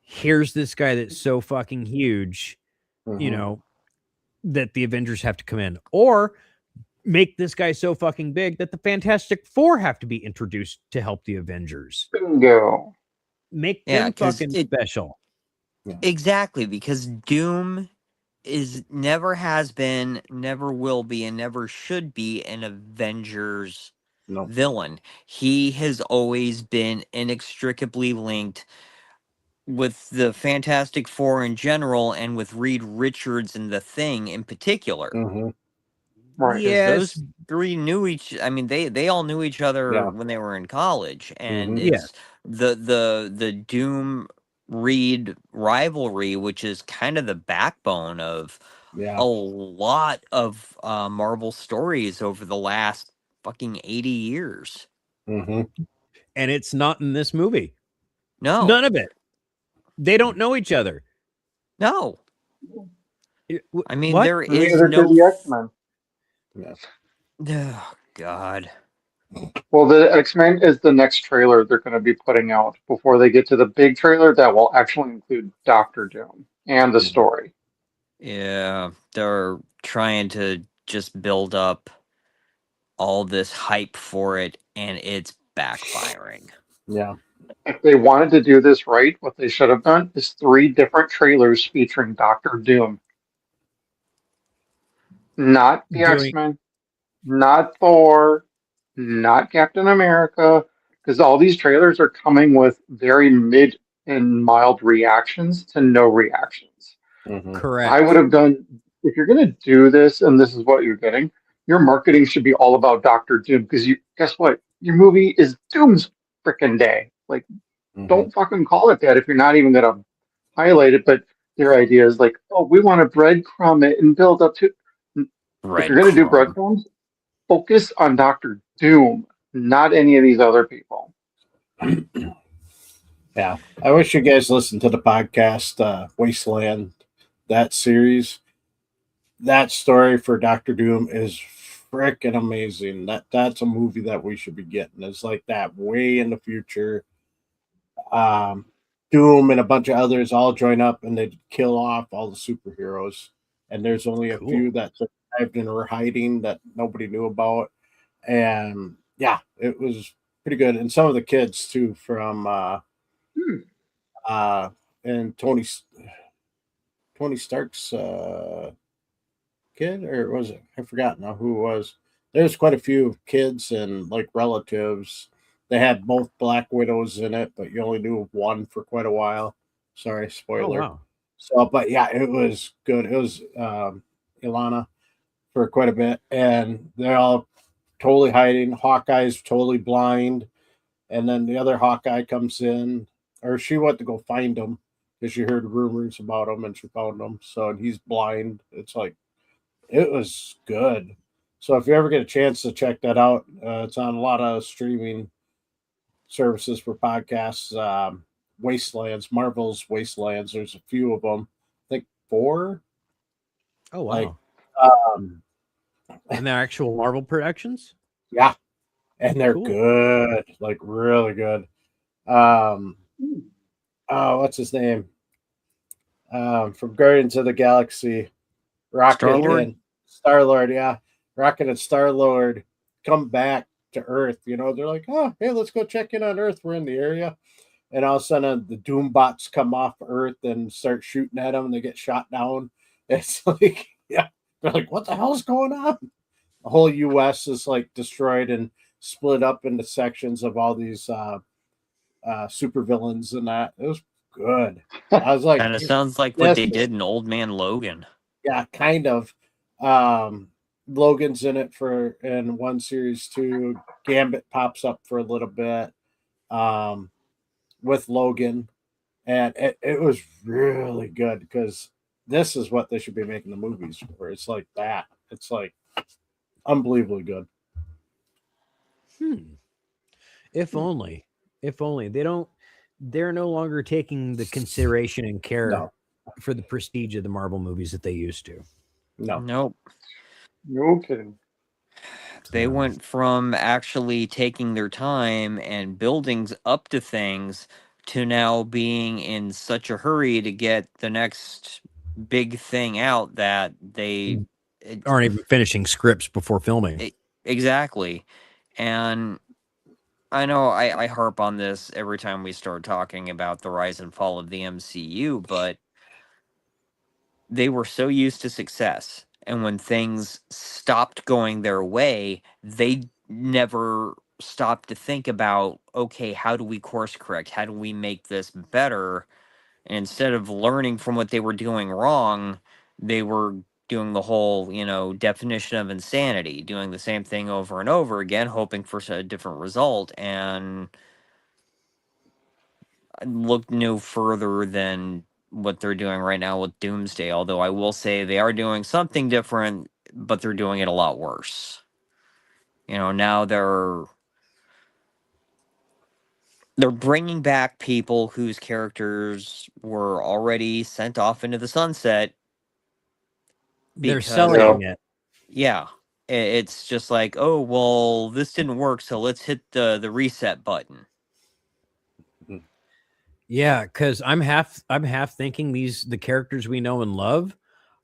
Here's this guy that's so fucking huge, you know, that the Avengers have to come in. Or make this guy so fucking big that the Fantastic Four have to be introduced to help the Avengers. Bingo. Make Yeah, them 'cause fucking special. Exactly, because Doom never has been, never will be, and never should be an Avengers villain. He has always been inextricably linked with the Fantastic Four in general, and with Reed Richards and the Thing in particular. Right. Because Yes. those three knew I mean, they all knew each other Yeah. when they were in college, and Yeah. it's the Doom Reed rivalry, which is kind of the backbone of a lot of Marvel stories over the last fucking 80 years. Mm-hmm. And it's not in this movie. No. None of it. They don't know each other. No. I mean, what? there is Neither no. do the X-Men. Oh, God. Well, the X-Men is the next trailer they're going to be putting out before they get to the big trailer that will actually include Doctor Doom and the story. Yeah, they're trying to just build up all this hype for it, and it's backfiring. Yeah. If they wanted to do this right, what they should have done is 3 different trailers featuring Doctor Doom. Not the X-Men, not Thor, not Captain America, because all these trailers are coming with very mid and mild reactions to no reactions. Correct. I would have done, if you're going to do this and this is what you're getting, your marketing should be all about Doctor Doom, because guess what? Your movie is Doom's freaking day. Like, don't fucking call it that if you're not even going to highlight it. But their idea is like, oh, we want to breadcrumb it and build up to. If you're going to do breadcrumbs, focus on Doctor Doom, not any of these other people. Yeah, I wish you guys listened to the podcast Wasteland, that series. That story for Doctor Doom is freaking amazing. That's a movie that we should be getting. It's like that way in the future. Doom and a bunch of others all join up and they kill off all the superheroes. And there's only a few that survived and were hiding that nobody knew about. And yeah, it was pretty good. And some of the kids too from and Tony Stark's kid, or was it? I forgot now who it was. There's quite a few kids and like relatives. They had both Black Widows in it, but you only knew one for quite a while. Sorry, spoiler. Oh, wow. So, but yeah, it was good. It was Ilana for quite a bit, and they're all totally hiding. Hawkeye's totally blind, and then the other Hawkeye comes in, or she went to go find him because she heard rumors about him, and she found him. So he's blind. It's like, it was good. So if you ever get a chance to check that out, it's on a lot of streaming services for podcasts. Wastelands, Marvel's Wastelands. There's a few of them. I think 4. Oh, wow. And they're actual Marvel productions? Yeah. And they're Cool. good. Like, really good. What's his name? From Guardians of the Galaxy. Rocket and Star-Lord, yeah. Rocket and Star-Lord come back to Earth. You know, they're like, oh, hey, let's go check in on Earth. We're in the area. And all of a sudden, the Doom bots come off Earth and start shooting at them, and they get shot down. It's like, yeah, they're like, what the hell's going on? The whole U.S. is like destroyed and split up into sections of all these supervillains and that. It was good. I was like, Kind of sounds like what they did in Old Man Logan. Yeah, kind of. Logan's in it in one series too. Gambit pops up for a little bit with Logan, And it was really good because this is what they should be making the movies for. It's like that. It's like unbelievably good. If only. If only. They're no longer taking the consideration and care No. for the prestige of the Marvel movies that they used to. No. Nope. No kidding. They went from actually taking their time and building up to things to now being in such a hurry to get the next big thing out that they Aren't even finishing scripts before filming. Exactly. And I know I harp on this every time we start talking about the rise and fall of the MCU, but they were so used to success. And when things stopped going their way, they never stopped to think about, okay, how do we course correct? How do we make this better? And instead of learning from what they were doing wrong, they were doing the whole, definition of insanity, doing the same thing over and over again, hoping for a different result. And look no further than what they're doing right now with Doomsday, although I will say they are doing something different, but they're doing it a lot worse. Now they're bringing back people whose characters were already sent off into the sunset. They're selling it. Yeah. It's just like, oh, well, this didn't work, so let's hit the reset button. Yeah, because I'm half thinking the characters we know and love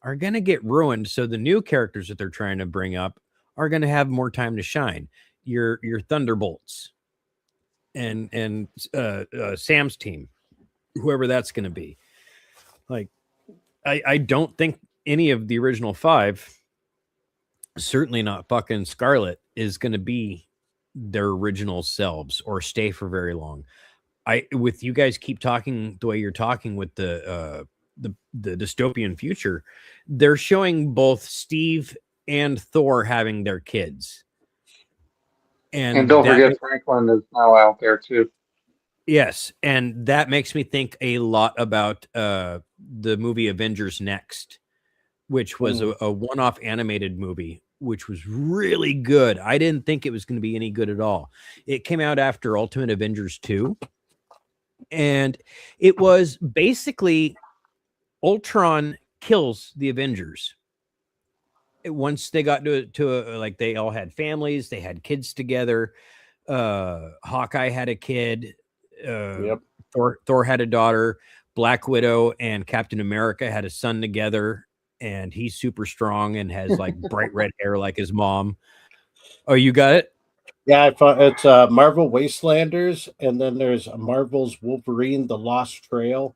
are gonna get ruined. So the new characters that they're trying to bring up are gonna have more time to shine. Your Thunderbolts and Sam's team, whoever that's gonna be. Like, I don't think any of the original 5, certainly not fucking Scarlet, is gonna be their original selves or stay for very long. With you guys keep talking the way you're talking with the dystopian future, they're showing both Steve and Thor having their kids. And don't forget Franklin is now out there too. Yes, and that makes me think a lot about the movie Avengers Next, which was a one-off animated movie, which was really good. I didn't think it was going to be any good at all. It came out after Ultimate Avengers 2. And it was basically Ultron kills the Avengers. Once they got to like, they all had families, they had kids together. Hawkeye had a kid. Thor had a daughter. Black Widow and Captain America had a son together, and he's super strong and has like bright red hair like his mom. Oh, you got it? Yeah, it's Marvel Wastelanders, and then there's Marvel's Wolverine: The Lost Trail.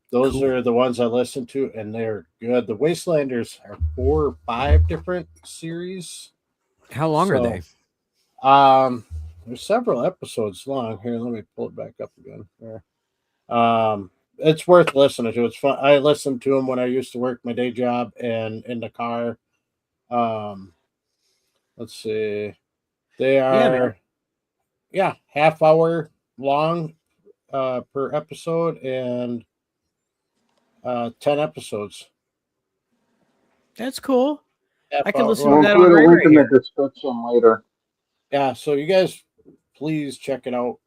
Those are the ones I listen to, and they're good. The Wastelanders are 4 or 5 different series. How long are they? There's several episodes long. Here, let me pull it back up again. It's worth listening to. It's fun. I listened to them when I used to work my day job and in the car. Let's see. They are, half hour long per episode, and 10 episodes. That's cool. I can listen to to that on right in the description later. Yeah, so you guys please check it out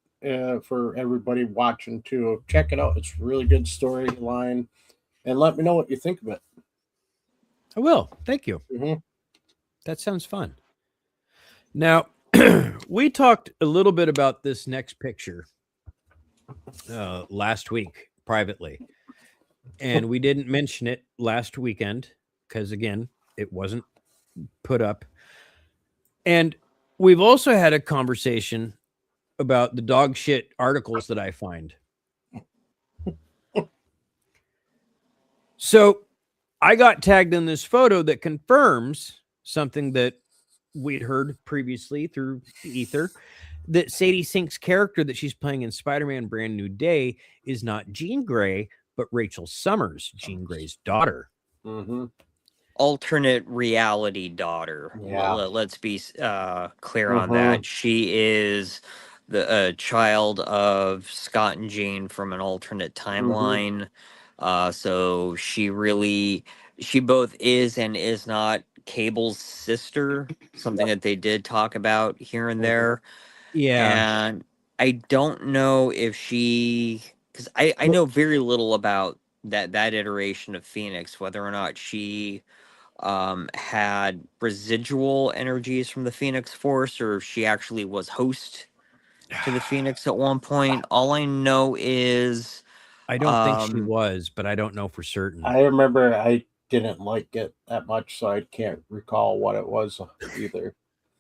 for everybody watching too. Check it out. It's a really good storyline, and let me know what you think of it. I will. Thank you. Mm-hmm. That sounds fun. Now, we talked a little bit about this next picture last week privately, and we didn't mention it last weekend because, again, it wasn't put up. And we've also had a conversation about the dog shit articles that I find. So I got tagged in this photo that confirms something that we'd heard previously through the ether, that Sadie Sink's character that she's playing in Spider-Man Brand New Day is not Jean Grey, but Rachel Summers, Jean Grey's daughter. Mm-hmm. Alternate reality daughter. Yeah. Let's be clear on that. She is the child of Scott and Jane from an alternate timeline. So she both is and is not Cable's sister, something that they did talk about here and there. Yeah. And I don't know if because I know very little about that iteration of Phoenix, whether or not she had residual energies from the Phoenix Force or if she actually was host to the Phoenix at one point. All I know is I don't think she was, but I don't know for certain. I remember I didn't like it that much, so I can't recall what it was either.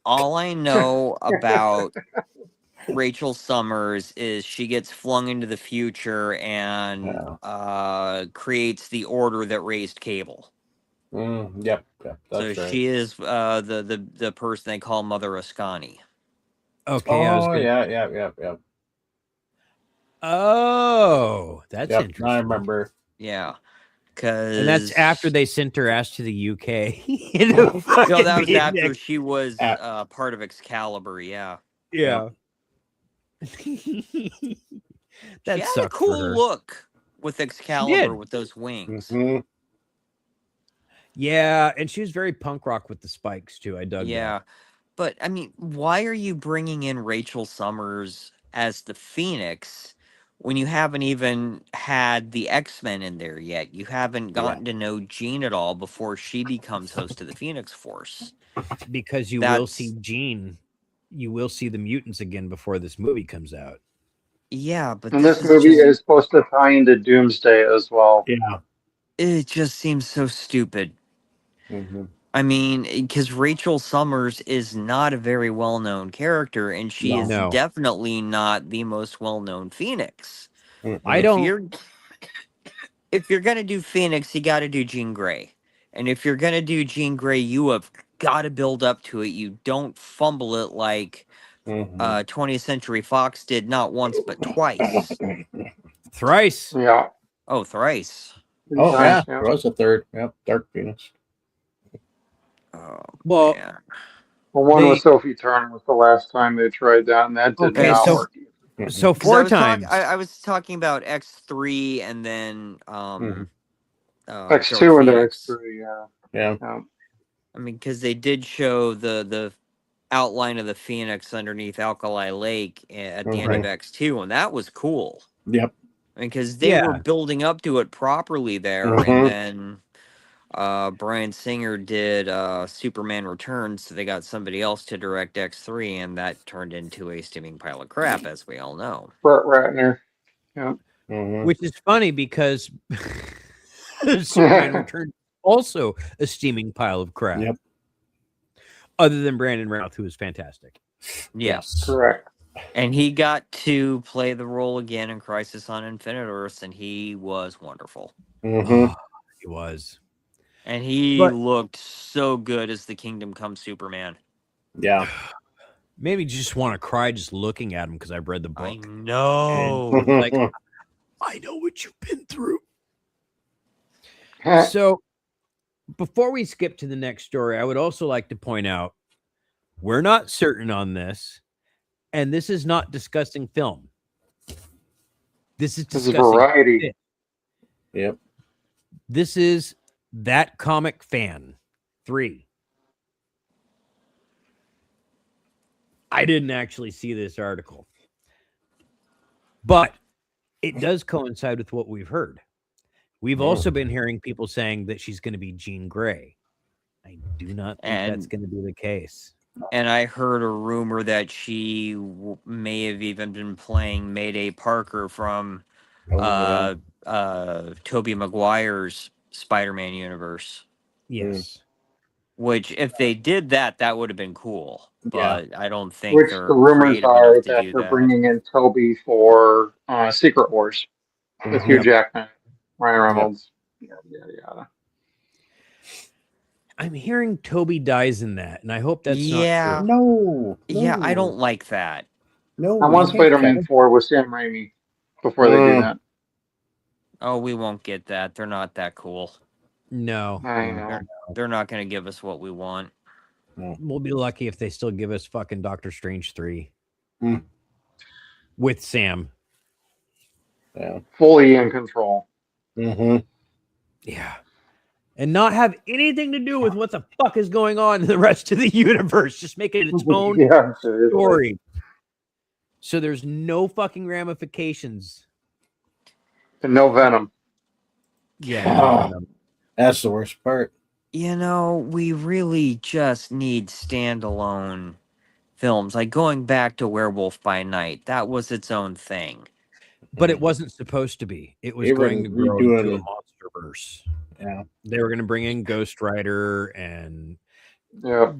all I know about Rachel Summers is she gets flung into the future and creates the order that raised Cable. Yep, that's So right. she is the person they call Mother Ascani. Okay. Yeah. Oh, that's interesting. I remember. Yeah. And that's after they sent her ass to the UK. No, that was after she was part of Excalibur. Yeah. Yeah. That she had sucked a for cool her. look with Excalibur with those wings. Yeah, and she was very punk rock with the spikes too. I dug that. But I mean, why are you bringing in Rachel Summers as the Phoenix when you haven't even had the X-Men in there yet? You haven't gotten to know Jean at all before she becomes host of the Phoenix Force. Because you will see Jean. You will see the mutants again before this movie comes out. Yeah, but and this movie is supposed to tie into Doomsday as well. Yeah. It just seems so stupid. I mean, because Rachel Summers is not a very well-known character, and she is definitely not the most well-known Phoenix. I don't. If you're gonna do Phoenix, you got to do Jean Grey, and if you're gonna do Jean Grey, you have got to build up to it. You don't fumble it like 20th Century Fox did, not once but twice, thrice. Yeah. Oh, thrice. Oh yeah, there was a third. Yep, Dark Phoenix. Well, one with Sophie Turner was the last time they tried that, and that did not work. So 4 times. I was talking about X3 and then X2 and then X3, yeah. I mean, because they did show the outline of the Phoenix underneath Alkali Lake at the end of X2, and that was cool. Yep. Because they were building up to it properly there, and then Bryan Singer did Superman Returns, so they got somebody else to direct X3, and that turned into a steaming pile of crap, as we all know. Brett Ratner. Yeah. Which is funny because Superman Returns also a steaming pile of crap. Yep. Other than Brandon Routh, who is fantastic. Yes. Correct. And he got to play the role again in Crisis on Infinite Earths, and he was wonderful. Oh, he was. And he looked so good as the Kingdom Come Superman. Yeah. Maybe you just want to cry just looking at him because I've read the book. I know. Like, I know what you've been through. So, before we skip to the next story, I would also like to point out we're not certain on this, and this is not discussing film. This is discussing variety. Fit. Yep. This is That Comic Fan 3. I didn't actually see this article, but it does coincide with what we've heard. We've also been hearing people saying that she's going to be Jean Grey. I do not think that's going to be the case. And I heard a rumor that she may have even been playing Mayday Parker from Tobey Maguire's Spider-Man universe. Yes. Which, if they did that, that would have been cool. But I don't think Which they're the rumors creative are enough to that do they're that. bringing in Toby for Secret Wars with Hugh Jackman, Ryan Reynolds. Yada. I'm hearing Toby dies in that, and I hope that's Yeah. not true. No. Yeah, I don't like that. No. I want Spider-Man 4 with Sam Raimi before they do that. Oh, we won't get that. They're not that cool. No. I know. They're not going to give us what we want. We'll be lucky if they still give us fucking Doctor Strange 3. with Sam. Yeah. Fully in control. Mm-hmm. Yeah. And not have anything to do with what the fuck is going on in the rest of the universe. Just make it its own Yeah, seriously. story. So there's no fucking ramifications. And no Venom. Yeah. Oh. no. That's the worst part. You know, we really just need standalone films. Like going back to Werewolf by Night, that was its own thing. But it wasn't supposed to be. It was They were going to grow into a redoing- monsterverse. Yeah. They were going to bring in Ghost Rider and Yeah.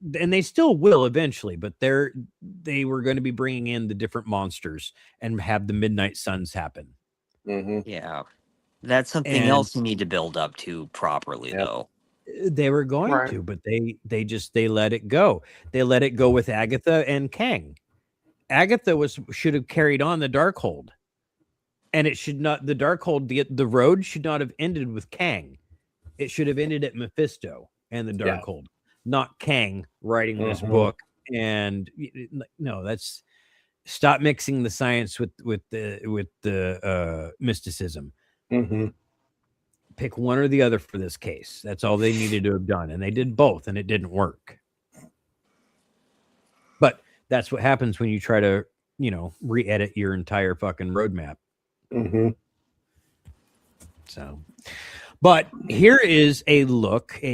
they still will eventually, but they were going to be bringing in the different monsters and have the Midnight Suns happen. Mm-hmm. Yeah. That's something And- else you need to build up to properly, though. They were going Right. to, but they let it go. They let it go with Agatha and Kang. Agatha should have carried on the Darkhold. And it should not, the Darkhold, the road should not have ended with Kang. It should have ended at Mephisto and the Darkhold, not Kang writing this book. And no, that's stop mixing the science with the mysticism. Mm-hmm. Pick one or the other for this case. That's all they needed to have done. And they did both, and it didn't work. But that's what happens when you try to, re-edit your entire fucking roadmap. Mm-hmm. So, but here is a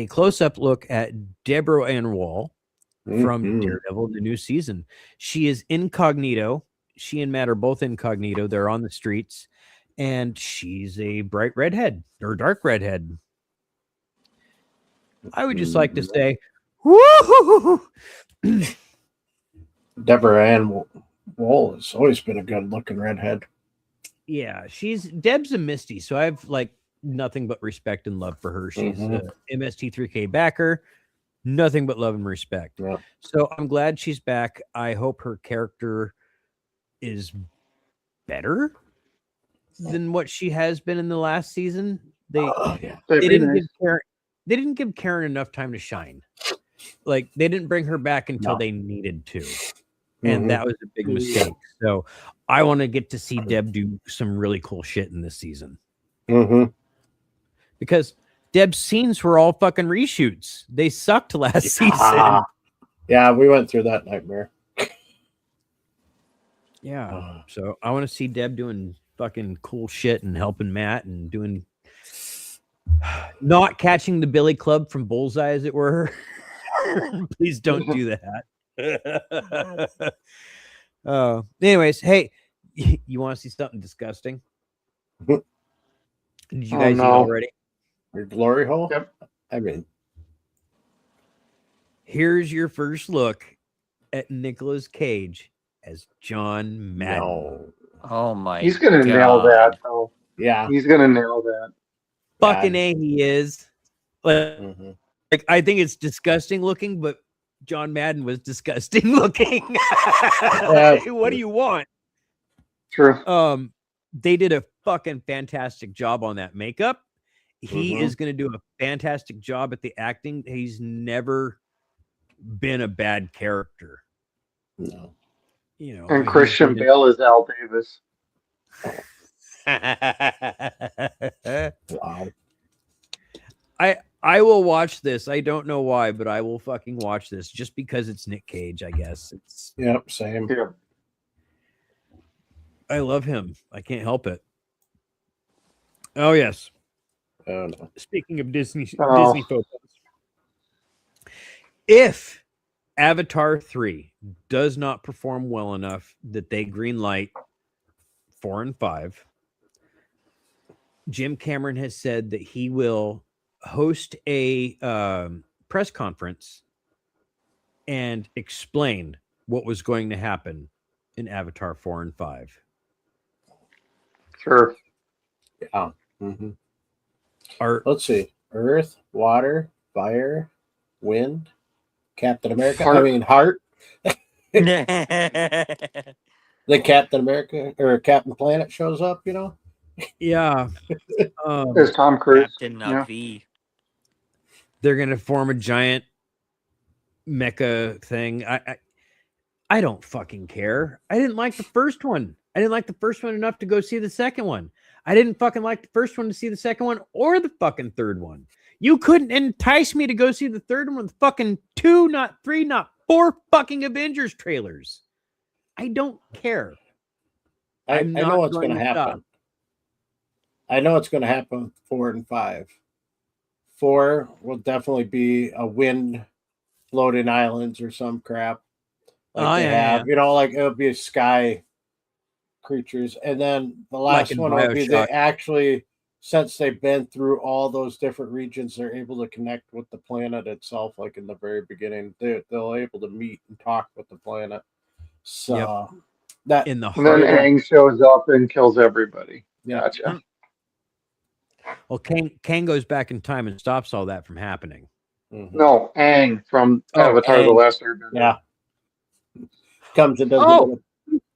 close-up look at Deborah Ann Wall from Daredevil, the new season. She is incognito. She and Matt are both incognito. They're on the streets, and she's a bright redhead or dark redhead. I would just like to say, woo! Deborah Ann Wall has always been a good-looking redhead. Yeah, Deb's a Misty, so I have nothing but respect and love for her. She's a MST3K backer, nothing but love and respect. Yeah. So I'm glad she's back. I hope her character is better than what she has been in the last season. They didn't give Karen enough time to shine. They didn't bring her back until they needed to. And that was a big mistake. So I want to get to see Deb do some really cool shit in this season. Mm-hmm. Because Deb's scenes were all fucking reshoots. They sucked last season. Yeah, we went through that nightmare. Yeah. So I want to see Deb doing fucking cool shit and helping Matt and doing not catching the Billy Club from Bullseye, as it were. Please don't do that. Anyways, hey, you want to see something disgusting? Did you guys eat already? Your glory hole? Yep. I mean, here's your first look at Nicolas Cage as John Madden. no. Oh my He's gonna nail that, though. Yeah. He's gonna nail that. Fucking A, he is. Mm-hmm. I think it's disgusting looking, but John Madden was disgusting looking. What do you want? True. They did a fucking fantastic job on that makeup. He is going to do a fantastic job at the acting. He's never been a bad character. No. And Christian Bale is Al Davis. Wow. I will watch this. I don't know why, but I will fucking watch this just because it's Nick Cage, I guess. Yep, same. Yeah. I love him. I can't help it. Oh, yes. Oh, no. Speaking of Disney photos. If Avatar 3 does not perform well enough that they greenlight 4 and 5, Jim Cameron has said that he will host a press conference and explain what was going to happen in Avatar 4 and 5. Sure. Yeah. Mm-hmm. Let's see. Earth, water, fire, wind, Captain America. Heart. I mean, heart. god. The Captain America or Captain Planet shows up, Yeah. There's Tom Cruise. Captain Yeah. V. They're going to form a giant mecha thing. I don't fucking care. I didn't like the first one. I didn't like the first one enough to go see the second one. I didn't fucking like the first one to see the second one or the fucking third one. You couldn't entice me to go see the third one with fucking 2, not 3, not 4 fucking Avengers trailers. I don't care. I know what's going to happen. I know what's going to happen with 4 and 5. 4 will definitely be a wind floating islands or some crap. Like have. You know, like it'll be a sky creatures. And then the last one will be they actually, since they've been through all those different regions, they're able to connect with the planet itself. Like in the very beginning, they'll able to meet and talk with the planet. So that in the and then Aang shows up and kills everybody. Gotcha. Well, Kang goes back in time and stops all that from happening. No, Aang from Avatar: Aang. The Last Airbender. Yeah. Comes and does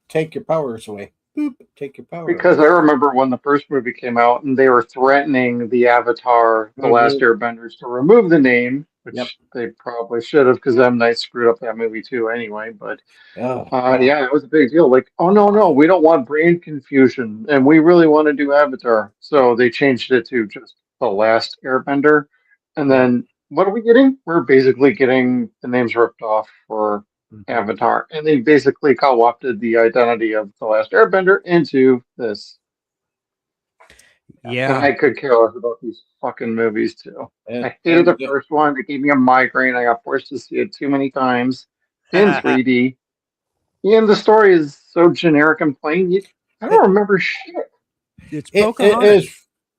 take your powers away. Boop, take your powers Because away. I remember when the first movie came out and they were threatening the Avatar, The Last Airbenders to remove the name, which they probably should have because M. Night screwed up that movie too anyway. But yeah, it was a big deal. Like, oh no, we don't want brain confusion and we really want to do Avatar. So they changed it to just The Last Airbender. And then what are we getting? We're basically getting the names ripped off for Avatar, and they basically co-opted the identity of The Last Airbender into this. Yeah, and I could care less about these fucking movies too. I hated the first one. It gave me a migraine. I got forced to see it too many times in 3D. And the story is so generic and plain. I don't remember shit. It's it is,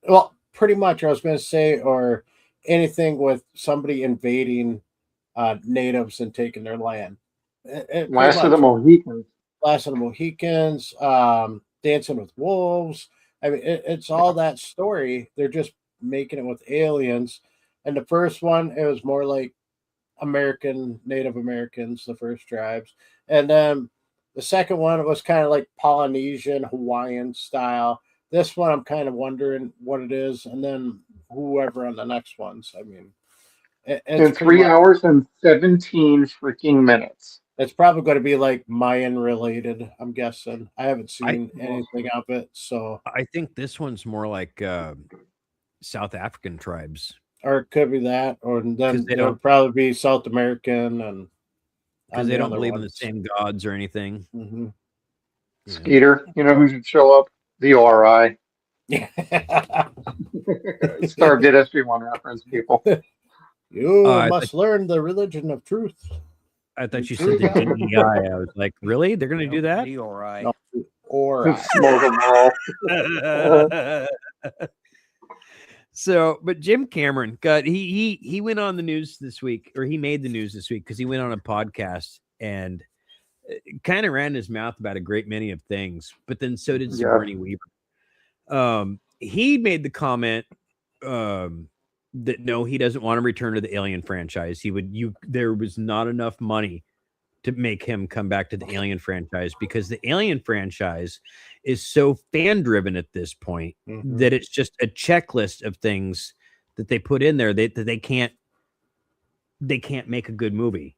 well, pretty much. I was going to say, or anything with somebody invading natives and taking their land. Last of the Mohicans. Last of the Mohicans, Dancing with Wolves. I mean, it's all that story. They're just making it with aliens. And the first one, it was more like Native Americans, the first tribes. And then the second one, it was kind of like Polynesian, Hawaiian style. This one, I'm kind of wondering what it is. And then whoever on the next ones. I mean, in 3 hours and 17 freaking minutes. It's probably going to be like Mayan related, I'm guessing. I haven't seen anything of it, so I think this one's more like South African tribes, or it could be that, or then it'll probably be South American, and because they don't believe in the same gods or anything. Mm-hmm. Skeeter, you know who should show up? The ORI. Yeah. Stargate SG-1 reference, people. You must learn the religion of truth. I thought you said the DEI. I was like, really? They're going to do that? DEI. No, or smoke them all. So, but Jim Cameron he went on the news this week, or he made the news this week because he went on a podcast and kind of ran his mouth about a great many of things. But then so did Sigourney Weaver. He made the comment that no, he doesn't want to return to the Alien franchise. There was not enough money to make him come back to the Alien franchise because the Alien franchise is so fan driven at this point that it's just a checklist of things that they put in there that they can't make a good movie.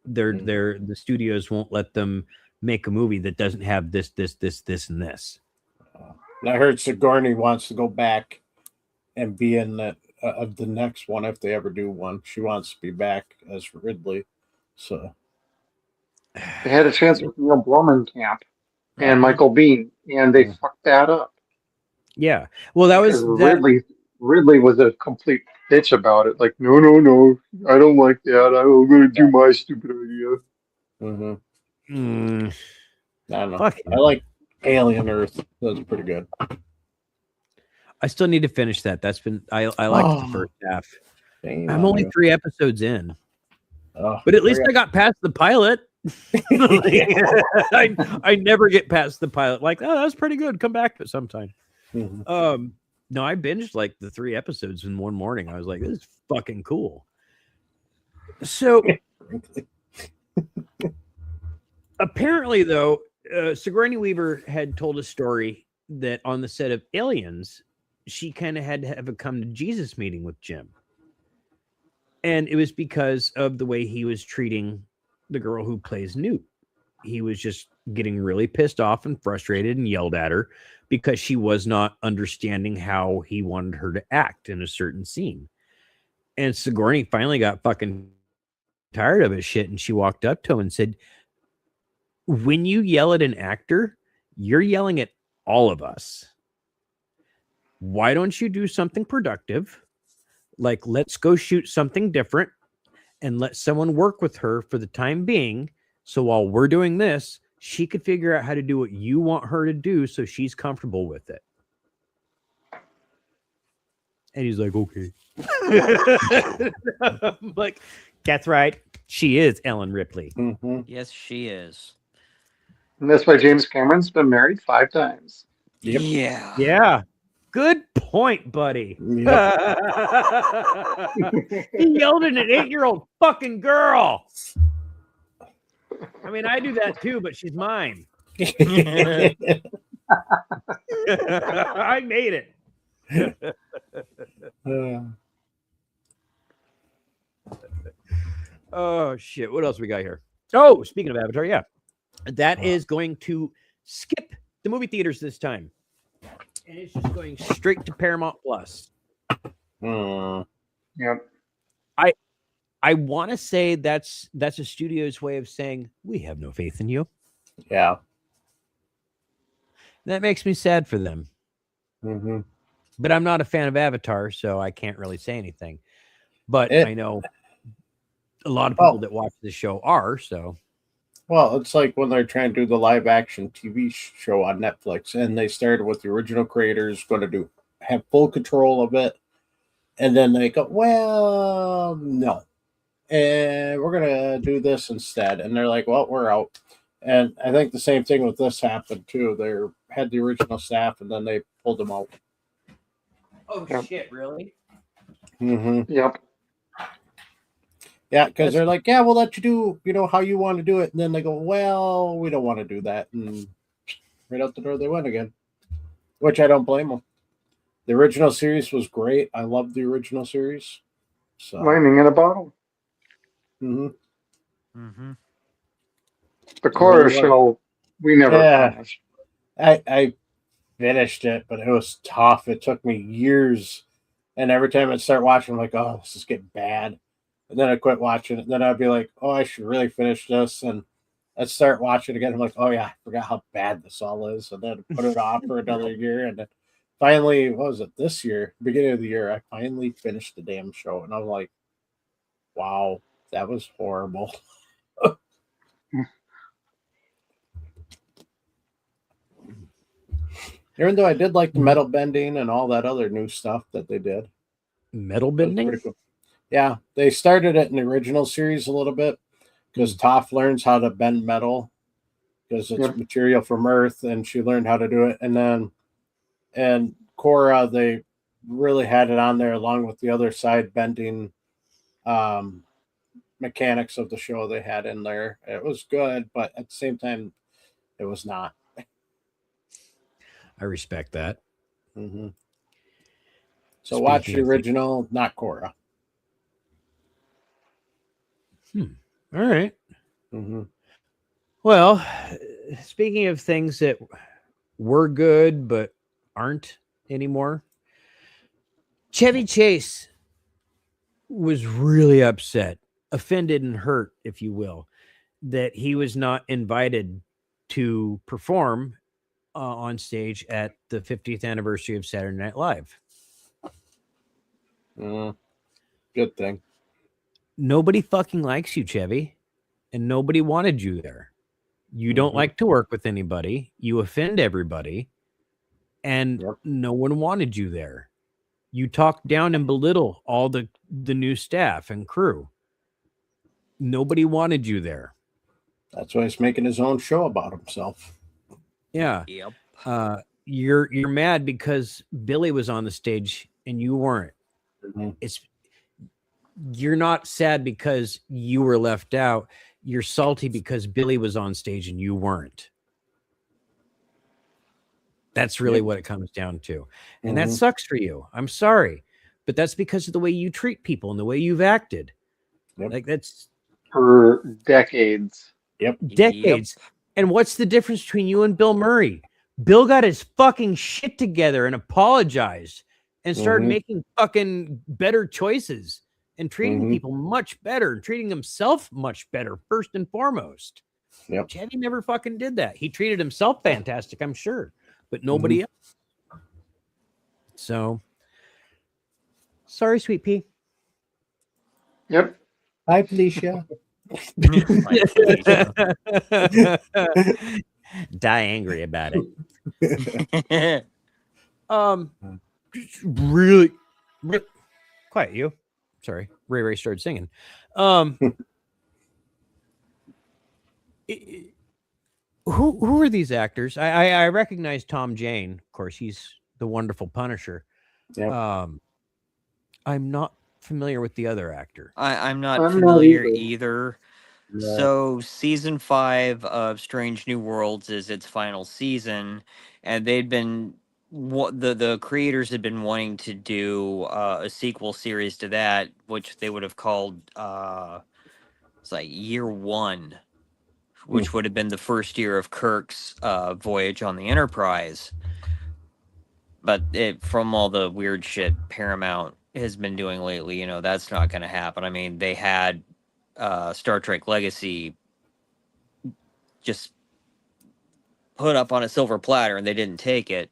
The studios won't let them make a movie that doesn't have this, and this. I heard Sigourney wants to go back and be in that of the next one if they ever do one. She wants to be back as Ridley. So they had a chance with Neil Blomkamp and Michael Biehn, and they fucked that up. Yeah, well, Ridley was a complete bitch about it. Like, no, I don't like that. I'm going to do my stupid idea. I don't know. I like Alien Earth. That was pretty good. I still need to finish that. I liked the first half. I'm only 3 episodes in, but at least I got past the pilot. I never get past the pilot. Like, oh, that was pretty good. Come back to it sometime. No, I binged like the 3 episodes in one morning. I was like, this is fucking cool. So apparently, though, Sigourney Weaver had told a story that on the set of Aliens, she kind of had to have a come to Jesus meeting with Jim. And it was because of the way he was treating the girl who plays Newt. he was just getting really pissed off and frustrated and yelled at her because she was not understanding how he wanted her to act in a certain scene. And Sigourney finally got fucking tired of his shit, and she walked up to him and said, when you yell at an actor, you're yelling at all of us. Why don't you do something productive? Like, let's go shoot something different and let someone work with her for the time being. So while we're doing this, she could figure out how to do what you want her to do so she's comfortable with it. And he's like, okay. I'm like, that's right. She is Ellen Ripley. Mm-hmm. Yes, she is. And that's why James Cameron's been married 5 times. Yep. Yeah. Yeah. Good point, buddy. Yep. He yelled at an 8-year-old fucking girl. I mean, I do that too, but she's mine. I made it. Oh, shit. What else we got here? Oh, speaking of Avatar, yeah. That is going to skip the movie theaters this time. And it's just going straight to Paramount Plus. Yep. I want to say that's a studio's way of saying we have no faith in you. Yeah. That makes me sad for them. Mm-hmm. But I'm not a fan of Avatar, so I can't really say anything. But I know a lot of people that watch the show are, so. Well, it's like when they're trying to do the live action TV show on Netflix, and they started with the original creators going to have full control of it, and then they go, well, no, and we're gonna do this instead, and they're like, well, we're out. And I think the same thing with this happened too. They had the original staff, and then they pulled them out. Oh shit! Really? Mm-hmm. Yep. Yeah, because they're like, yeah, we'll let you do, how you want to do it. And then they go, well, we don't want to do that. And right out the door they went again, which I don't blame them. The original series was great. I loved the original series. So. Lightning in a bottle. Mm-hmm. Mm-hmm. The Korra show, we never finished. I finished it, but it was tough. It took me years. And every time I'd start watching, I'm like, oh, this is getting bad. And then I quit watching it. Then I'd be like, oh, I should really finish this. And I'd start watching it again. I'm like, oh, yeah, I forgot how bad this all is. And then put it off for another year. And then finally, what was it, this year, beginning of the year, I finally finished the damn show. And I'm like, wow, that was horrible. Even though I did like the metal bending and all that other new stuff that they did. Metal bending? Cool. Yeah, they started it in the original series a little bit because Toph learns how to bend metal because it's material from Earth, and she learned how to do it. And Korra, they really had it on there along with the other side bending mechanics of the show they had in there. It was good, but at the same time, it was not. I respect that. Mm-hmm. So watch the original, not Korra. All right. Mm-hmm. Well, speaking of things that were good but aren't anymore, Chevy Chase was really upset, offended and hurt, if you will, that he was not invited to perform on stage at the 50th anniversary of Saturday Night Live. Good thing. Nobody fucking likes you, Chevy, and nobody wanted you there. You don't like to work with anybody. You offend everybody, and no one wanted you there. You talk down and belittle all the new staff and crew. Nobody wanted you there. That's why he's making his own show about himself. Yeah. Yep. You're mad because Billy was on the stage and you weren't. You're not sad because you were left out. You're salty because Billy was on stage and you weren't. That's really what it comes down to. And that sucks for you. I'm sorry. But that's because of the way you treat people and the way you've acted. Like that's for decades. Decades. And what's the difference between you and Bill Murray? Bill got his fucking shit together and apologized and started making fucking better choices and treating people much better and treating himself much better, first and foremost. Yep. Chevy never fucking did that. He treated himself fantastic, I'm sure, but nobody else. So, sorry, Sweet Pea. Yep. Hi, Felicia. Die angry about it. Really quiet. You, sorry. Ray started singing. Who are these actors? I recognize Tom Jane. Of course, he's the wonderful Punisher. Yep. I'm not familiar with the other actor. I'm not familiar either. Yeah. So season 5 of Strange New Worlds is its final season, and they'd been the creators had been wanting to do a sequel series to that, which they would have called it's like Year 1, which would have been the first year of Kirk's voyage on the Enterprise. But from all the weird shit Paramount has been doing lately, that's not going to happen. I mean, they had Star Trek Legacy just put up on a silver platter and they didn't take it.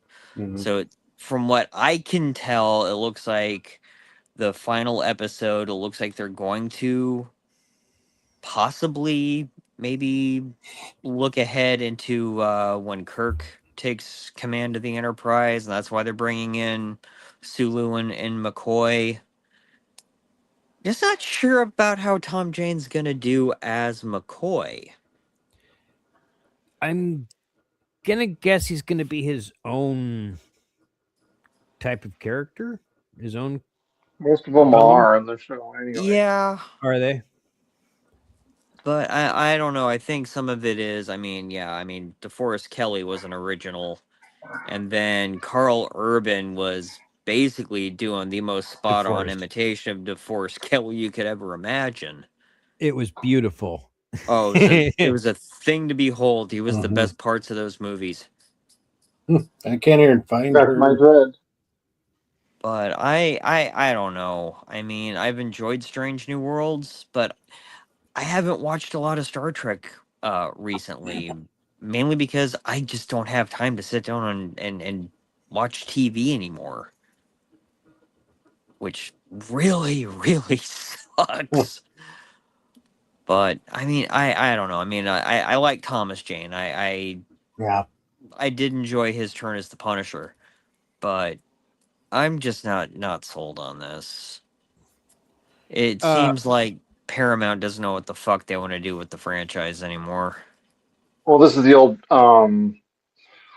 So from what I can tell, it looks like the final episode, it looks like they're going to possibly maybe look ahead into when Kirk takes command of the Enterprise, and that's why they're bringing in Sulu and McCoy. Just not sure about how Tom Jane's gonna do as McCoy. I'm gonna guess he's gonna be his own type of character, his own. Most of them are in the show anyway. Yeah, are they? But I don't know. I think some of it is. I mean, DeForest Kelley was an original, and then Carl Urban was basically doing the most spot-on imitation of DeForest Kelley you could ever imagine. It was beautiful. Oh, it was a thing to behold. He was the best parts of those movies. I can't even find That's my dread. But I don't know. I mean, I've enjoyed Strange New Worlds, but I haven't watched a lot of Star Trek recently, mainly because I just don't have time to sit down and watch TV anymore, which really, really sucks. But I mean, I don't know. I mean, I like Thomas Jane. I did enjoy his turn as the Punisher, but I'm just not sold on this. It seems like Paramount doesn't know what the fuck they want to do with the franchise anymore. Well, this is the old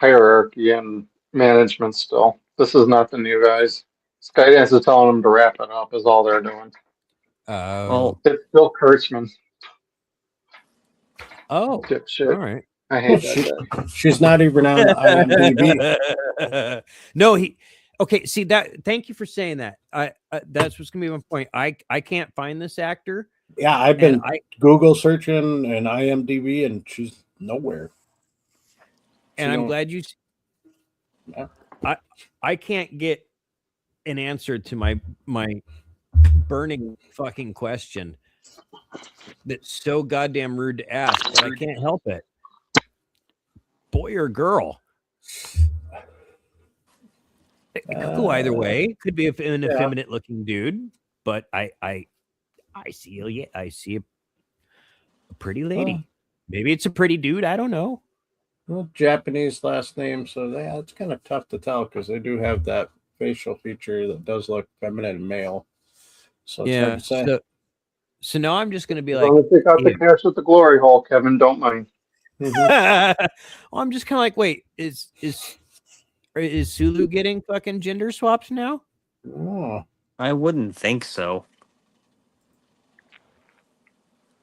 hierarchy and management still. This is not the new guys. Skydance is telling them to wrap it up, is all they're doing. Well, it's Bill Kurtzman. Oh, shit. All right. I hate that. She's not even on IMDb. No, okay, see that. Thank you for saying that. That's what's gonna be my point. I can't find this actor. Yeah, I've been Google searching and IMDb, and she's nowhere. And I'm glad you. Yeah. I can't get an answer to my burning fucking question. That's so goddamn rude to ask, but I can't help it. Boy or girl? It could go either way. Could be an effeminate looking dude, but I see a pretty lady. Maybe it's a pretty dude. I don't know. Well, Japanese last name, so it's kind of tough to tell because they do have that facial feature that does look feminine and male. So it's hard to say. So now I'm just going to be like, pick out the cash with the glory hole, Kevin. Don't mind. Well, I'm just kind of like, wait, is Sulu getting fucking gender swapped now? Oh, I wouldn't think so.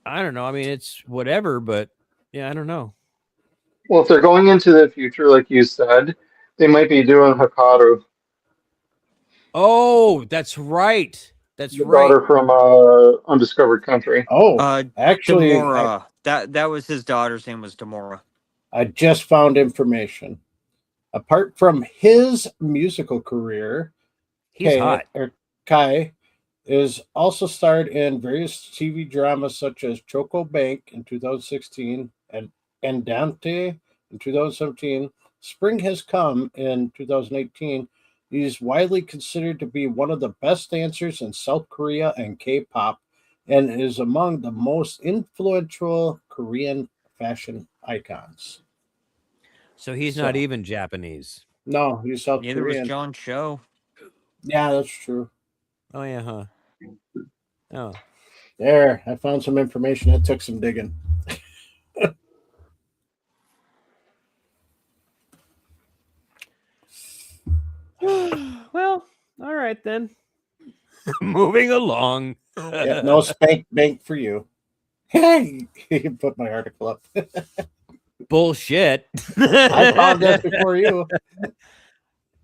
I don't know. I mean, it's whatever, but yeah, I don't know. Well, if they're going into the future, like you said, they might be doing Hikaru. Oh, that's right. That's the right. daughter from Undiscovered Country. Oh, actually, Demora. That was his daughter's name was Demora. I just found information. Apart from his musical career, He's hot. Kai is also starred in various TV dramas such as Choco Bank in 2016 and Andante in 2017. Spring Has Come in 2018. He's widely considered to be one of the best dancers in South Korea and K-pop, and is among the most influential Korean fashion icons. So he's not even Japanese. No, he's South Neither Korean. was John Cho. Yeah, that's true. Oh yeah, huh? Oh, There, I found some information. That took some digging. well, all right then. Moving along. Yeah, no spank bank for you. Hey, you put my article up. Bullshit. I found that before you.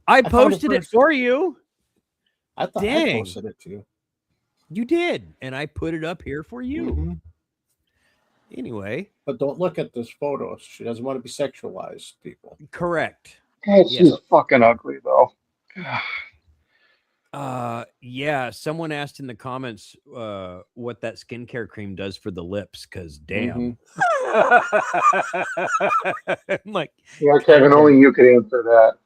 I posted it for you. I thought I posted it too. You did, and I put it up here for you. Mm-hmm. Anyway. But don't look at this photo. She doesn't want to be sexualized, people. Correct. She's fucking ugly, though. Yeah, someone asked in the comments what that skincare cream does for the lips, because damn. I'm like, yeah, Kevin, only you could answer that.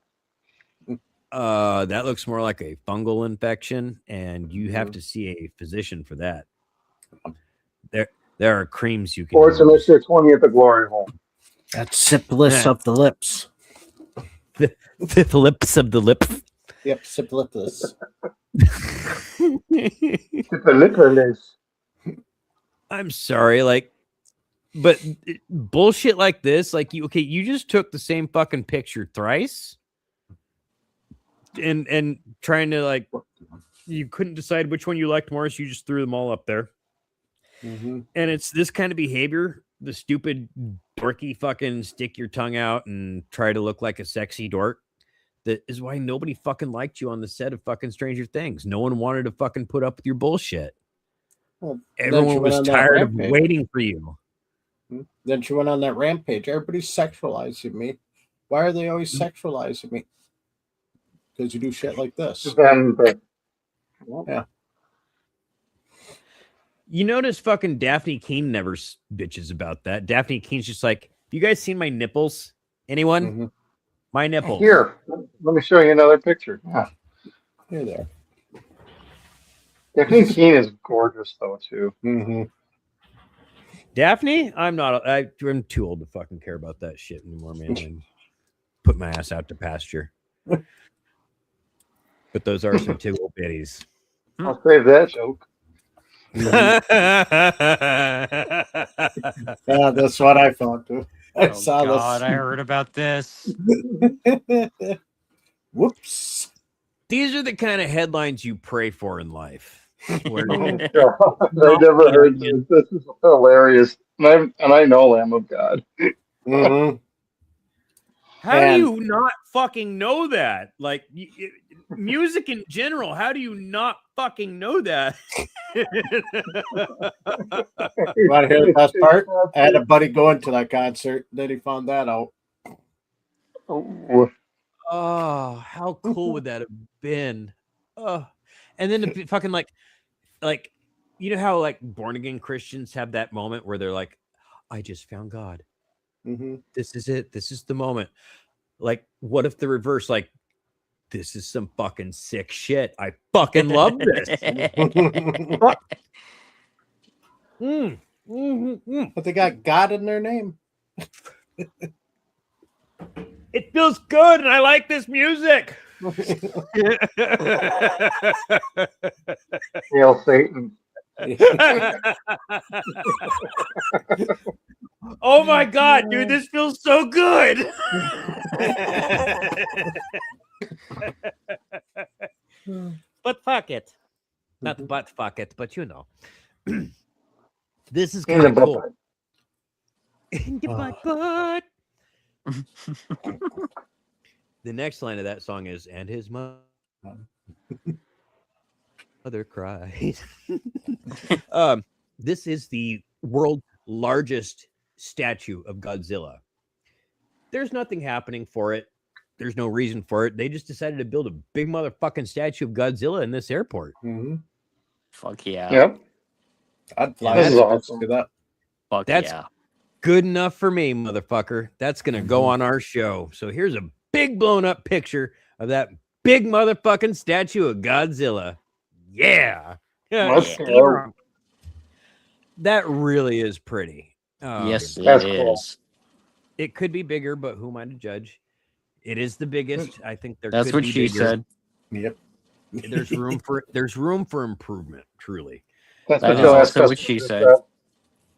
That looks more like a fungal infection, and you have to see a physician for that. There are creams you can Or it's an extra 20 at the glory hole. That's syphilis of the lips. The lips of the lip. Yep, syphilis. Syphilis. I'm sorry, like, but bullshit like this, like you just took the same fucking picture thrice, and trying to, like, you couldn't decide which one you liked more, so you just threw them all up there. Mm-hmm. And it's this kind of behavior, the stupid dorky fucking stick your tongue out and try to look like a sexy dork, that is why nobody fucking liked you on the set of fucking Stranger Things. No one wanted to fucking put up with your bullshit. Well, everyone was tired of waiting for you. Then she went on that rampage. Everybody's sexualizing me. Why are they always sexualizing me? Because you do shit like this. Yeah. You notice fucking Daphne Keene never bitches about that. Daphne Keene's just like, you guys seen my nipples? Anyone? Mm-hmm. My nipples. Here, let me show you another picture. Yeah. Here there. Daphne Keene is gorgeous, though, too. Mm-hmm. Daphne? I'm too old to fucking care about that shit anymore, man. And put my ass out to pasture. But those are some tickle bitties. I'll save that joke. Yeah, that's what I thought too. I saw God, this. I heard about this. Whoops. These are the kind of headlines you pray for in life. Where I never heard this. This is hilarious. And I know Lamb of God. Mm-hmm. How do you not fucking know that? Like, music in general, how do you not fucking know that? You want to hear the best part? I had a buddy going to that concert. Then he found that out. Oh, how cool would that have been? Oh, and then the fucking like, you know how like born again Christians have that moment where they're like, I just found God. Mm-hmm. This is it. This is the moment. Like, what if the reverse? Like, this is some fucking sick shit. I fucking love this. But they got God in their name. It feels good, and I like this music. Hail Satan. Oh my God, dude, this feels so good. But fuck it. Not the butt fuck it, but you know. This is kind of cool. In your butt. The next line of that song is, and his mother cries. This is the world's largest statue of Godzilla. there's nothing happening for it. There's no reason for it. They just decided to build a big motherfucking statue of Godzilla in this airport. Mm-hmm. Fuck yeah. Yep. I'd fly. This is to awesome. do that. Fuck That's yeah. good enough for me, motherfucker. That's going to go on our show. So here's a big blown up picture of that big motherfucking statue of Godzilla. Yeah. Let's Steam go. room. That really is pretty. Yes, it That's is. cool. It could be bigger, but who am I to judge? It is the biggest. I think there That's could what be she bigger. said. Yep. There's room for improvement, truly. That's That what is Joe also asked what she us. said.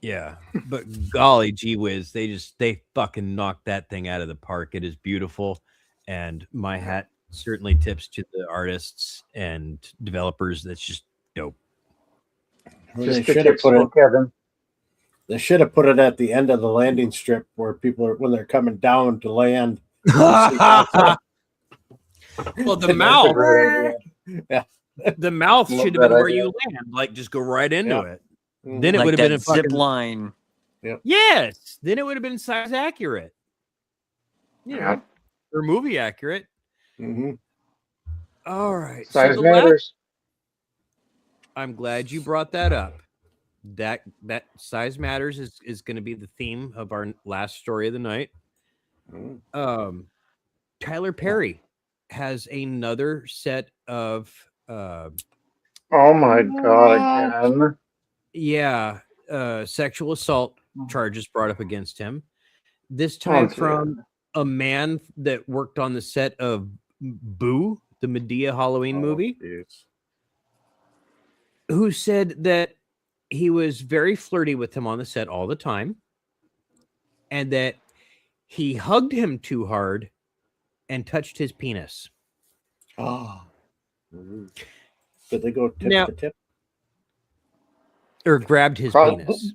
Yeah. But golly gee whiz, they fucking knocked that thing out of the park. It is beautiful. And my hat certainly tips to the artists and developers. That's just dope. Well, Just they the should have tips put for it. Kevin. They should have put it at the end of the landing strip where people are when they're coming down to land. Well, the That's a mouth. great idea. The mouth Love should have been that where idea. you land. Like just go right into Yeah. it. Then it Like would have that been a zip fucking line. Yes. Then it would have been size accurate. You Yeah. know, or movie accurate. Mm-hmm. All right. Size the last- matters. I'm glad you brought that up. That size matters is going to be the theme of our last story of the night. Tyler Perry has another set of Oh my god, again. sexual assault charges brought up against him. This time from a man that worked on the set of Boo, the Medea Halloween movie, who said that he was very flirty with him on the set all the time, and that he hugged him too hard and touched his penis. Oh. Did they go tip Now- to tip? Or grabbed his Cross- penis.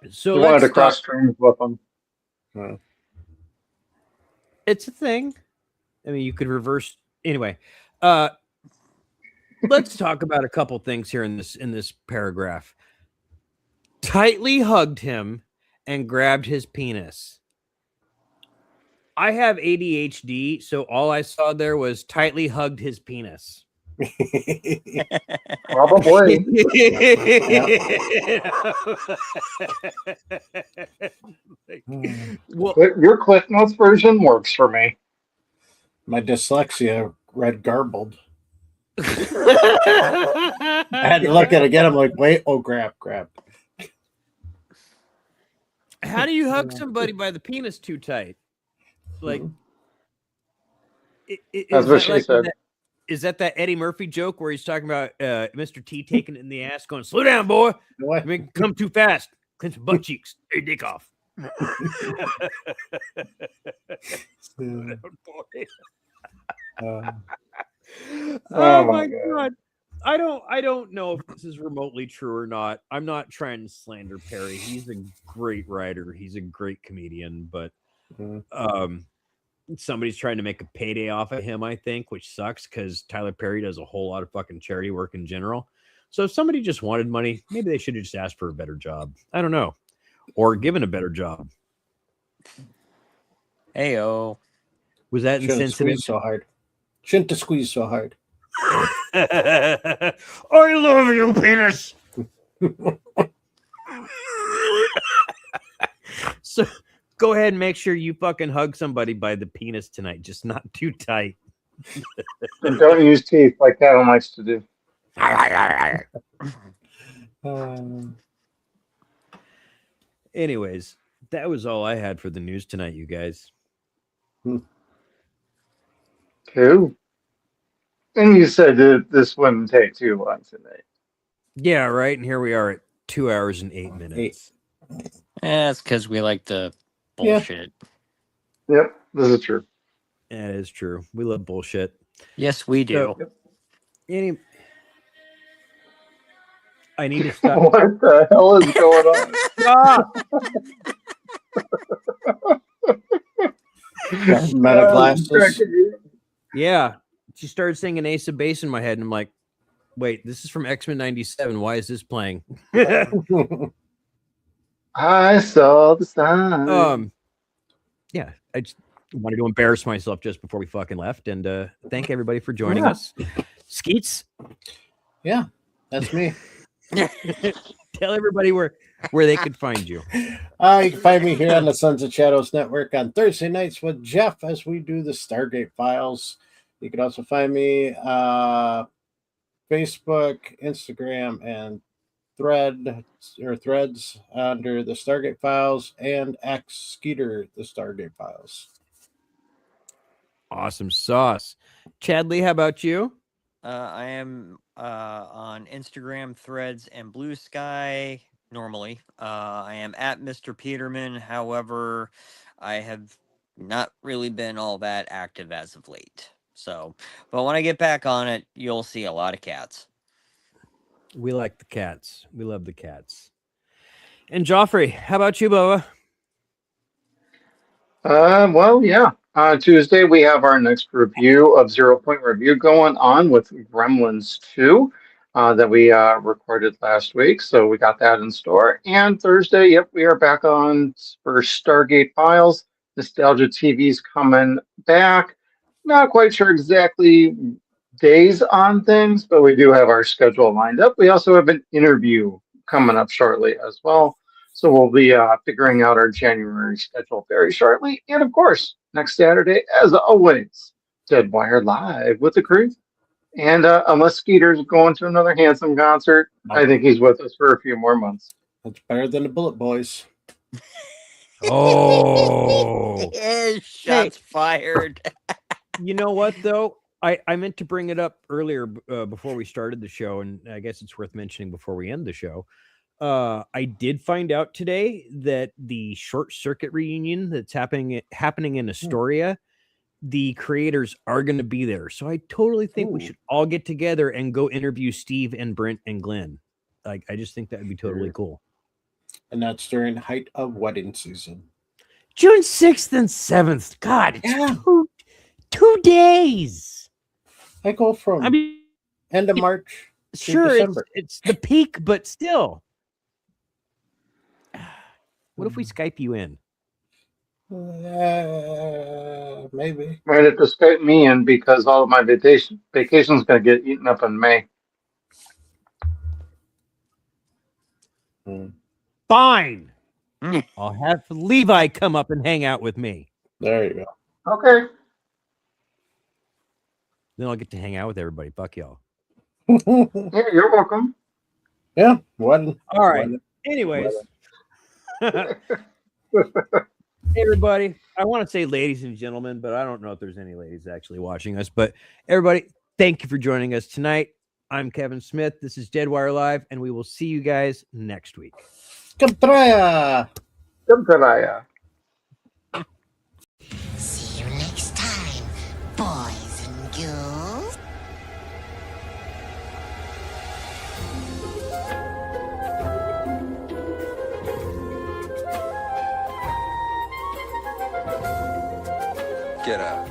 So He wanted let's to cross talk- streams with him. It's a thing. I mean, you could reverse anyway. Let's talk about a couple things here in this paragraph. Tightly hugged him and grabbed his penis. I have ADHD, so all I saw there was tightly hugged his penis. Probably. Well, Your Cliff Notes version works for me. My dyslexia read garbled. I had to look at it again. I'm like, wait, grab. how do you hug somebody by the penis too tight? Like, That's what she said. Is that Eddie Murphy joke where he's talking about Mr. T taking it in the ass, going, "Slow down, boy. What? Make it come too fast. Clench your butt cheeks. Your dick off." Oh my god. I don't know if this is remotely true or not. I'm not trying to slander Perry. He's a great writer. He's a great comedian, but somebody's trying to make a payday off of him, I think, which sucks because Tyler Perry does a whole lot of fucking charity work in general. So if somebody just wanted money, maybe they should have just asked for a better job. I don't know. Or given a better job. Heyo. Was that Shouldn't have insensitive? squeezed so hard. Shouldn't have squeezed so hard. I love you, penis. So go ahead and make sure you fucking hug somebody by the penis tonight, just not too tight. And don't use teeth like Kevin likes to do. Anyways, that was all I had for the news tonight, you guys. Cool. And you said that this wouldn't take too long tonight. Yeah, right. And here we are at 2 hours and 8 minutes. That's because we like the bullshit. Yep, this is true. That is true. We love bullshit. Yes, we do. I need to stop. What the hell is going on? Stop! Meta glasses. Yeah. She started singing Ace of Base in my head, and I'm like, wait, this is from X-Men 97. Why is this playing? I saw the sign. Yeah, I just wanted to embarrass myself just before we fucking left, and thank everybody for joining us. Skeets, Yeah, that's me. tell everybody where they could find you. You can find me here on the Sons and Shadows Network on Thursday nights with Jeff as we do the Stargate Files. You can also find me Facebook, Instagram, and Threads under the Stargate Files, and X Skeeter the Stargate Files. Awesome sauce. Chadley, how about you? I am on Instagram, Threads, and Blue Sky normally. I am at Mr. Peterman. However, I have not really been all that active as of late. So, but when I get back on it, you'll see a lot of cats. We like the cats. We love the cats. And Joffrey, how about you, Bubba? Well, yeah. Tuesday, we have our next review of 0 Point Review going on with Gremlins 2 that we recorded last week. So we got that in store. And Thursday, yep, we are back on for Stargate Files. Nostalgia TV's coming back. Not quite sure exactly days on things, but we do have our schedule lined up. We also have an interview coming up shortly as well. So we'll be figuring out our January schedule very shortly. And of course, next Saturday, as always, Deadwire Live with the crew. And unless Skeeter's going to another Handsome concert, I think he's with us for a few more months. That's better than the Bullet Boys. Oh, Shots fired. You know what, though? I meant to bring it up earlier before we started the show, and I guess it's worth mentioning before we end the show. I did find out today that the Short Circuit reunion that's happening in Astoria, the creators are going to be there. So I totally think we should all get together and go interview Steve and Brent and Glenn. Like, I just think that would be totally cool. And that's during height of wedding season. June 6th and 7th. God, it's 2 days. I go from end of March to sure, December. it's the peak, but still. What if we Skype you in? Maybe. Might have to Skype me in because all of my vacation's going to get eaten up in May. Fine. I'll have Levi come up and hang out with me. There you go. Okay. Then I'll get to hang out with everybody. Fuck y'all. Yeah, you're welcome. Yeah. One. All right. Anyways. Hey, everybody. I want to say ladies and gentlemen, but I don't know if there's any ladies actually watching us. But everybody, thank you for joining us tonight. I'm Kevin Smith. This is Deadwire Live, and we will see you guys next week. Compraya. See you next time, boys and girls. Get out.